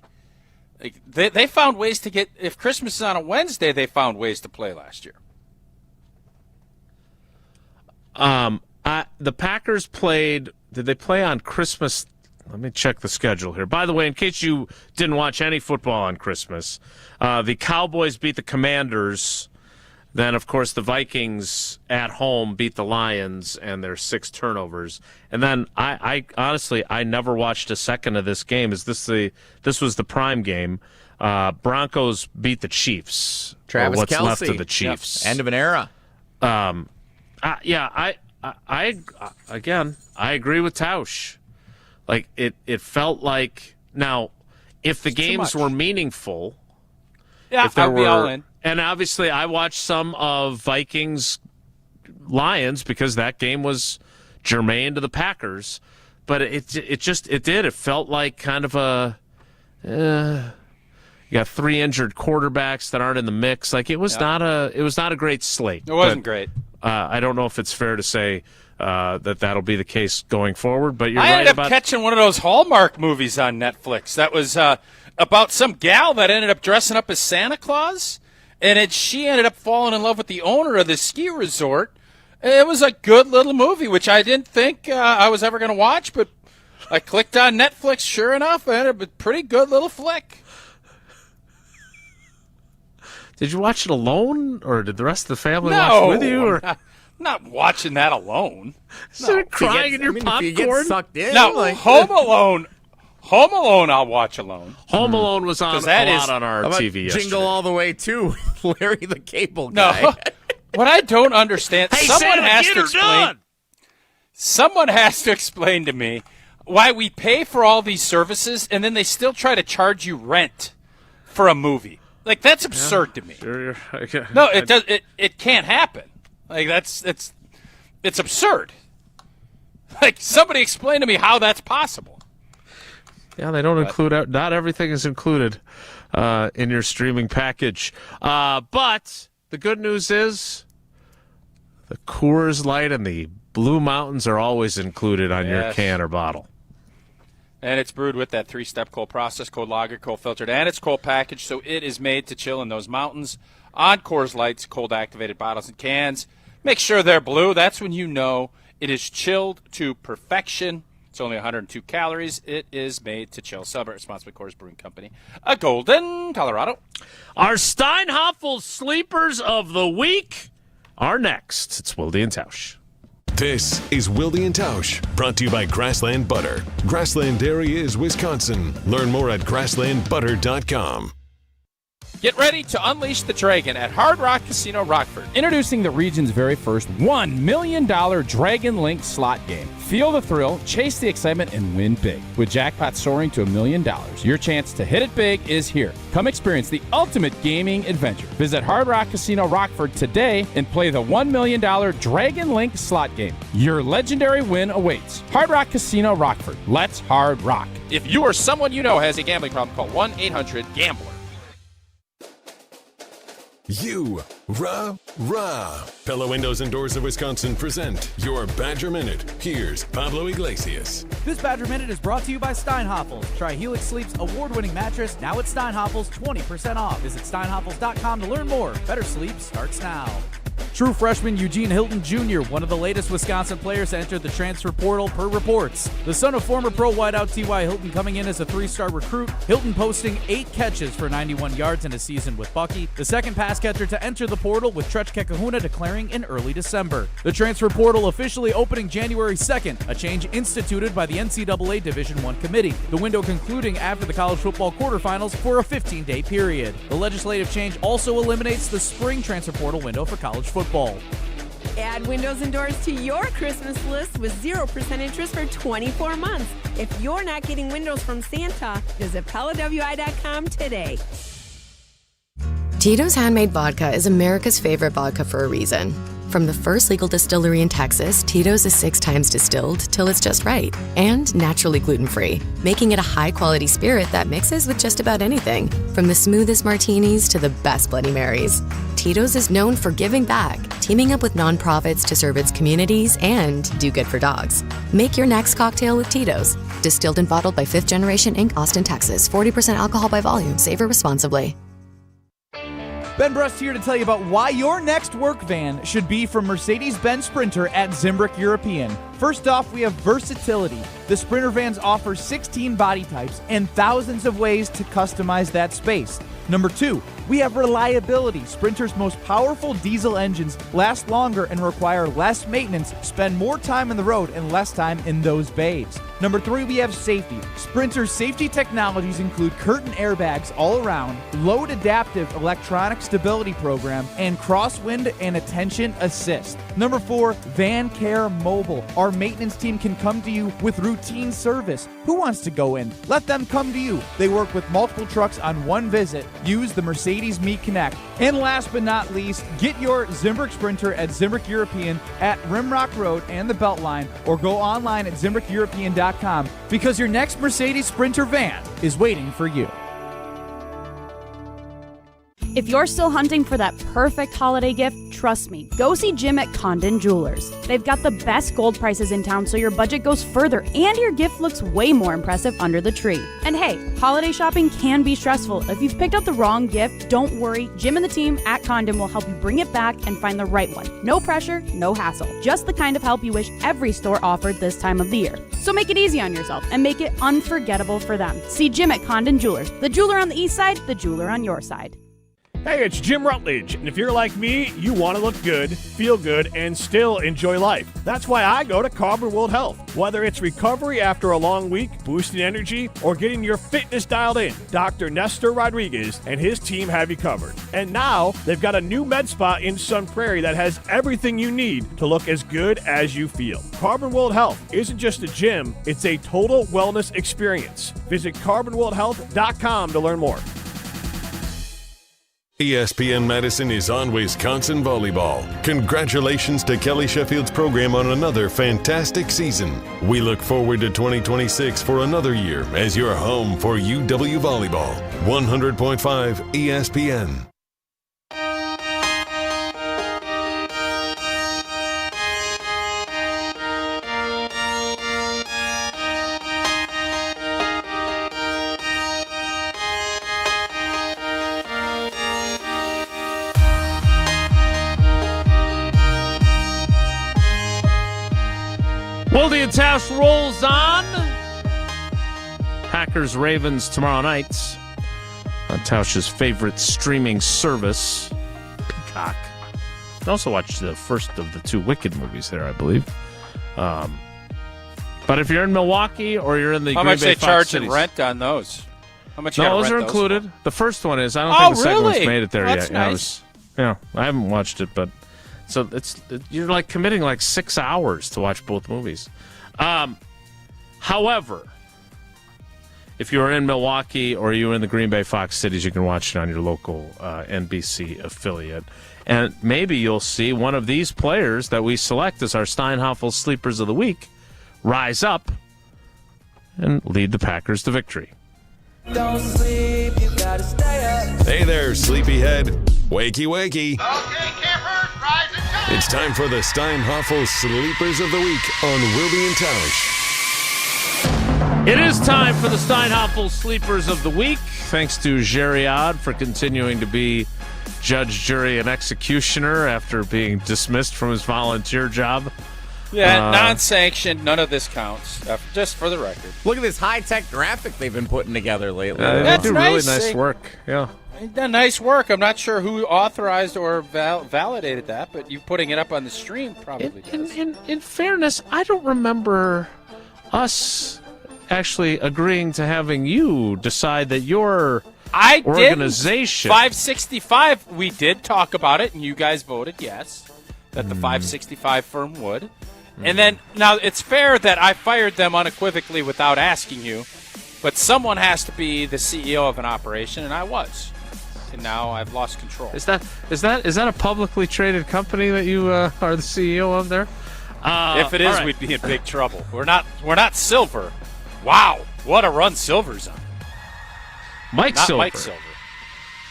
Like, they found ways to get, if Christmas is on a Wednesday, they found ways to play last year. The Packers played, did they play on Christmas? Let me check the schedule here. By the way, in case you didn't watch any football on Christmas, the Cowboys beat the Commanders. Then, of course, the Vikings at home beat the Lions, and there's 6 turnovers. And then, I honestly, I never watched a second of this game. This was the prime game. Broncos beat the Chiefs. Travis what's Kelce. left of the Chiefs. Yep. End of an era. I agree with Tausch. Like, it felt like, now, if the games were meaningful, yeah, I'd be all in. And obviously, I watched some of Vikings Lions because that game was germane to the Packers. But it did. It felt like kind of a you got 3 injured quarterbacks that aren't in the mix. Like, it was not a great slate. It wasn't great. I don't know if it's fair to say that'll be the case going forward. But I ended up catching one of those Hallmark movies on Netflix that was about some gal that ended up dressing up as Santa Claus. And she ended up falling in love with the owner of the ski resort. It was a good little movie, which I didn't think I was ever going to watch, but I clicked on Netflix. Sure enough, and it was a pretty good little flick. Did you watch it alone, or did the rest of the family watch with you? Or I'm not watching that alone. No. Crying in your popcorn? If you get sucked in. Now, Home Alone, I'll watch alone. Home Alone was on a lot on our TV yesterday. Jingle All the Way too, Larry the Cable Guy. No, what I don't understand, someone has to explain to me why we pay for all these services and then they still try to charge you rent for a movie. Like, that's absurd to me. Sure, no, it does. It can't happen. Like, it's absurd. Like, somebody explain to me how that's possible. Yeah, they don't include. Not everything is included in your streaming package. But the good news is the Coors Light and the Blue Mountains are always included on your can or bottle. And it's brewed with that 3-step cold process, cold lager, cold filtered, and it's cold packaged, so it is made to chill in those mountains on Coors Light's cold activated bottles and cans. Make sure they're blue. That's when you know it is chilled to perfection. It's only 102 calories. It is made to chill. Celebrate responsibly. Coors Brewing Company, a Golden, Colorado. Our Steinhoff Sleepers of the Week are next. It's Wilde and Tausch. This is Wilde and Tausch, brought to you by Grassland Butter. Grassland Dairy is Wisconsin. Learn more at grasslandbutter.com. Get ready to unleash the dragon at Hard Rock Casino Rockford. Introducing the region's very first $1 million Dragon Link slot game. Feel the thrill, chase the excitement, and win big. With jackpots soaring to $1 million, your chance to hit it big is here. Come experience the ultimate gaming adventure. Visit Hard Rock Casino Rockford today and play the $1 million Dragon Link slot game. Your legendary win awaits. Hard Rock Casino Rockford. Let's hard rock. If you or someone you know has a gambling problem, call 1-800-GAMBLER. Pella Windows and Doors of Wisconsin present your Badger Minute. Here's Pablo Iglesias. This Badger Minute is brought to you by Steinhoff. Try Helix Sleep's award-winning mattress now at Steinhoff, 20% off. Visit steinhoff.com to learn more. Better sleep starts now. True freshman Eugene Hilton Jr., one of the latest Wisconsin players to enter the transfer portal per reports. The son of former pro wideout T.Y. Hilton coming in as a 3-star recruit, Hilton posting 8 catches for 91 yards in a season with Bucky, the second pass catcher to enter the portal, with Tretch Kekahuna declaring in early December. The transfer portal officially opening January 2nd, a change instituted by the NCAA Division I committee, the window concluding after the college football quarterfinals for a 15-day period. The legislative change also eliminates the spring transfer portal window for college football. Add windows and doors to your Christmas list with 0% interest for 24 months. If you're not getting windows from Santa, visit PellaWI.com today. Tito's Handmade Vodka is America's favorite vodka for a reason. From the first legal distillery in Texas, Tito's is 6 times distilled till it's just right and naturally gluten-free, making it a high-quality spirit that mixes with just about anything, from the smoothest martinis to the best Bloody Marys. Tito's is known for giving back, teaming up with nonprofits to serve its communities and do good for dogs. Make your next cocktail with Tito's. Distilled and bottled by 5th Generation Inc., Austin, Texas. 40% alcohol by volume. Savor responsibly. Ben Brust here to tell you about why your next work van should be from Mercedes-Benz Sprinter at Zimbrick European. First off, we have versatility. The Sprinter vans offer 16 body types and thousands of ways to customize that space. Number 2, we have reliability. Sprinter's most powerful diesel engines last longer and require less maintenance, spend more time on the road and less time in those bays. Number 3, we have safety. Sprinter's safety technologies include curtain airbags all around, load adaptive electronic stability program, and crosswind and attention assist. Number 4, Van Care Mobile. Our maintenance team can come to you with routine service. Who wants to go in? Let them come to you. They work with multiple trucks on one visit. Use the Mercedes Me Connect. And last but not least, get your Zimbrick Sprinter at Zimbrick European at Rimrock Road and the Beltline, or go online at ZimbrickEuropean.com, because your next Mercedes Sprinter van is waiting for you. If you're still hunting for that perfect holiday gift, trust me, go see Jim at Condon Jewelers. They've got the best gold prices in town, so your budget goes further and your gift looks way more impressive under the tree. And hey, holiday shopping can be stressful. If you've picked out the wrong gift, don't worry. Jim and the team at Condon will help you bring it back and find the right one. No pressure, no hassle. Just the kind of help you wish every store offered this time of the year. So make it easy on yourself and make it unforgettable for them. See Jim at Condon Jewelers, the jeweler on the east side, the jeweler on your side. Hey, it's Jim Rutledge, and if you're like me, you want to look good, feel good, and still enjoy life. That's why I go to Carbon World Health. Whether it's recovery after a long week, boosting energy, or getting your fitness dialed in, Dr. Nestor Rodriguez and his team have you covered. And now, they've got a new med spa in Sun Prairie that has everything you need to look as good as you feel. Carbon World Health isn't just a gym, it's a total wellness experience. Visit carbonworldhealth.com to learn more. ESPN Madison is on Wisconsin volleyball. Congratulations to Kelly Sheffield's program on another fantastic season. We look forward to 2026 for another year as your home for UW volleyball. 100.5 ESPN. Wilde and Tausch rolls on. Packers Ravens tomorrow night on Tausch's favorite streaming service, Peacock. You can also watch the first of the 2 Wicked movies there, I believe. But if you're in Milwaukee or you're in the How Green much Bay they Fox charge cities, in rent on those? How much? No, those are included. For? The first one is. I don't think the second one's made it there That's yet. nice. I haven't watched it, but so you're like committing like 6 hours to watch both movies. However, if you're in Milwaukee or you're in the Green Bay Fox cities, you can watch it on your local NBC affiliate. And maybe you'll see one of these players that we select as our Steinhoff Sleepers of the Week rise up and lead the Packers to victory. Don't sleep, you gotta stay up. Hey there, sleepyhead. Wakey, wakey. Okay, campers, rise and shine. It's time for the Steinhoff Sleepers of the Week on Wilde and Tausch. It is time for the Steinhoff Sleepers of the Week. Thanks to Geriad for continuing to be judge, jury, and executioner after being dismissed from his volunteer job. Yeah, non-sanctioned. None of this counts. Just for the record. Look at this high-tech graphic they've been putting together lately. They do really nice work. Yeah. Nice work. I'm not sure who authorized or validated that, but you putting it up on the stream probably does. In fairness, I don't remember us actually agreeing to having you decide that your organization... 565, we did talk about it, and you guys voted yes, that the 565 firm would. And then, now, it's fair that I fired them unequivocally without asking you, but someone has to be the CEO of an operation, and I was. And now I've lost control. Is that a publicly traded company that you are the CEO of there? If it is, right, we'd be in big trouble. We're not Silver. Wow, what a run Silver's on. Mike Silver.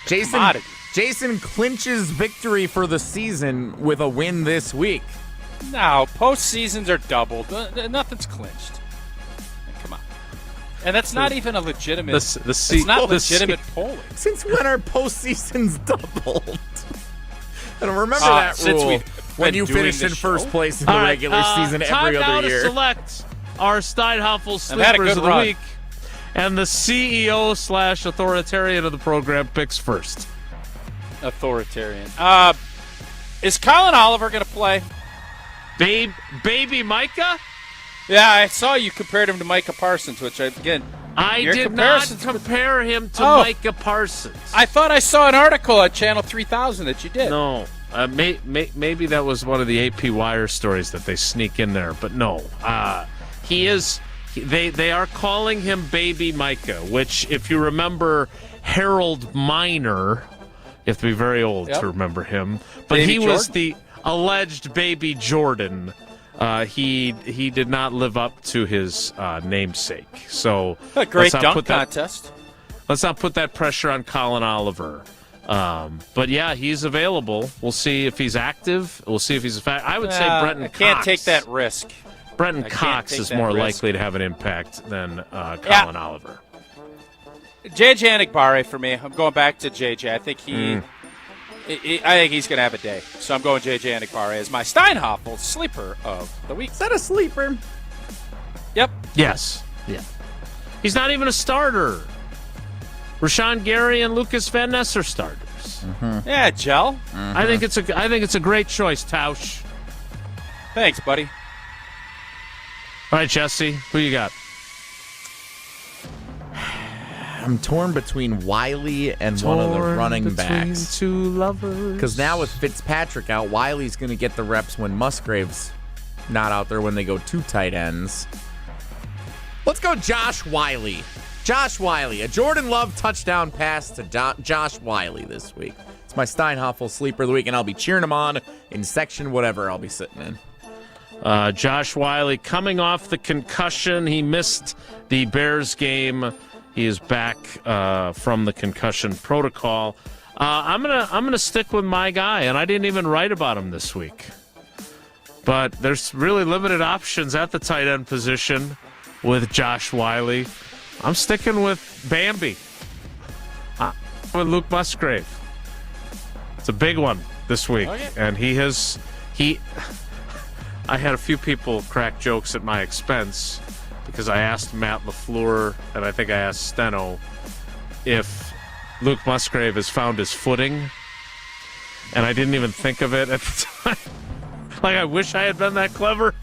Jason clinches victory for the season with a win this week. No, postseasons are doubled. Nothing's clinched. Come on. And that's not even a legitimate. It's not legitimate polling. Since when are postseasons doubled? I don't remember that rule. When you finished in first place in the regular season every other year. Time now to select our Steinhoffel Sleepers of the Week. And the CEO/authoritarian of the program picks first. Authoritarian. Is Colin Oliver going to play? Baby Micah? Yeah, I saw you compared him to Micah Parsons, which, again... I did not compare him to Micah Parsons. I thought I saw an article at Channel 3000 that you did. No. Maybe that was one of the AP Wire stories that they sneak in there, but no. He is... They are calling him Baby Micah, which, if you remember Harold Miner, you have to be very old to remember him. But he was the alleged Baby Jordan. He did not live up to his namesake. So a great dunk contest. Let's not put that pressure on Colin Oliver. But yeah, he's available. We'll see if he's active. We'll see if he's effective. I would say Brenton Cox. I can't take that risk. Brenton Cox is more likely to have an impact than Colin Oliver. JJ Anigbare for me. I'm going back to JJ. I think I think he's going to have a day. So I'm going JJ Anigbare as my Steinhoffel sleeper of the week. Is that a sleeper? Yep. Yes. Yeah. He's not even a starter. Rashawn Gary and Lucas Van Ness are starters. Mm-hmm. Yeah, gel. Mm-hmm. I think it's a great choice, Tausch. Thanks, buddy. All right, Jesse, who you got? I'm torn between Wiley and one of the running backs. Two lovers. Because now with Fitzpatrick out, Wiley's going to get the reps when Musgrave's not out there when they go two tight ends. Let's go Josh Wiley. Josh Wiley, a Jordan Love touchdown pass to Josh Wiley this week. It's my Steinhoffel sleeper of the week, and I'll be cheering him on in section whatever I'll be sitting in. Josh Wiley coming off the concussion. He missed the Bears game. He is back from the concussion protocol. I'm gonna stick with my guy, and I didn't even write about him this week. But there's really limited options at the tight end position with Josh Wiley. I'm sticking with Bambi. With Luke Musgrave. It's a big one this week, and I had a few people crack jokes at my expense because I asked Matt LaFleur, and I think I asked Steno, if Luke Musgrave has found his footing, and I didn't even think of it at the time. Like, I wish I had been that clever.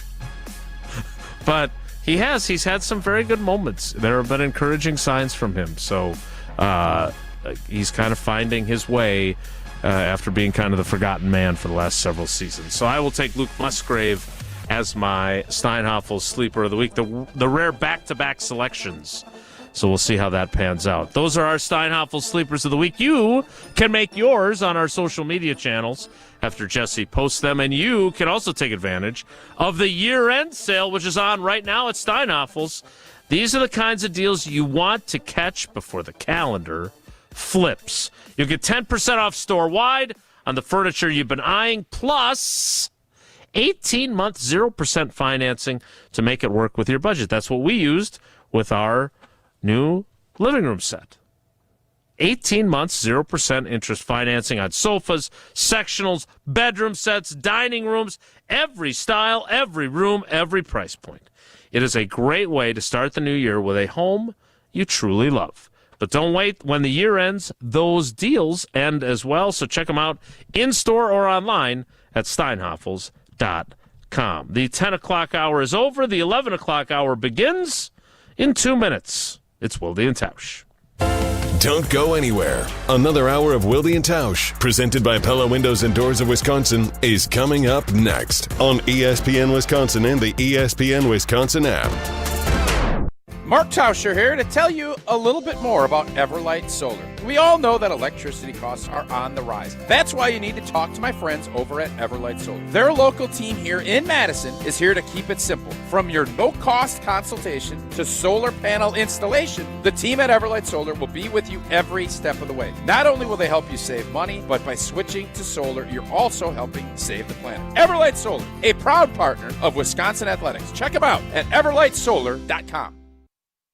But he has. He's had some very good moments. There have been encouraging signs from him. So he's kind of finding his way after being kind of the forgotten man for the last several seasons. So I will take Luke Musgrave as my Steinhoffel sleeper of the week. The rare back-to-back selections. So we'll see how that pans out. Those are our Steinhoffel sleepers of the week. You can make yours on our social media channels after Jesse posts them, and you can also take advantage of the year-end sale, which is on right now at Steinhoffel's. These are the kinds of deals you want to catch before the calendar flips. You'll get 10% off store-wide on the furniture you've been eyeing, plus 18-month 0% financing to make it work with your budget. That's what we used with our new living room set. 18 months, 0% interest financing on sofas, sectionals, bedroom sets, dining rooms, every style, every room, every price point. It is a great way to start the new year with a home you truly love. But don't wait. When the year ends, those deals end as well. So check them out in-store or online at steinhoffels.com. The 10 o'clock hour is over. The 11 o'clock hour begins in 2 minutes. It's Wilde and Tausch. Don't go anywhere. Another hour of Wilde and Tausch, presented by Pella Windows and Doors of Wisconsin, is coming up next on ESPN Wisconsin and the ESPN Wisconsin app. Mark Tauscher here to tell you a little bit more about Everlight Solar. We all know that electricity costs are on the rise. That's why you need to talk to my friends over at Everlight Solar. Their local team here in Madison is here to keep it simple. From your no-cost consultation to solar panel installation, the team at Everlight Solar will be with you every step of the way. Not only will they help you save money, but by switching to solar, you're also helping save the planet. Everlight Solar, a proud partner of Wisconsin Athletics. Check them out at everlightsolar.com.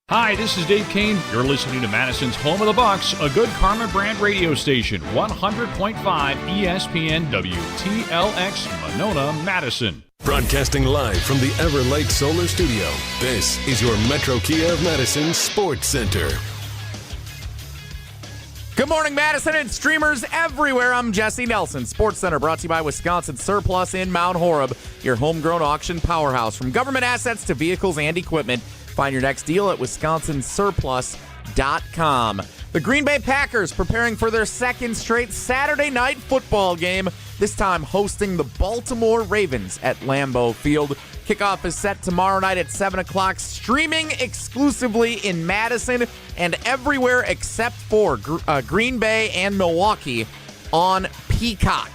Hi, this is Dave Kane. You're listening to Madison's Home of the Bucks, a good Karma brand radio station, 100.5 ESPN WTLX, Monona, Madison. Broadcasting live from the Everlight Solar Studio, this is your Metro Kia of Madison Sports Center. Good morning, Madison and streamers everywhere. I'm Jesse Nelson. Sports Center brought to you by Wisconsin Surplus in Mount Horeb, your homegrown auction powerhouse. From government assets to vehicles and equipment, find your next deal at wisconsinsurplus.com. The Green Bay Packers preparing for their second straight Saturday night football game, this time hosting the Baltimore Ravens at Lambeau Field. Kickoff is set tomorrow night at 7 o'clock, streaming exclusively in Madison and everywhere except for Green Bay and Milwaukee on Peacock.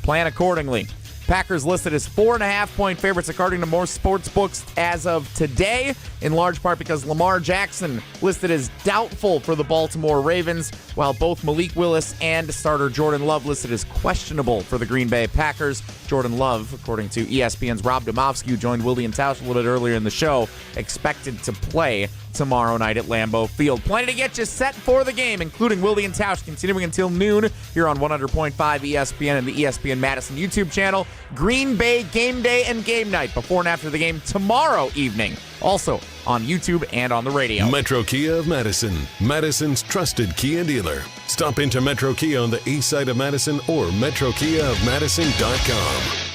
Plan accordingly. Packers listed as 4.5-point favorites according to more sports books as of today, in large part because Lamar Jackson listed as doubtful for the Baltimore Ravens, while both Malik Willis and starter Jordan Love listed as questionable for the Green Bay Packers. Jordan Love, according to ESPN's Rob Demovsky, who joined Wilde and Tausch a little bit earlier in the show, expected to play tomorrow night at Lambeau Field. Plenty to get you set for the game, including Wilde and Tausch, continuing until noon here on 100.5 ESPN and the ESPN Madison YouTube channel. Green Bay game day and game night before and after the game tomorrow evening. Also on YouTube and on the radio. Metro Kia of Madison, Madison's trusted Kia dealer. Stop into Metro Kia on the east side of Madison or metrokiaofmadison.com.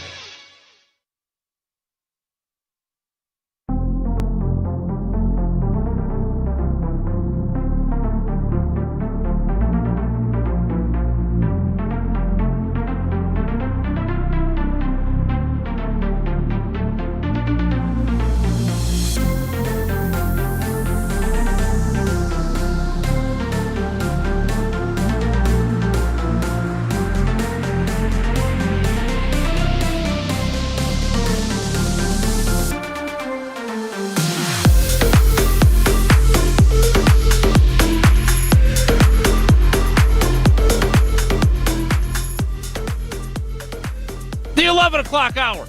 The 11 o'clock hour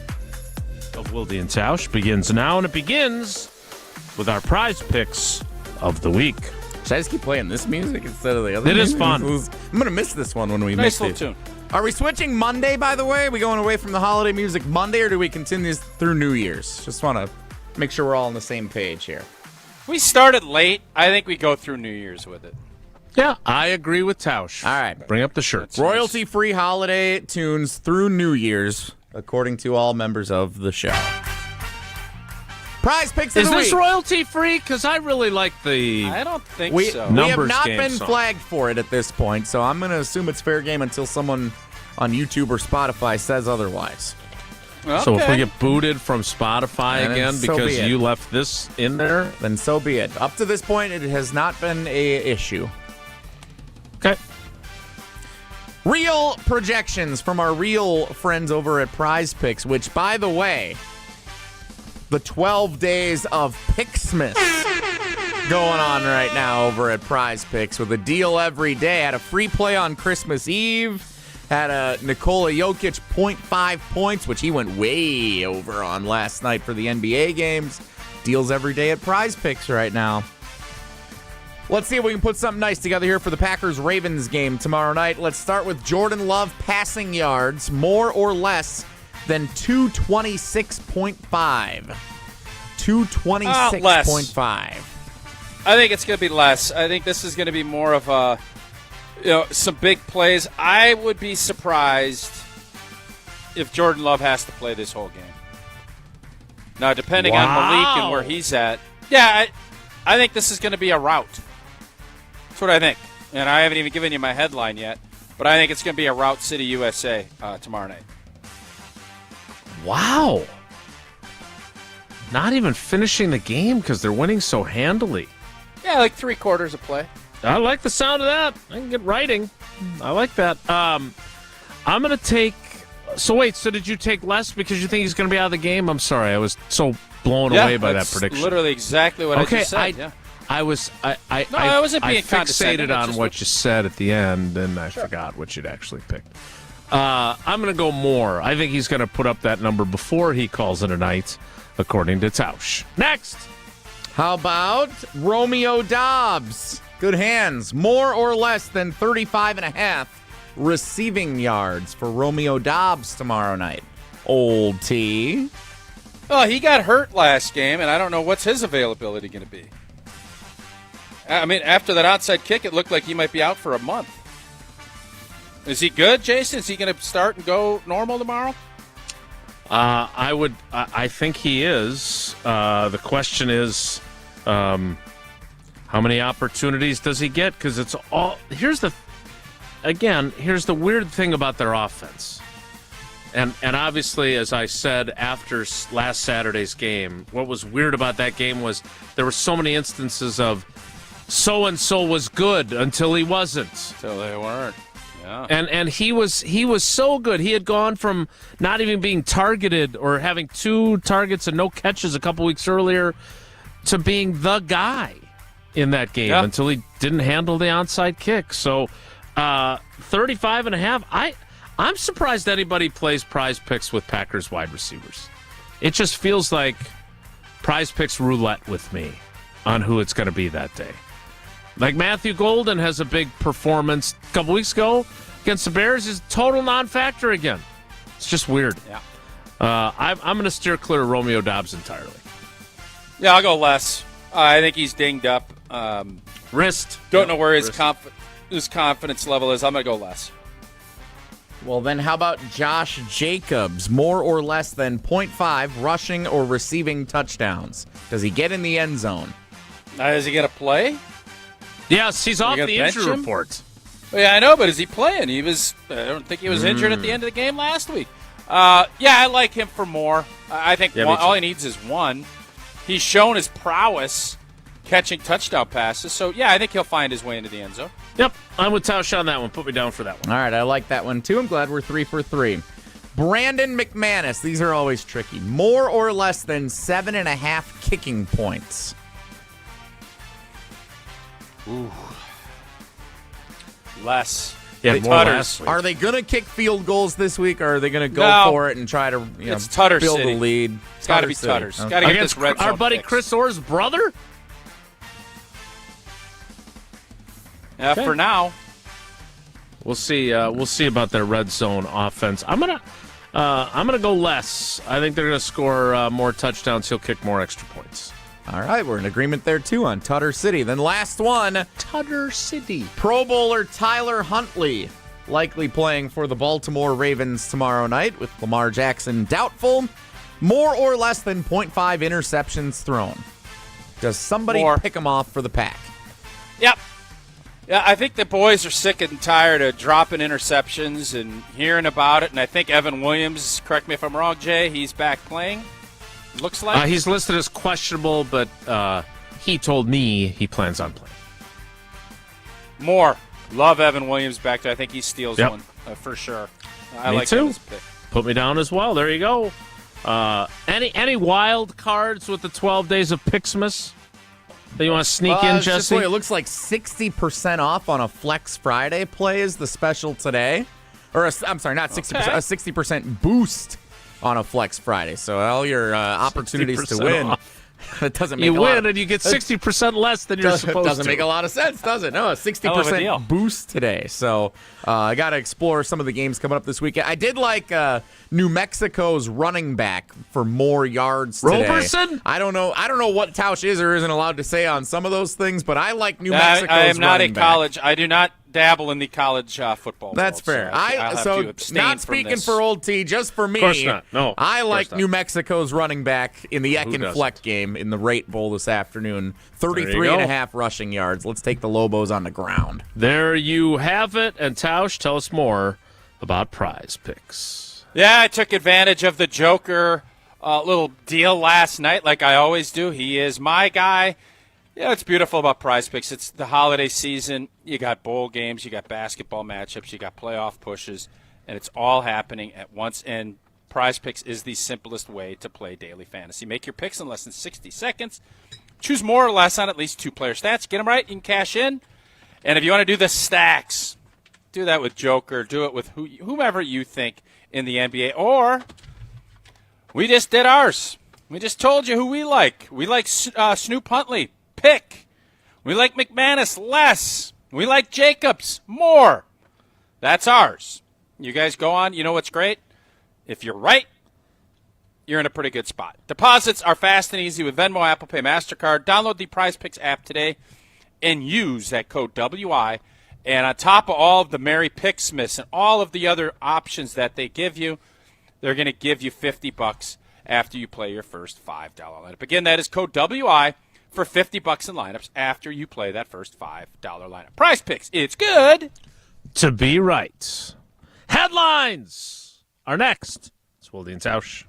of Wilde and Tausch begins now, and it begins with our prize picks of the week. Should I just keep playing this music instead of the other It music? is fun. I'm going to miss this one when we Nice mix little it. tune. Are we switching Monday, by the way? Are we going away from the holiday music Monday, or do we continue this through New Year's? Just want to make sure we're all on the same page here. We started late. I think we go through New Year's with it. Yeah, I agree with Tausch. All right. Bring up the shirts. Royalty-free holiday tunes through New Year's, according to all members of the show. Prize picks of the week. Is this royalty-free? Because I really like the I don't think we so. have not game been song. flagged for it at this point, so I'm going to assume it's fair game until someone on YouTube or Spotify says otherwise. Okay. So if we get booted from Spotify And again so be because it. you left this in there, Then so be it. Up to this point, it has not been a issue. okay. Real projections from our real friends over at Prize Picks, which, by the way, the 12 days of Picksmas going on right now over at Prize Picks with a deal every day. Had a free play on Christmas Eve. Had a Nikola Jokic 0.5 points, which he went way over on last night for the NBA games. Deals every day at Prize Picks right now. Let's see if we can put something nice together here for the Packers-Ravens game tomorrow night. Let's start with Jordan Love passing yards, more or less than 226.5. 226.5. I think it's going to be less. I think this is going to be more of a, some big plays. I would be surprised if Jordan Love has to play this whole game. Now, depending on Malik and where he's at, I think this is going to be a rout. That's what I think. And I haven't even given you my headline yet, but I think it's going to be a rout City USA tomorrow night. Wow. Not even finishing the game because they're winning so handily. Yeah, like 3/4 of play. I like the sound of that. I can get writing. I like that. I'm going to take... So wait, so did you take less because you think he's going to be out of the game? I'm sorry. I was so blown away by that prediction. Literally exactly what I just said. I wasn't being condescending. fixated on what you said at the end, and I forgot what you'd actually picked. I'm going to go more. I think he's going to put up that number before he calls it a night, according to Tausch. Next. How about Romeo Doubs? Good hands. More or less than 35.5 receiving yards for Romeo Doubs tomorrow night. Old T. Oh, he got hurt last game, and I don't know what's his availability going to be. I mean, after that outside kick, it looked like he might be out for a month. Is he good, Jason? Is he going to start and go normal tomorrow? I think he is. The question is, how many opportunities does he get? Because it's all. Here's the weird thing about their offense. And obviously, as I said after last Saturday's game, what was weird about that game was there were so many instances of so-and-so was good until he wasn't. Until they weren't. Yeah. And he was so good. He had gone from not even being targeted or having 2 targets and no catches a couple weeks earlier to being the guy in that game until he didn't handle the onside kick. So 35.5. I'm surprised anybody plays Prize Picks with Packers wide receivers. It just feels like Prize Picks roulette with me on who it's going to be that day. Like Matthew Golden has a big performance a couple weeks ago against the Bears. Is total non-factor again. It's just weird. Yeah. I'm going to steer clear of Romeo Doubs entirely. Yeah, I'll go less. I think he's dinged up. Wrist. Don't know where his confidence level is. I'm going to go less. Well, then how about Josh Jacobs? More or less than 0.5 rushing or receiving touchdowns. Does he get in the end zone? Is he going to play? Yes, he's off the injury report. Well, yeah, I know, but is he playing? I don't think he was injured at the end of the game last week. I like him for more. I think all he needs is one. He's shown his prowess catching touchdown passes. So, I think he'll find his way into the end zone. Yep, I'm with Tausch on that one. Put me down for that one. All right, I like that one, too. I'm glad we're 3 for 3. Brandon McManus. These are always tricky. More or less than 7.5 kicking points. Ooh. Less. Yeah, more less. Are they going to kick field goals this week, or are they going to go for it and try to build a lead? It's got to be Tutter's. Got to get this red zone our buddy fixed. Chris Orr's brother? Okay. For now. We'll see about their red zone offense. I'm gonna go less. I think they're gonna score more touchdowns. He'll kick more extra points. All right, we're in agreement there, too, on Tutter City. Then last one. Tutter City. Pro Bowler Tyler Huntley, likely playing for the Baltimore Ravens tomorrow night with Lamar Jackson doubtful. More or less than 0.5 interceptions thrown. Does somebody pick him off for the Pack? Yep. Yeah, I think the boys are sick and tired of dropping interceptions and hearing about it, and I think Evan Williams, correct me if I'm wrong, Jay, he's back playing. Looks like he's listed as questionable, but he told me he plans on playing. More. Love Evan Williams back there. I think he steals one for sure. I like him as a pick. Put me down as well. There you go. Any wild cards with the 12 days of Pixmas that you want to sneak in, Jesse? It looks like 60% off on a Flex Friday play is the special today. I'm sorry, not 60%, a 60% boost on a Flex Friday. So all your opportunities to win. That doesn't make you a lot win and you get 60% less than you're supposed to. Doesn't make a lot of sense, does it? No, a 60% boost today. So I got to explore some of the games coming up this weekend. I did like New Mexico's running back for more yards today. Roberson? I don't know what Tausch is or isn't allowed to say on some of those things, but I like New Mexico's running back. I am not a college. I do not dabble in the college football. That's fair. So not speaking for old T, just for me. Of course not. No. I like New Mexico's running back in the Ekin Fleck game in the Rate Bowl this afternoon. 33.5 rushing yards. Let's take the Lobos on the ground. There you have it. And Tausch, tell us more about Prize Picks. Yeah, I took advantage of the Joker little deal last night, like I always do. He is my guy. Yeah, it's beautiful about Prize Picks. It's the holiday season. You got bowl games, you got basketball matchups, you got playoff pushes, and it's all happening at once. And Prize Picks is the simplest way to play daily fantasy. Make your picks in less than 60 seconds. Choose more or less on at least 2-player stats. Get them right, you can cash in. And if you want to do the stacks, do that with Joker. Do it with whomever you think in the NBA. Or we just did ours. We just told you who we like. We like Snoop Huntley. Pick. We like McManus less. We like Jacobs more. That's ours. You guys go on. You know what's great? If you're right, you're in a pretty good spot. Deposits are fast and easy with Venmo, Apple Pay, MasterCard. Download the Prize Picks app today and use that code WI. And on top of all of the Merry Picksmiths and all of the other options that they give you, they're going to give you $50 after you play your first $5 lineup. Again, that is code WI. For $50 in lineups after you play that first $5 lineup. Prize Picks, it's good to be right. Headlines are next. It's Wilde and Tausch.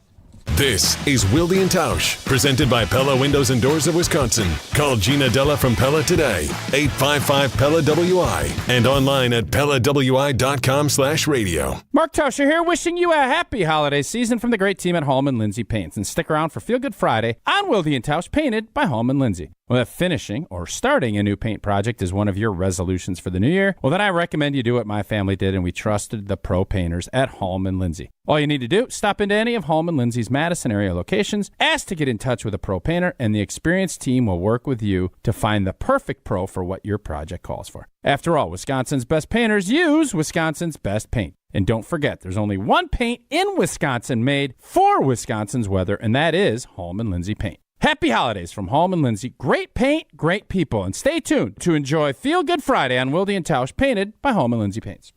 This is Wilde and Tausch, presented by Pella Windows and Doors of Wisconsin. Call Gina Della from Pella today, 855-PELLA-WI, and online at PellaWI.com/radio. Mark Tauscher here, wishing you a happy holiday season from the great team at Hallman Lindsay Paints. And stick around for Feelgood Friday on Wilde and Tausch, painted by Hallman Lindsay. Well, if finishing or starting a new paint project is one of your resolutions for the new year, well, then I recommend you do what my family did, and we trusted the pro painters at Hallman Lindsay. All you need to do, stop into any of Hallman Lindsay's Madison area locations, ask to get in touch with a pro painter, and the experienced team will work with you to find the perfect pro for what your project calls for. After all, Wisconsin's best painters use Wisconsin's best paint. And don't forget, there's only one paint in Wisconsin made for Wisconsin's weather, and that is Hallman Lindsay Paint. Happy holidays from Hallman Lindsay. Great paint, great people. And stay tuned to enjoy Feel Good Friday on Wilde and Tausch, painted by Hallman Lindsay Paints.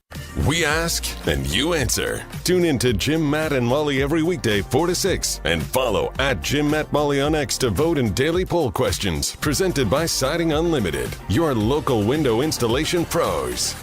We ask and you answer. Tune in to Jim, Matt, and Molly every weekday 4 to 6. And follow at Jim, Matt, Molly on X to vote in daily poll questions. Presented by Siding Unlimited, your local window installation pros.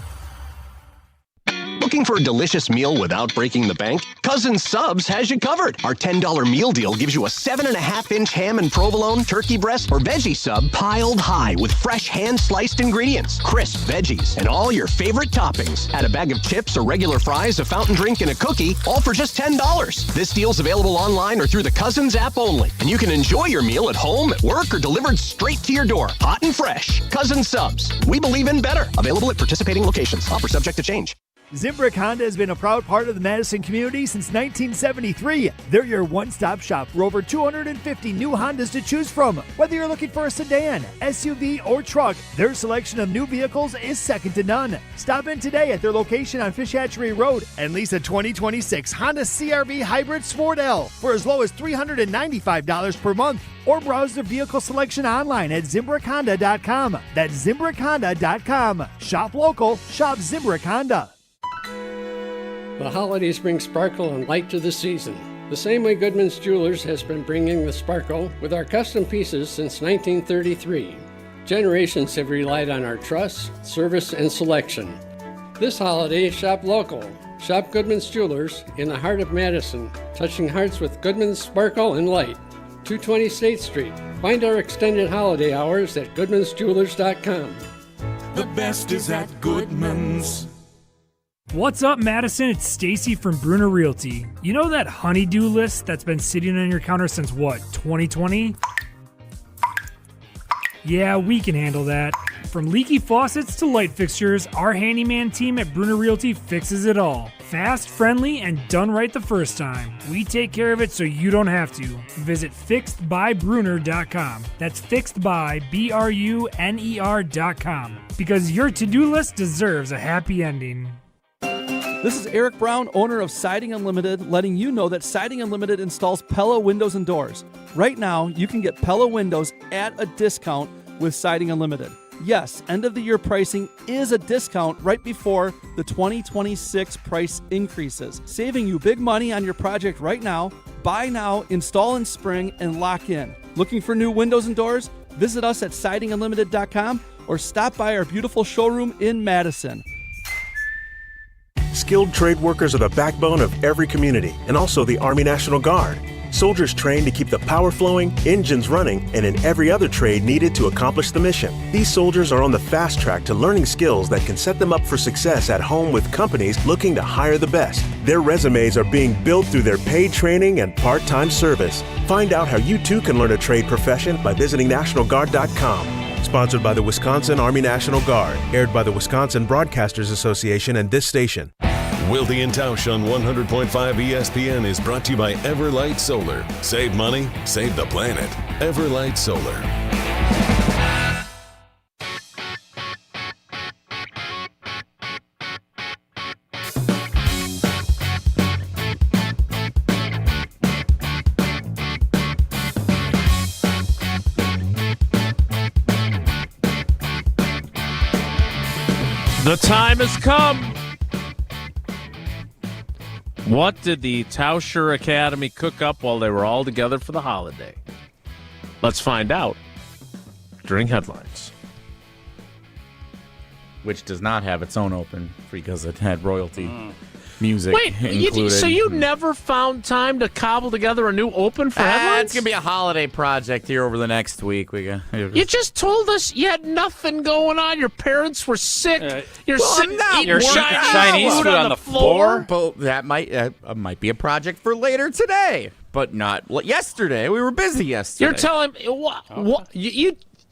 Looking for a delicious meal without breaking the bank? Cousin Subs has you covered. Our $10 meal deal gives you a 7.5-inch ham and provolone, turkey breast, or veggie sub piled high with fresh hand-sliced ingredients, crisp veggies, and all your favorite toppings. Add a bag of chips or regular fries, a fountain drink, and a cookie, all for just $10. This deal's available online or through the Cousins app only. And you can enjoy your meal at home, at work, or delivered straight to your door. Hot and fresh. Cousin Subs. We believe in better. Available at participating locations. Offer subject to change. Zimbrick Honda has been a proud part of the Madison community since 1973. They're your one-stop shop for over 250 new Hondas to choose from. Whether you're looking for a sedan, SUV, or truck, their selection of new vehicles is second to none. Stop in today at their location on Fish Hatchery Road and lease a 2026 Honda CR-V Hybrid Sport L for as low as $395 per month. Or browse their vehicle selection online at ZimbrickHonda.com. That's ZimbrickHonda.com. Shop local, shop Zimbrick Honda. The holidays bring sparkle and light to the season. The same way Goodman's Jewelers has been bringing the sparkle with our custom pieces since 1933. Generations have relied on our trust, service, and selection. This holiday, shop local. Shop Goodman's Jewelers in the heart of Madison, touching hearts with Goodman's sparkle and light. 220 State Street. Find our extended holiday hours at goodmansjewelers.com. The best is at Goodman's. What's up, Madison? It's Stacy from Bruner Realty. You know that honeydew list that's been sitting on your counter since what, 2020? Yeah, we can handle that. From leaky faucets to light fixtures, our handyman team at Bruner Realty fixes it all. Fast, friendly, and done right the first time. We take care of it so you don't have to. Visit fixedbybruner.com. That's fixedbybruner.com. Because your to-do list deserves a happy ending. This is Eric Brown, owner of Siding Unlimited, letting you know that Siding Unlimited installs Pella windows and doors. Right now, you can get Pella windows at a discount with Siding Unlimited. Yes, end-of-the-year pricing is a discount right before the 2026 price increases, saving you big money on your project right now. Buy now, install in spring, and lock in. Looking for new windows and doors? Visit us at sidingunlimited.com or stop by our beautiful showroom in Madison. Skilled trade workers are the backbone of every community and also the Army National Guard. Soldiers trained to keep the power flowing, engines running, and in every other trade needed to accomplish the mission. These soldiers are on the fast track to learning skills that can set them up for success at home with companies looking to hire the best. Their resumes are being built through their paid training and part-time service. Find out how you too can learn a trade profession by visiting NationalGuard.com. Sponsored by the Wisconsin Army National Guard. Aired by the Wisconsin Broadcasters Association and this station. Wilde and Tausch on 100.5 ESPN is brought to you by Everlight Solar. Save money, save the planet. Everlight Solar. The time has come. What did the Tauscher Academy cook up while they were all together for the holiday? Let's find out during headlines. Which does not have its own open because it had royalty music included. Wait, so you never found time to cobble together a new open for headlines? It's going to be a holiday project here over the next week. You just told us you had nothing going on. Your parents were sick. You're sitting eating Chinese food on the floor. But that might be a project for later today, but not yesterday. We were busy yesterday. You're telling me what?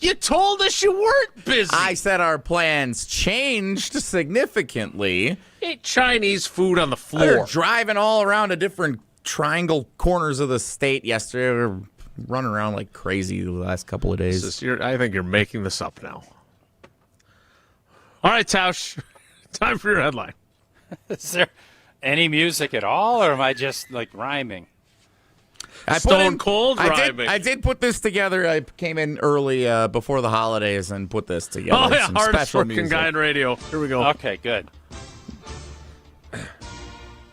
You told us you weren't busy. I said our plans changed significantly. Ate Chinese food on the floor. We were driving all around the different triangle corners of the state yesterday. We were running around like crazy the last couple of days. I think you're making this up now. All right, Tausch, time for your headline. Is there any music at all, or am I just like rhyming? Stone cold rhyming. I did put this together. I came in early before the holidays and put this together. Oh, yeah, Some hardest special working music. guy in radio. Here we go. Okay, good.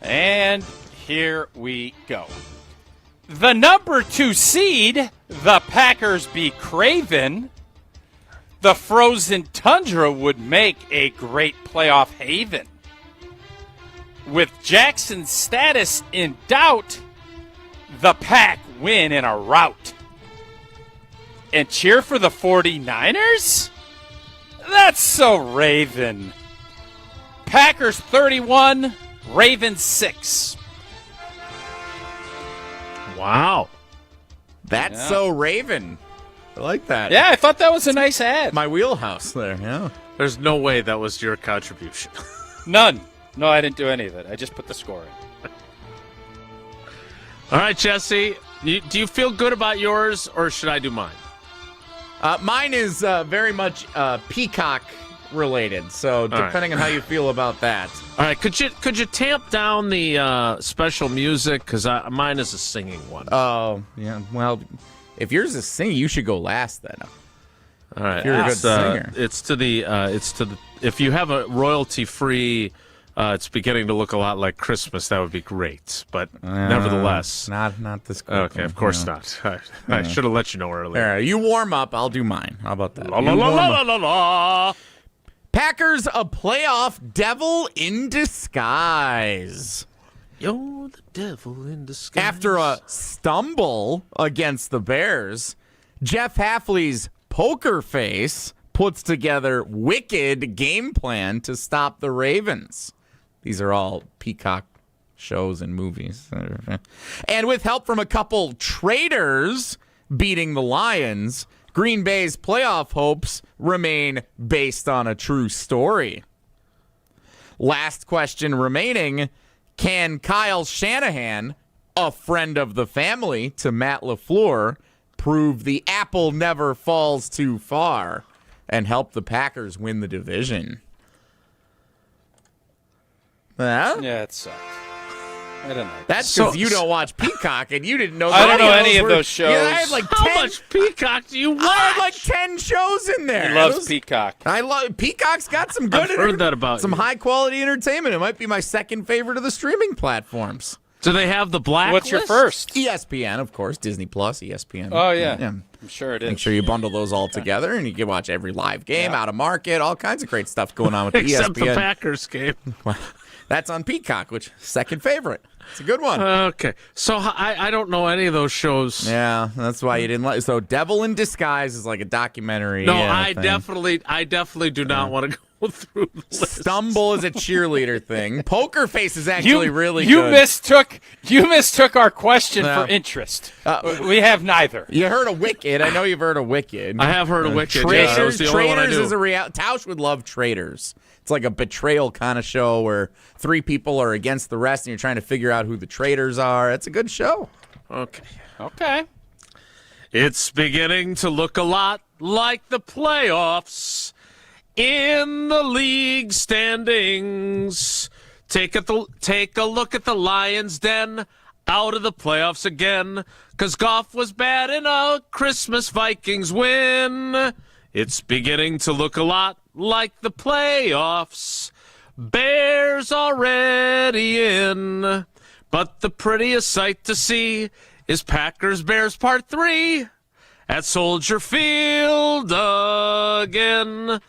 And here we go. The number 2 seed, the Packers beat Craven. The frozen tundra would make a great playoff haven. With Jackson's status in doubt, the Pack win in a rout. And cheer for the 49ers? That's so Raven. Packers 31, Ravens 6. Wow. That's so Raven. I like that. Yeah, I thought that was a nice ad. My wheelhouse there, yeah. There's no way that was your contribution. None. No, I didn't do any of it. I just put the score in. All right, Jesse, do you feel good about yours, or should I do mine? Mine is very much Peacock related, so depending on how you feel about that. All right, could you tamp down the special music, because mine is a singing one. Oh, yeah. Well, if yours is singing, you should go last then. All right, if you're a good singer. It's to the if you have a royalty free. It's beginning to look a lot like Christmas. That would be great, but nevertheless, not this quick. Okay, of course not. I should have let you know earlier. All right, you warm up. I'll do mine. How about that? La, la, la, la, la, la. Packers a playoff devil in disguise. You're the devil in disguise. After a stumble against the Bears, Jeff Hafley's poker face puts together wicked game plan to stop the Ravens. These are all Peacock shows and movies. And with help from a couple traitors beating the Lions, Green Bay's playoff hopes remain based on a true story. Last question remaining. Can Kyle Shanahan, a friend of the family to Matt LaFleur, prove the apple never falls too far and help the Packers win the division? Yeah, it sucked. I don't know. That's because you don't watch Peacock and you didn't know. I don't know any of those shows. Yeah, I had like How much Peacock do you watch? I had like 10 shows in there. He loves Peacock. I love Peacock's got some good. I've heard that about some you. high quality entertainment. It might be my second favorite of the streaming platforms. Do they have the Blacklist? What's your first? ESPN, of course. Disney Plus, ESPN. Oh yeah, I'm sure it is. Make sure you bundle those all together, and you can watch every live game, out of market, all kinds of great stuff going on with Except ESPN. the Packers game. Well, that's on Peacock, which second favorite. It's a good one. Okay, so I don't know any of those shows. Yeah, that's why you didn't like. So, Devil in Disguise is like a documentary. No, I definitely do not want to go through the list. Stumble is a cheerleader thing. Poker Face is actually really you good. You mistook our question for interest. We have neither. You heard of Wicked. I know you've heard of Wicked. I have heard of Wicked. Traitors, that was the only one I knew. Is a reality. Tausch would love Traitors. It's like a betrayal kind of show where 3 people are against the rest and you're trying to figure out who the traitors are. It's a good show. Okay. It's beginning to look a lot like the playoffs in the league standings. Take a look at the Lions' Den, out of the playoffs again, 'cause Goff was bad in a Christmas Vikings win. It's beginning to look a lot like the playoffs. Bears already in. But the prettiest sight to see is Packers-Bears Part 3 at Soldier Field again.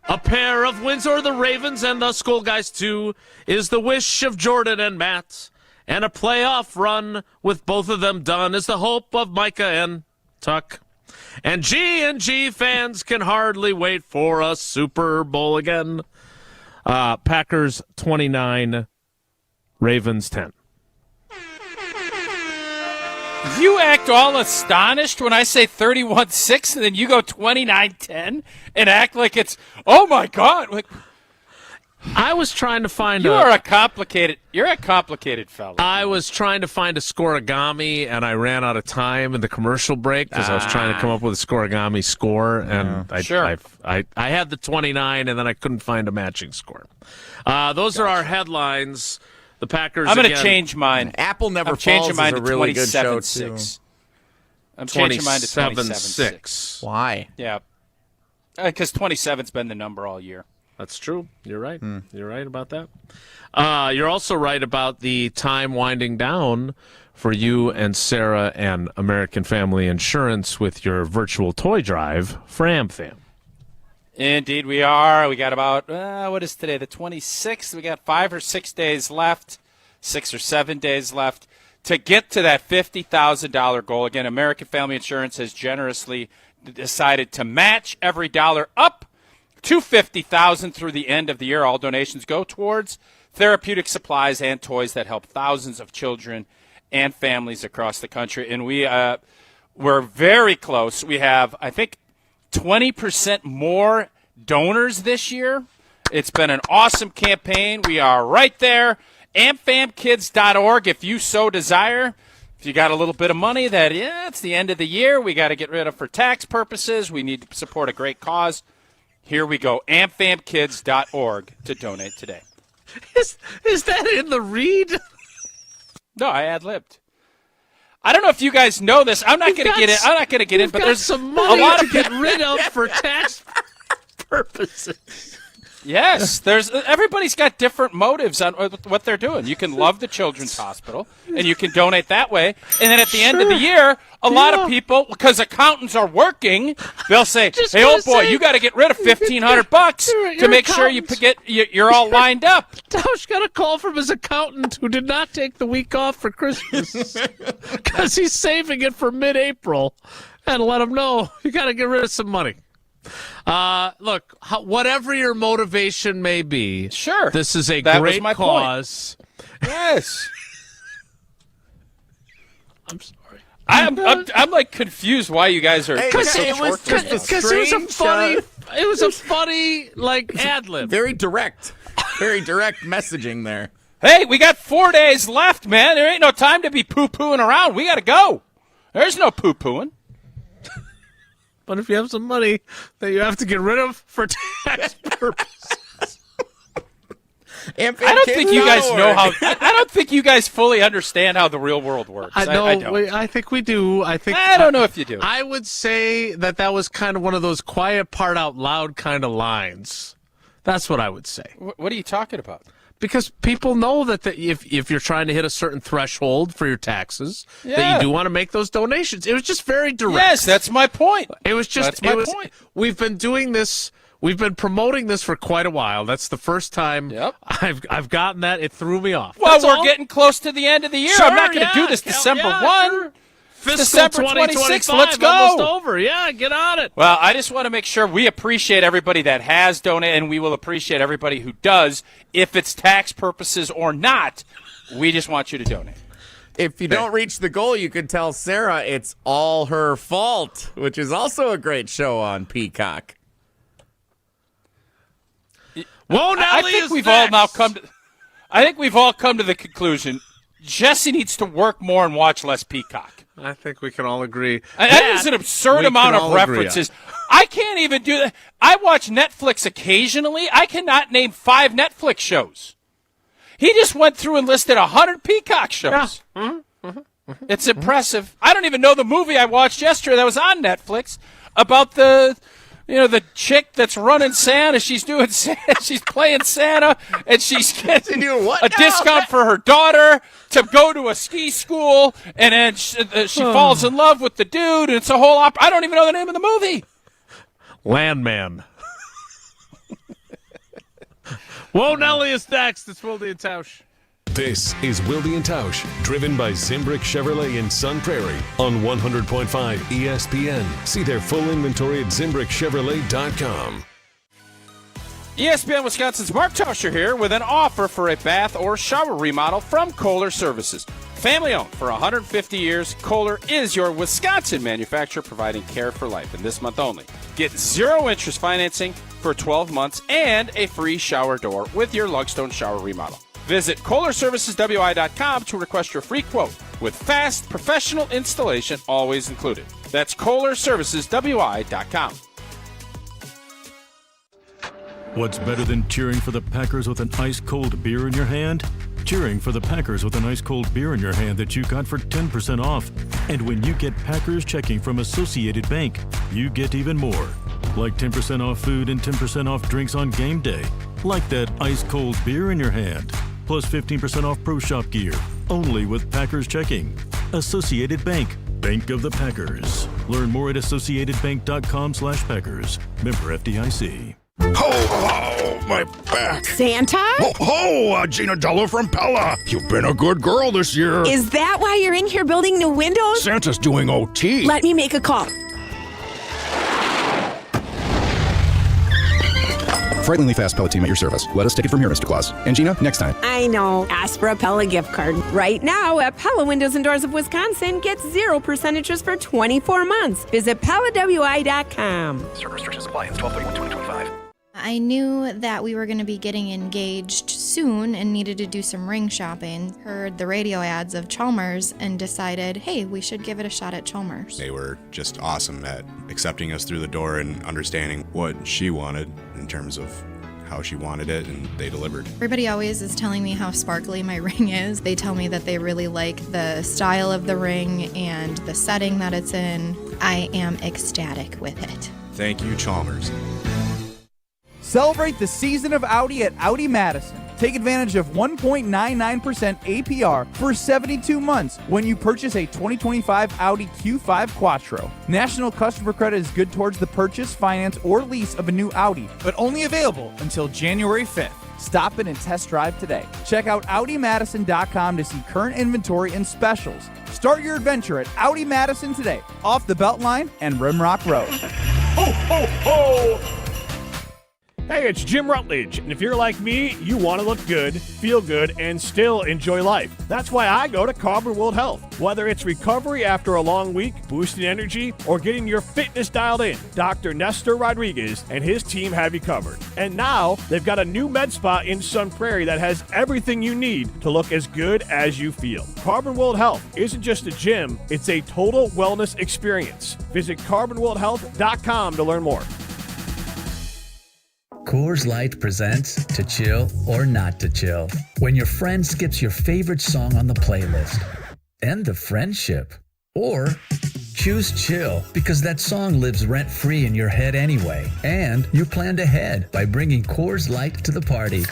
A pair of wins over the Ravens and the Skull Guys too is the wish of Jordan and Matt. And a playoff run with both of them done is the hope of Micah and Tuck. And G&G fans can hardly wait for a Super Bowl again. Packers 29, Ravens 10. You act all astonished when I say 31-6, and then you go 29-10 and act like it's, oh my God. Like, I was trying to find you're a complicated fellow. I was trying to find a scoregami, and I ran out of time in the commercial break because I was trying to come up with a scoregami score, and I had the 29, and then I couldn't find a matching score. Those are our headlines. The Packers. I'm going to change mine. Apple Never I'm Falls changing mine is a to really good show, 27-6. too. I'm changing mine to 27-6. Why? Yeah. Because 27's been the number all year. That's true. You're right. You're right about that. You're also right about the time winding down for you and Sarah and American Family Insurance with your virtual toy drive for AmFam. Indeed, we are. We got about, what is today, the 26th? We got 5 or 6 days left, 6 or 7 days left to get to that $50,000 goal. Again, American Family Insurance has generously decided to match every dollar up to $50,000 through the end of the year. All donations go towards therapeutic supplies and toys that help thousands of children and families across the country. And we're very close. We have, I think, 20% more donors this year. It's been an awesome campaign. We are right there. AmFamKids.org if you so desire. If you got a little bit of money that, it's the end of the year, we got to get rid of for tax purposes, we need to support a great cause. Here we go, AmFamKids.org to donate today. Is that in the read? No, I ad-libbed. I don't know if you guys know this. I'm not going to get in. I'm not going to get in. But there's some money a lot to of get rid of for tax purposes. Yes, everybody's got different motives on what they're doing. You can love the Children's Hospital, and you can donate that way. And then at the end of the year, a lot of people, because accountants are working, they'll say, "Hey, old boy, you got to get rid of $1,500 to make sure you're all lined up." Tausch got a call from his accountant who did not take the week off for Christmas because he's saving it for mid-April, and let him know you got to get rid of some money. Look, whatever your motivation may be, sure, this is a that great was my cause. Point. Yes. I'm sorry. I'm like confused why you guys are because it was a funny like ad lib. Very direct messaging there. Hey, we got 4 days left, man. There ain't no time to be poo-pooing around. We got to go. There's no poo-pooing. But if you have some money that you have to get rid of for tax purposes. I don't think you guys know how. I don't think you guys fully understand how the real world works. I don't. I think we do. I don't know if you do. I would say that was kind of one of those quiet part out loud kind of lines. That's what I would say. What are you talking about? Because people know that if you're trying to hit a certain threshold for your taxes, that Yeah. you do want to make those donations. It was just very direct. Yes, that's my point. It was just point. We've been doing this. We've been promoting this for quite a while. That's the first time I've gotten that. It threw me off. Well, That's we're all. getting close to the end of the year. Sure, I'm not going to do this December 1. Sure. Fiscal December 2026. 26th. Let's go. Almost over. Yeah, get on it. Well, I just want to make sure we appreciate everybody that has donated, and we will appreciate everybody who does. If it's tax purposes or not, we just want you to donate. If you don't reach the goal, you can tell Sarah it's all her fault, which is also a great show on Peacock. I think we've all now come to. I think we've all come to the conclusion Jesse needs to work more and watch less Peacock. I think we can all agree. That is an absurd amount of references. I can't even do that. I watch Netflix occasionally. I cannot name 5 Netflix shows. He just went through and listed 100 Peacock shows. Yeah. It's impressive. I don't even know the movie I watched yesterday that was on Netflix about the chick that's running Santa. She's doing Santa. She's playing Santa, and she's getting a discount for her daughter to go to a ski school, and then she falls in love with the dude, and it's a whole I don't even know the name of the movie. Landman. Whoa, Nelly is next. It's Wilde and Tausch. This is Wilde and Tausch, driven by Zimbrick Chevrolet in Sun Prairie on 100.5 ESPN. See their full inventory at ZimbrickChevrolet.com. ESPN Wisconsin's Mark Tauscher here with an offer for a bath or shower remodel from Kohler Services. Family owned for 150 years, Kohler is your Wisconsin manufacturer providing care for life. And this month only, get 0 interest financing for 12 months and a free shower door with your Lugstone shower remodel. Visit KohlerServicesWI.com to request your free quote with fast, professional installation always included. That's KohlerServicesWI.com. What's better than cheering for the Packers with an ice-cold beer in your hand? Cheering for the Packers with an ice-cold beer in your hand that you got for 10% off. And when you get Packers checking from Associated Bank, you get even more. Like 10% off food and 10% off drinks on game day. Like that ice-cold beer in your hand. Plus 15% off Pro Shop gear. Only with Packers checking. Associated Bank. Bank of the Packers. Learn more at associatedbank.com/Packers. Member FDIC. Ho, ho, my back. Santa? Ho, ho, Gina Dello from Pella. You've been a good girl this year. Is that why you're in here building new windows? Santa's doing OT. Let me make a call. Frighteningly fast Pella team at your service. Let us take it from here, Mr. Claus. And Gina, next time. I know. Ask for a Pella gift card. Right now at Pella Windows and Doors of Wisconsin, get 0% interest for 24 months. Visit PellaWI.com. Certain restrictions apply. It's 12/31/2025. I knew that we were going to be getting engaged soon and needed to do some ring shopping. Heard the radio ads of Chalmers and decided, hey, we should give it a shot at Chalmers. They were just awesome at accepting us through the door and understanding what she wanted in terms of how she wanted it, and they delivered. Everybody always is telling me how sparkly my ring is. They tell me that they really like the style of the ring and the setting that it's in. I am ecstatic with it. Thank you, Chalmers. Celebrate the season of Audi at Audi Madison. Take advantage of 1.99% APR for 72 months when you purchase a 2025 Audi Q5 Quattro. National customer credit is good towards the purchase, finance, or lease of a new Audi, but only available until January 5th. Stop in and test drive today. Check out AudiMadison.com to see current inventory and specials. Start your adventure at Audi Madison today, off the Beltline and Rimrock Road. Ho, ho, ho! Hey, it's Jim Rutledge, and if you're like me, you want to look good, feel good, and still enjoy life. That's why I go to Carbon World Health. Whether it's recovery after a long week, boosting energy, or getting your fitness dialed in, Dr. Nestor Rodriguez and his team have you covered. And now, they've got a new med spa in Sun Prairie that has everything you need to look as good as you feel. Carbon World Health isn't just a gym, it's a total wellness experience. Visit carbonworldhealth.com to learn more. Coors Light presents To Chill or Not to Chill. When your friend skips your favorite song on the playlist. End the friendship. Or choose chill because that song lives rent-free in your head anyway. And you planned ahead by bringing Coors Light to the party.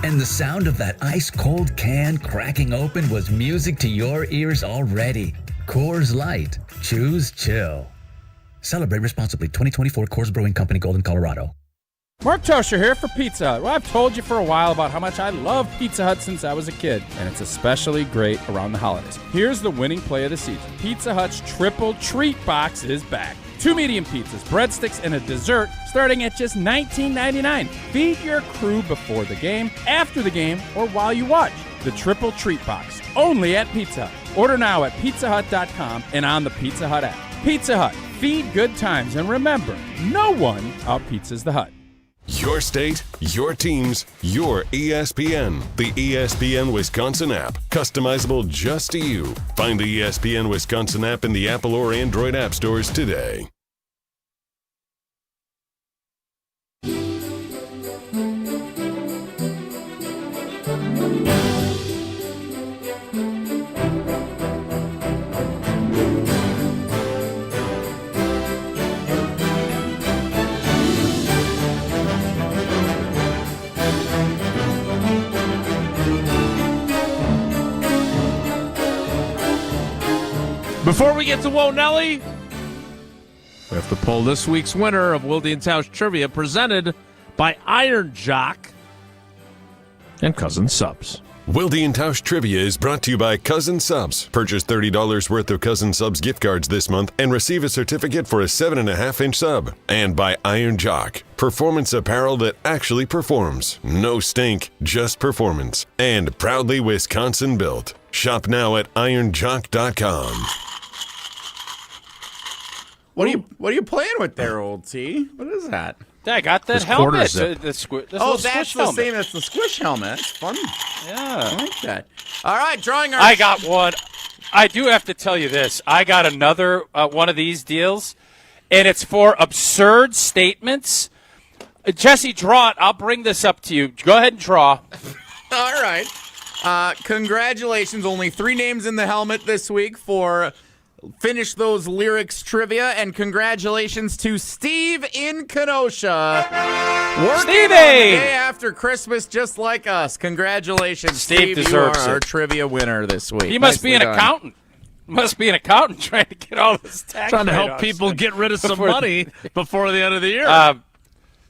And the sound of that ice-cold can cracking open was music to your ears already. Coors Light. Choose chill. Celebrate responsibly. 2024 Coors Brewing Company, Golden, Colorado. Mark Tauscher here for Pizza Hut. Well, I've told you for a while about how much I love Pizza Hut since I was a kid, and it's especially great around the holidays. Here's the winning play of the season. Pizza Hut's Triple Treat Box is back. 2 medium pizzas, breadsticks, and a dessert starting at just $19.99. Feed your crew before the game, after the game, or while you watch. The Triple Treat Box, only at Pizza Hut. Order now at pizzahut.com and on the Pizza Hut app. Pizza Hut, feed good times, and remember, no one out-pizzas the Hut. Your state, your teams, your ESPN. The ESPN Wisconsin app. Customizable just to you. Find the ESPN Wisconsin app in the Apple or Android app stores today. Before we get to Whoa Nelly, we have to pull this week's winner of Wilde and Tausch Trivia, presented by Iron Jock and Cousin Subs. Wilde and Tausch Trivia is brought to you by Cousin Subs. Purchase $30 worth of Cousin Subs gift cards this month and receive a certificate for a 7.5-inch sub. And by Iron Jock, performance apparel that actually performs. No stink, just performance. And proudly Wisconsin built. Shop now at ironjock.com. What are you playing with there, old T? What is that? I got that This helmet. quarter zip. That's that's the same as the squish helmet. That's fun. Yeah. I like that. All right, drawing our... I got one. I do have to tell you this. I got another one of these deals, and it's for absurd statements. Jesse, draw it. I'll bring this up to you. Go ahead and draw. All right. Congratulations. Only 3 names in the helmet this week for Finish Those Lyrics Trivia, and congratulations to Steve in Kenosha. Working on the day after Christmas just like us. Congratulations, Steve. Deserves you are our it. trivia winner this week. He must be an accountant. Must be an accountant trying to get all this tax. Trying to help write-offs people get rid of some money before the end of the year.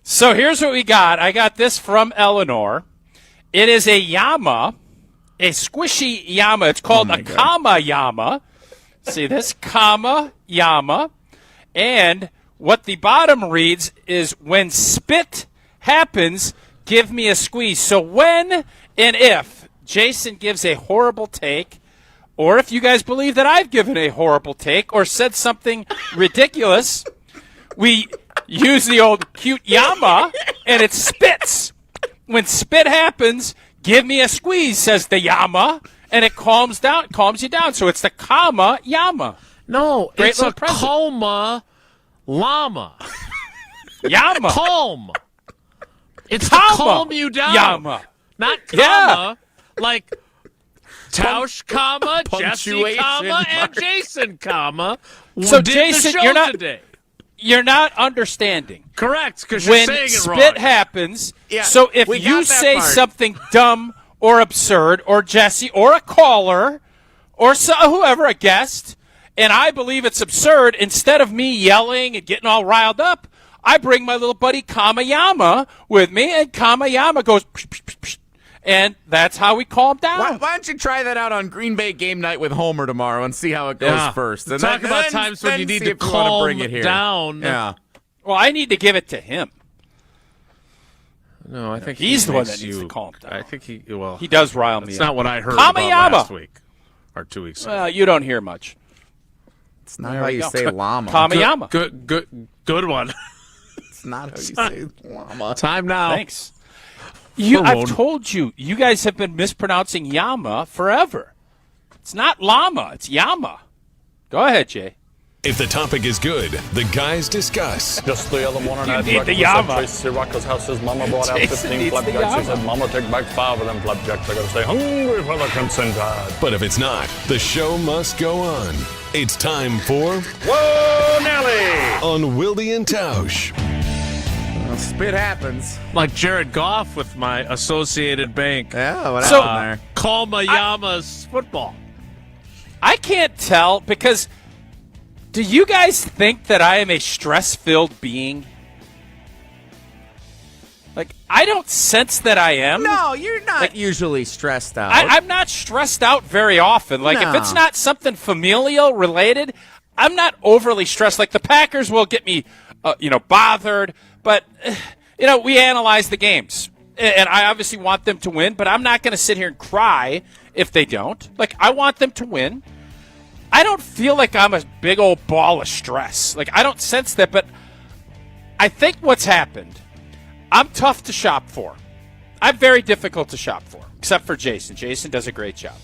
So here's what we got. I got this from Eleanor. It is a Yama, a squishy Yama. It's called a Kama Yama. See this? Kama Yama. And what the bottom reads is, when spit happens, give me a squeeze. So when and if Jason gives a horrible take, or if you guys believe that I've given a horrible take or said something ridiculous, we use the old cute Yama, and it spits. When spit happens, give me a squeeze, says the Yama, and it calms you down. So it's the Kama Yama. No, Great it's a little present. coma llama. Yama. Calm. It's Kama to calm you down. Yama. Not comma, like Tausch, comma, Jesse, Punctuation comma, and mark. Jason, comma. So did Jason, the show you're not today. You're not understanding. Correct, because you're When saying it spit wrong. happens, Yeah, so if we got you that say part. something dumb or absurd, or Jesse, or a caller, or whoever, a guest, and I believe it's absurd, instead of me yelling and getting all riled up, I bring my little buddy Kamayama with me, and Kamayama goes, psh, psh, psh, psh, and that's how we calm down. Why don't you try that out on Green Bay game night with Homer tomorrow and see how it goes Yeah. first? And Talk then- about then- times when then you need see to if you wanna calm bring it here. down. Yeah. Well, I need to give it to him. No, I think he's the one makes that needs to calm down. I think he does rile me. That's up. not what I heard about Kamayama. last week or 2 weeks ago. You don't hear much. It's not how you say llama. Kamayama. Good one. It's not how you say llama. Time now. Thanks. I've told you, you guys have been mispronouncing Yama forever. It's not llama, it's Yama. Go ahead, Jay. If the topic is good, the guys discuss. Just the other morning, You I need had the breakfast at Yama. Tracy Rocker's house. His mama brought out Jason 15 needs the flapjacks. She Yama. said, Mama, take back 5 of them flapjacks. I gotta stay hungry for the Crimson Tide. But if it's not, the show must go on. It's time for Whoa, Nelly! On Wilde and Tausch. Spit happens. Like Jared Goff with my Associated Bank. Yeah, what happened there? Call my Yama's football. I can't tell because do you guys think that I am a stress-filled being? Like, I don't sense that I am. No, you're not usually stressed out. I'm not stressed out very often. Like, if it's not something familial related, I'm not overly stressed. Like, the Packers will get me, bothered. But, we analyze the games. And I obviously want them to win, but I'm not going to sit here and cry if they don't. Like, I want them to win. I don't feel like I'm a big old ball of stress. Like, I don't sense that, but I think what's happened, I'm tough to shop for. I'm very difficult to shop for, except for Jason. Jason does a great job.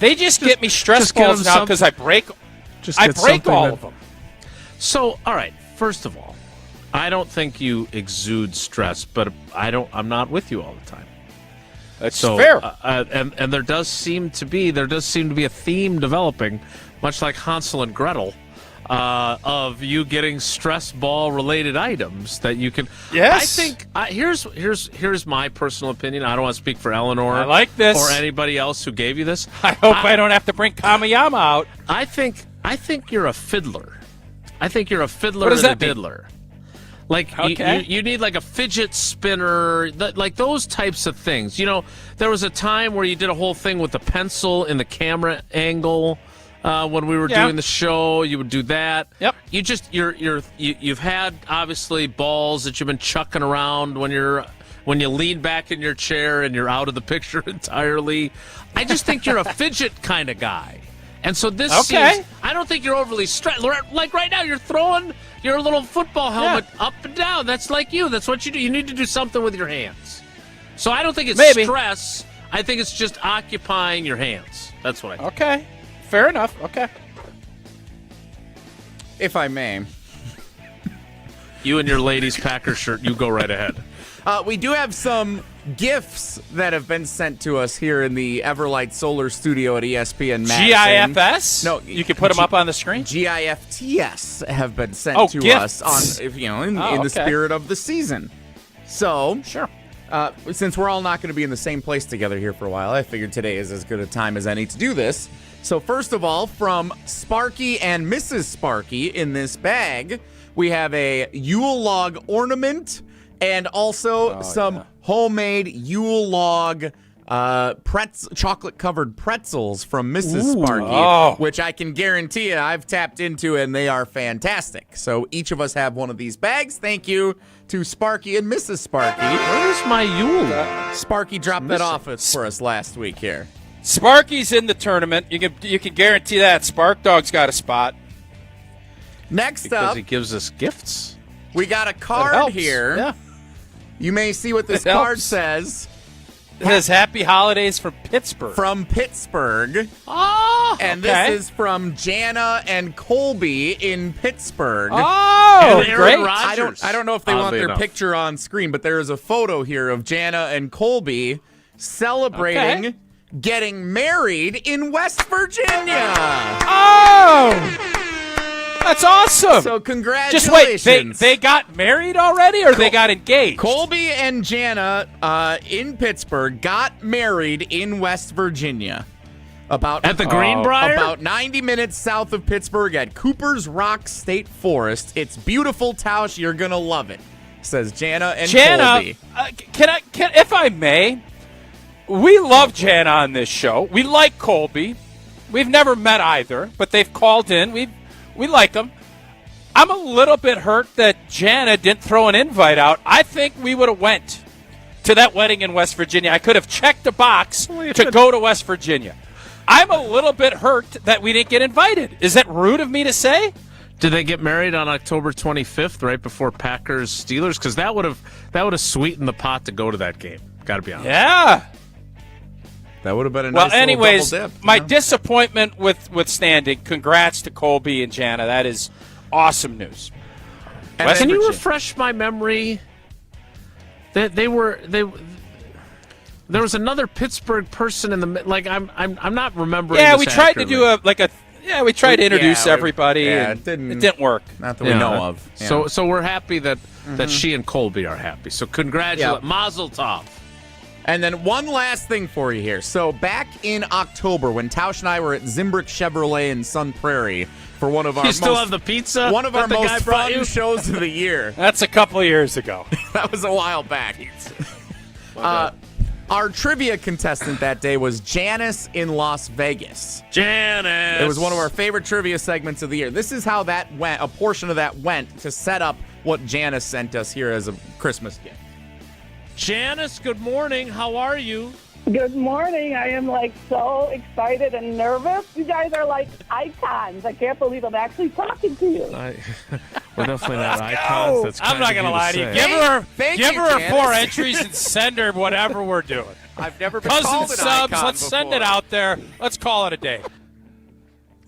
They just get me stress balls now because I break all of them. So, all right, first of all, I don't think you exude stress, but I'm not with you all the time. That's fair. And there does seem to be a theme developing, much like Hansel and Gretel, of you getting stress ball related items that you can. Yes. I think here's my personal opinion. I don't want to speak for Eleanor. I like this. Or anybody else who gave you this. I hope I don't have to bring Kamayama out. I think you're a fiddler. I think you're a fiddler What does and a that mean? diddler. Like, Okay. you need like a fidget spinner, like those types of things. There was a time where you did a whole thing with the pencil in the camera angle when we were doing the show. You would do that. Yep. You've had obviously balls that you've been chucking around when you lean back in your chair and you're out of the picture entirely. I just think you're a fidget kind of guy. And so this seems, I don't think you're overly stressed. Like right now, you're throwing your little football helmet up and down. That's like you. That's what you do. You need to do something with your hands. So I don't think it's stress. I think it's just occupying your hands. That's what I think. Okay. Fair enough. Okay. If I may. You and your ladies' Packers shirt, you go right ahead. We do have some gifts that have been sent to us here in the Everlight Solar Studio at ESPN Madison. GIFS? No, you can put them up on the screen. GIFTS have been sent to gifts. us in the spirit of the season. So, sure. Since we're all not going to be in the same place together here for a while, I figured today is as good a time as any to do this. So, first of all, from Sparky and Mrs. Sparky in this bag, we have a Yule log ornament. And also some homemade Yule log chocolate-covered pretzels from Mrs. Sparky, which I can guarantee you I've tapped into, and they are fantastic. So each of us have one of these bags. Thank you to Sparky and Mrs. Sparky. Where's my Yule? Sparky dropped that off for us last week here. Sparky's in the tournament. You can guarantee that. Spark Dog's got a spot. Next because up, he gives us gifts. We got a card here. Yeah. You may see what this card says. It says Happy Holidays from Pittsburgh. From Pittsburgh. Oh, and this is from Jana and Colby in Pittsburgh. Oh, and great. I don't know if they want their picture on screen, but there is a photo here of Jana and Colby celebrating getting married in West Virginia. Oh! That's awesome. So congratulations. Just wait, they got married already or they got engaged? Colby and Jana in Pittsburgh got married in West Virginia. At the Greenbrier? About 90 minutes south of Pittsburgh at Cooper's Rock State Forest. It's beautiful, Tausch. You're going to love it, says Jana and Colby. Can if I may, we love Jana on this show. We like Colby. We've never met either, but they've called in. We like them. I'm a little bit hurt that Jana didn't throw an invite out. I think we would have went to that wedding in West Virginia. I could have checked a box to go to West Virginia. I'm a little bit hurt that we didn't get invited. Is that rude of me to say? Did they get married on October 25th, right before Packers Steelers? Because that would have sweetened the pot to go to that game. Got to be honest. Yeah. That would have been a nice anyways, double dip. My disappointment withstanding. Congrats to Colby and Jana. That is awesome news. Can you refresh my memory? There was another Pittsburgh person in the I'm not remembering. Yeah, this we tried accurately. to do we tried to introduce everybody. Yeah, and it didn't work. Not that we know of. Yeah. So we're happy that she and Colby are happy. So congratulations, Mazel Tov. And then one last thing for you here. So back in October, when Tausch and I were at Zimbrick Chevrolet in Sun Prairie for one of our still have the pizza? One of that our the guy most brought fun you? shows of the year. That's a couple of years ago. That was a while back. Our trivia contestant that day was Janice in Las Vegas. Janice! It was one of our favorite trivia segments of the year. This is how that went. A portion of that went to set up what Janice sent us here as a Christmas gift. Janice, good morning. How are you? Good morning. I am so excited and nervous. You guys are like icons. I can't believe I'm actually talking to you. We're definitely not icons. That's I'm not going to lie to you. Give her 4 entries and send her whatever we're doing. I've never been Cousin called an subs, icon let's send before. it out there. Let's call it a day.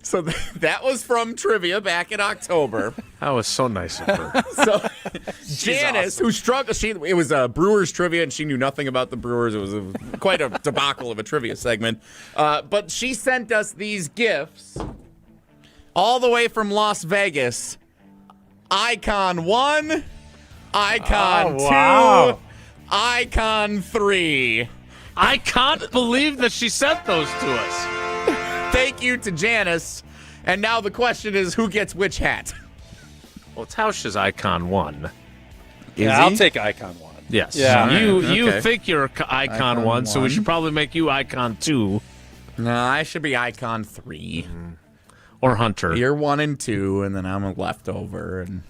So that was from trivia back in October. That was so nice of her. So Janice, who struggled, it was Brewers trivia, and she knew nothing about the Brewers. It was quite a debacle of a trivia segment. But she sent us these gifts all the way from Las Vegas. Icon 1, Icon 2, Icon 3. I can't believe that she sent those to us. Thank you to Janice. And now the question is, who gets which hat? Well, Tausch is Icon 1. I'll take Icon 1. Yes. Yeah. You think you're Icon 1, so we should probably make you Icon 2. No, I should be Icon 3. Or Hunter. You're 1 and 2, and then I'm a leftover, and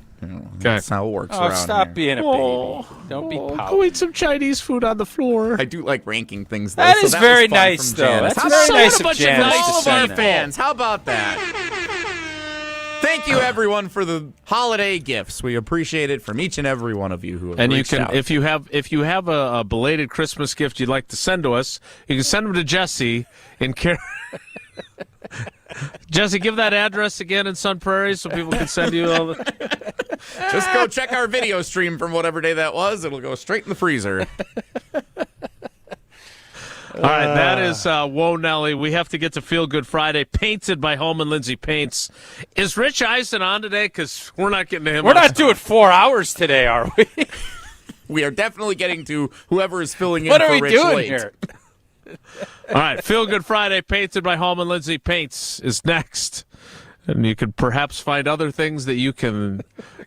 that's how it works around stop here. being a baby. Don't be pouty. Go eat some Chinese food on the floor. I do like ranking things, though. That so is that very was fun nice, from though. Janice. That's How very about nice that? of Janice All to of our send fans. How about that? Thank you, everyone, for the holiday gifts. We appreciate it from each and every one of you who have And you reached can, out. if you have a belated Christmas gift you'd like to send to us, you can send them to Jesse in care. Jesse, give that address again in Sun Prairie so people can send you all the. Just go check our video stream from whatever day that was. It'll go straight in the freezer. All right, that is Whoa Nelly. We have to get to Feelgood Friday, painted by Home and Lindsay Paints. Is Rich Eisen on today? Because we're not getting to him. We're not doing 4 hours today, are we? We are definitely getting to whoever is filling in What are for we Rich doing late. here? All right, Feelgood Friday, painted by Home and Lindsay Paints is next. And you can perhaps find other things that you can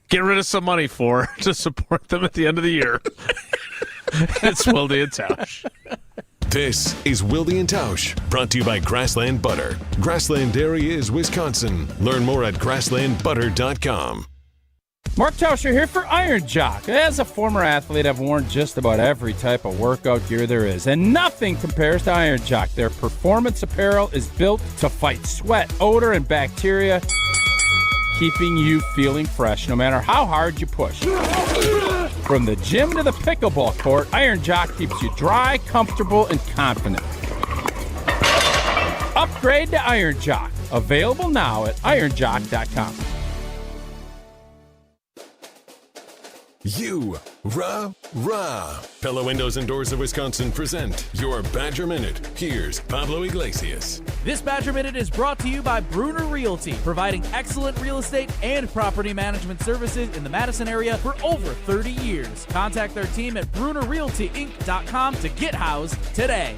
get rid of some money for to support them at the end of the year. It's Wilde and Tausch. This is Wilde and Tausch, brought to you by Grassland Butter. Grassland Dairy is Wisconsin. Learn more at grasslandbutter.com. Mark Tauscher here for Iron Jock. As a former athlete, I've worn just about every type of workout gear there is, and nothing compares to Iron Jock. Their performance apparel is built to fight sweat, odor, and bacteria, keeping you feeling fresh no matter how hard you push. From the gym to the pickleball court, Iron Jock keeps you dry, comfortable, and confident. Upgrade to Iron Jock. Available now at ironjock.com. Pella Windows and Doors of Wisconsin present your Badger Minute. Here's Pablo Iglesias. This Badger Minute is brought to you by Bruner Realty, providing excellent real estate and property management services in the Madison area for over 30 years. Contact their team at BrunerRealtyInc.com to get housed today.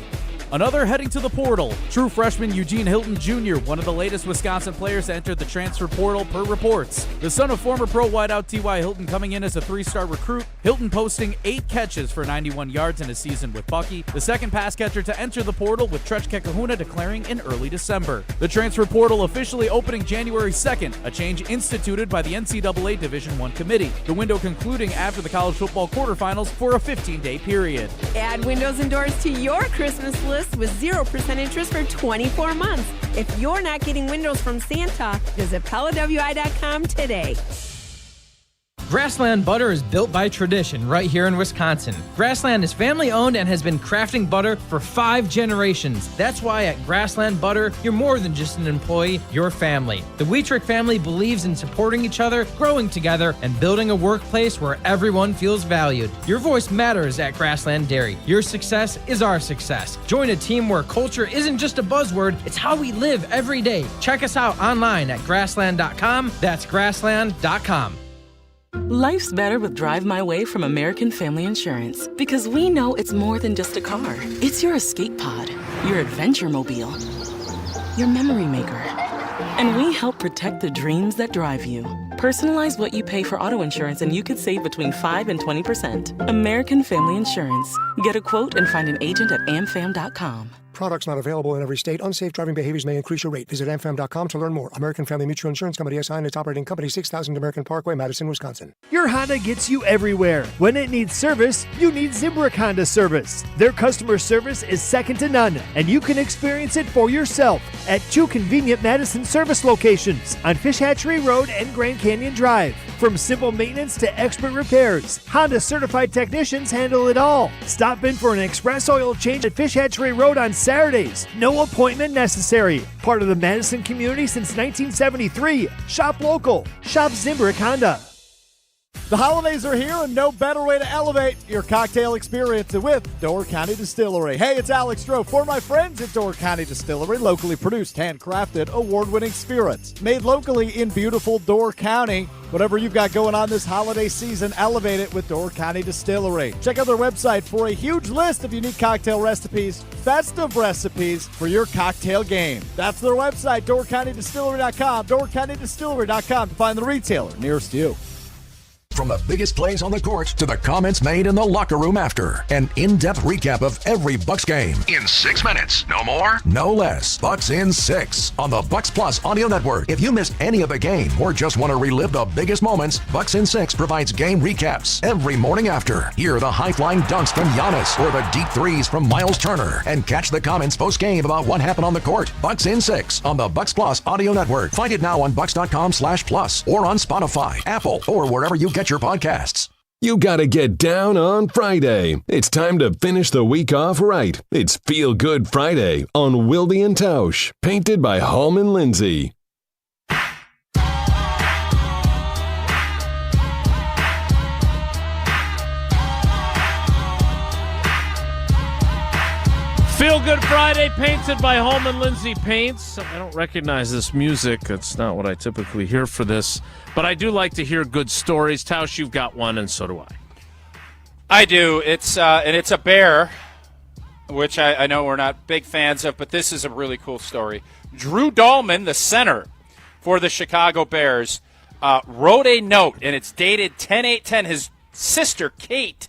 Another heading to the portal. True freshman Eugene Hilton Jr., one of the latest Wisconsin players to enter the transfer portal per reports. The son of former pro wideout T.Y. Hilton coming in as a 3-star recruit. Hilton posting 8 catches for 91 yards in a season with Bucky. The second pass catcher to enter the portal, with Trech Kekahuna declaring in early December. The transfer portal officially opening January 2nd, a change instituted by the NCAA Division I committee. The window concluding after the college football quarterfinals for a 15-day period. Add windows and doors to your Christmas list with 0% interest for 24 months. If you're not getting windows from Santa, visit PellaWI.com today. Grassland Butter is built by tradition right here in Wisconsin. Grassland is family owned and has been crafting butter for 5 generations. That's why at Grassland Butter, you're more than just an employee, you're family. The Wietrich family believes in supporting each other, growing together, and building a workplace where everyone feels valued. Your voice matters at Grassland Dairy. Your success is our success. Join a team where culture isn't just a buzzword, it's how we live every day. Check us out online at grassland.com. That's grassland.com. Life's better with Drive My Way from American Family Insurance, because we know it's more than just a car. It's your escape pod, your adventure mobile, your memory maker. And we help protect the dreams that drive you. Personalize what you pay for auto insurance and you could save between 5 and 20%. American Family Insurance. Get a quote and find an agent at amfam.com. Products not available in every state. Unsafe driving behaviors may increase your rate. Visit amfam.com to learn more. American Family Mutual Insurance Company SI and its operating company, 6000 American Parkway, Madison, Wisconsin. Your Honda gets you everywhere. When it needs service, you need Zimbrick Honda service. Their customer service is second to none, and you can experience it for yourself at 2 convenient Madison service locations on Fish Hatchery Road and Grand Canyon Drive. From simple maintenance to expert repairs, Honda certified technicians handle it all. Stop in for an express oil change at Fish Hatchery Road on Saturdays. No appointment necessary. Part of the Madison community since 1973. Shop local. Shop Zimbrick Honda. The holidays are here, and no better way to elevate your cocktail experience than with Door County Distillery. Hey, it's Alex Stroh. For my friends at Door County Distillery, locally produced, handcrafted, award-winning spirits. Made locally in beautiful Door County. Whatever you've got going on this holiday season, elevate it with Door County Distillery. Check out their website for a huge list of unique cocktail recipes, festive recipes for your cocktail game. That's their website, DoorCountyDistillery.com, DoorCountyDistillery.com to find the retailer nearest you. From the biggest plays on the court to the comments made in the locker room after. An in-depth recap of every Bucs game. In 6 minutes. No more, no less. Bucs in 6 on the Bucs Plus audio network. If you missed any of the game or just want to relive the biggest moments, Bucs in 6 provides game recaps every morning after. Hear the high-flying dunks from Giannis or the deep threes from Miles Turner. And catch the comments post-game about what happened on the court. Bucs in 6 on the Bucs Plus audio network. Find it now on Bucs.com/plus or on Spotify, Apple, or wherever you get your podcasts. You gotta get down on Friday. It's time to finish the week off right. It's Feelgood Friday on Wilde and Tausch, painted by Hallman Lindsay. Feelgood Friday, painted by Hallman Lindsay Paints. I don't recognize this music. That's not what I typically hear for this. But I do like to hear good stories. Tausch, you've got one, and so do I. I do. It's a bear, which I know we're not big fans of, but this is a really cool story. Drew Dahlman, the center for the Chicago Bears, wrote a note, and it's dated 10/8/10. His sister, Kate,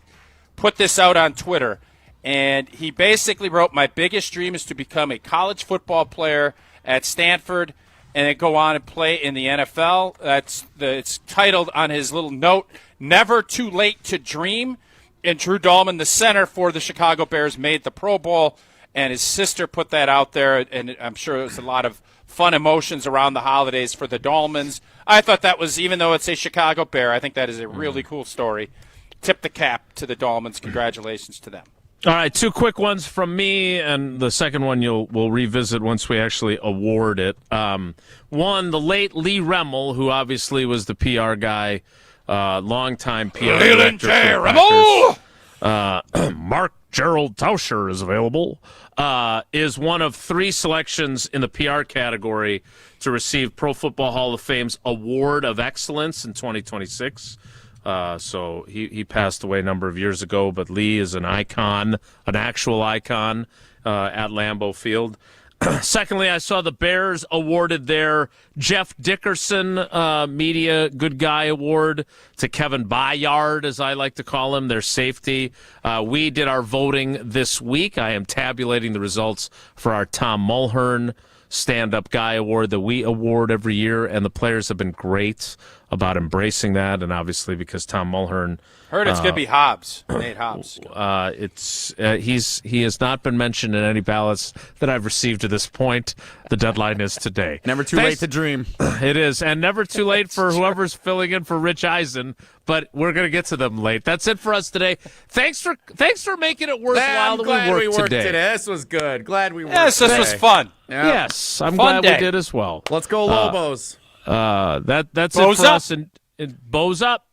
put this out on Twitter. And he basically wrote, "My biggest dream is to become a college football player at Stanford and then go on and play in the NFL." It's titled on his little note, "Never Too Late to Dream." And Drew Dahlman, the center for the Chicago Bears, made the Pro Bowl, and his sister put that out there, and I'm sure it was a lot of fun emotions around the holidays for the Dahlmans. I thought that was, even though it's a Chicago Bear, I think that is a really cool story. Tip the cap to the Dahlmans. Congratulations to them. All right, 2 quick ones from me, and the second one we'll revisit once we actually award it. One, the late Lee Remmel, who obviously was the PR guy, longtime PR director for the Packers. Mark Gerald Tauscher is available. Is one of 3 selections in the PR category to receive Pro Football Hall of Fame's Award of Excellence in 2026. So he passed away a number of years ago, but Lee is an icon, an actual icon at Lambeau Field. Secondly, I saw the Bears awarded their Jeff Dickerson Media Good Guy Award to Kevin Byard, as I like to call him, their safety. We did our voting this week. I am tabulating the results for our Tom Mulhern Stand-Up Guy Award that we award every year, and the players have been great about embracing that, and obviously because Tom Mulhern... Heard it's going to be Hobbs, Nate Hobbs. He has not been mentioned in any ballots that I've received to this point. The deadline is today. Never too late to dream. It is, and never too late for whoever's filling in for Rich Eisen. But we're going to get to them late. That's it for us today. Thanks for making it worthwhile that we worked today. This was good. Glad we worked. Yes, this was fun. Yeah. Yes, I'm glad we did as well. Let's go Lobos. That's Bows it for up. us. And bows up.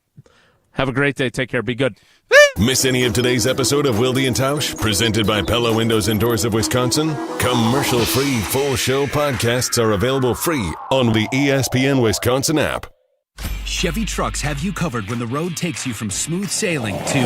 Have a great day. Take care. Be good. Miss any of today's episode of Wilde and Tausch, presented by Pella Windows and Doors of Wisconsin? Commercial-free full show podcasts are available free on the ESPN Wisconsin app. Chevy trucks have you covered when the road takes you from smooth sailing to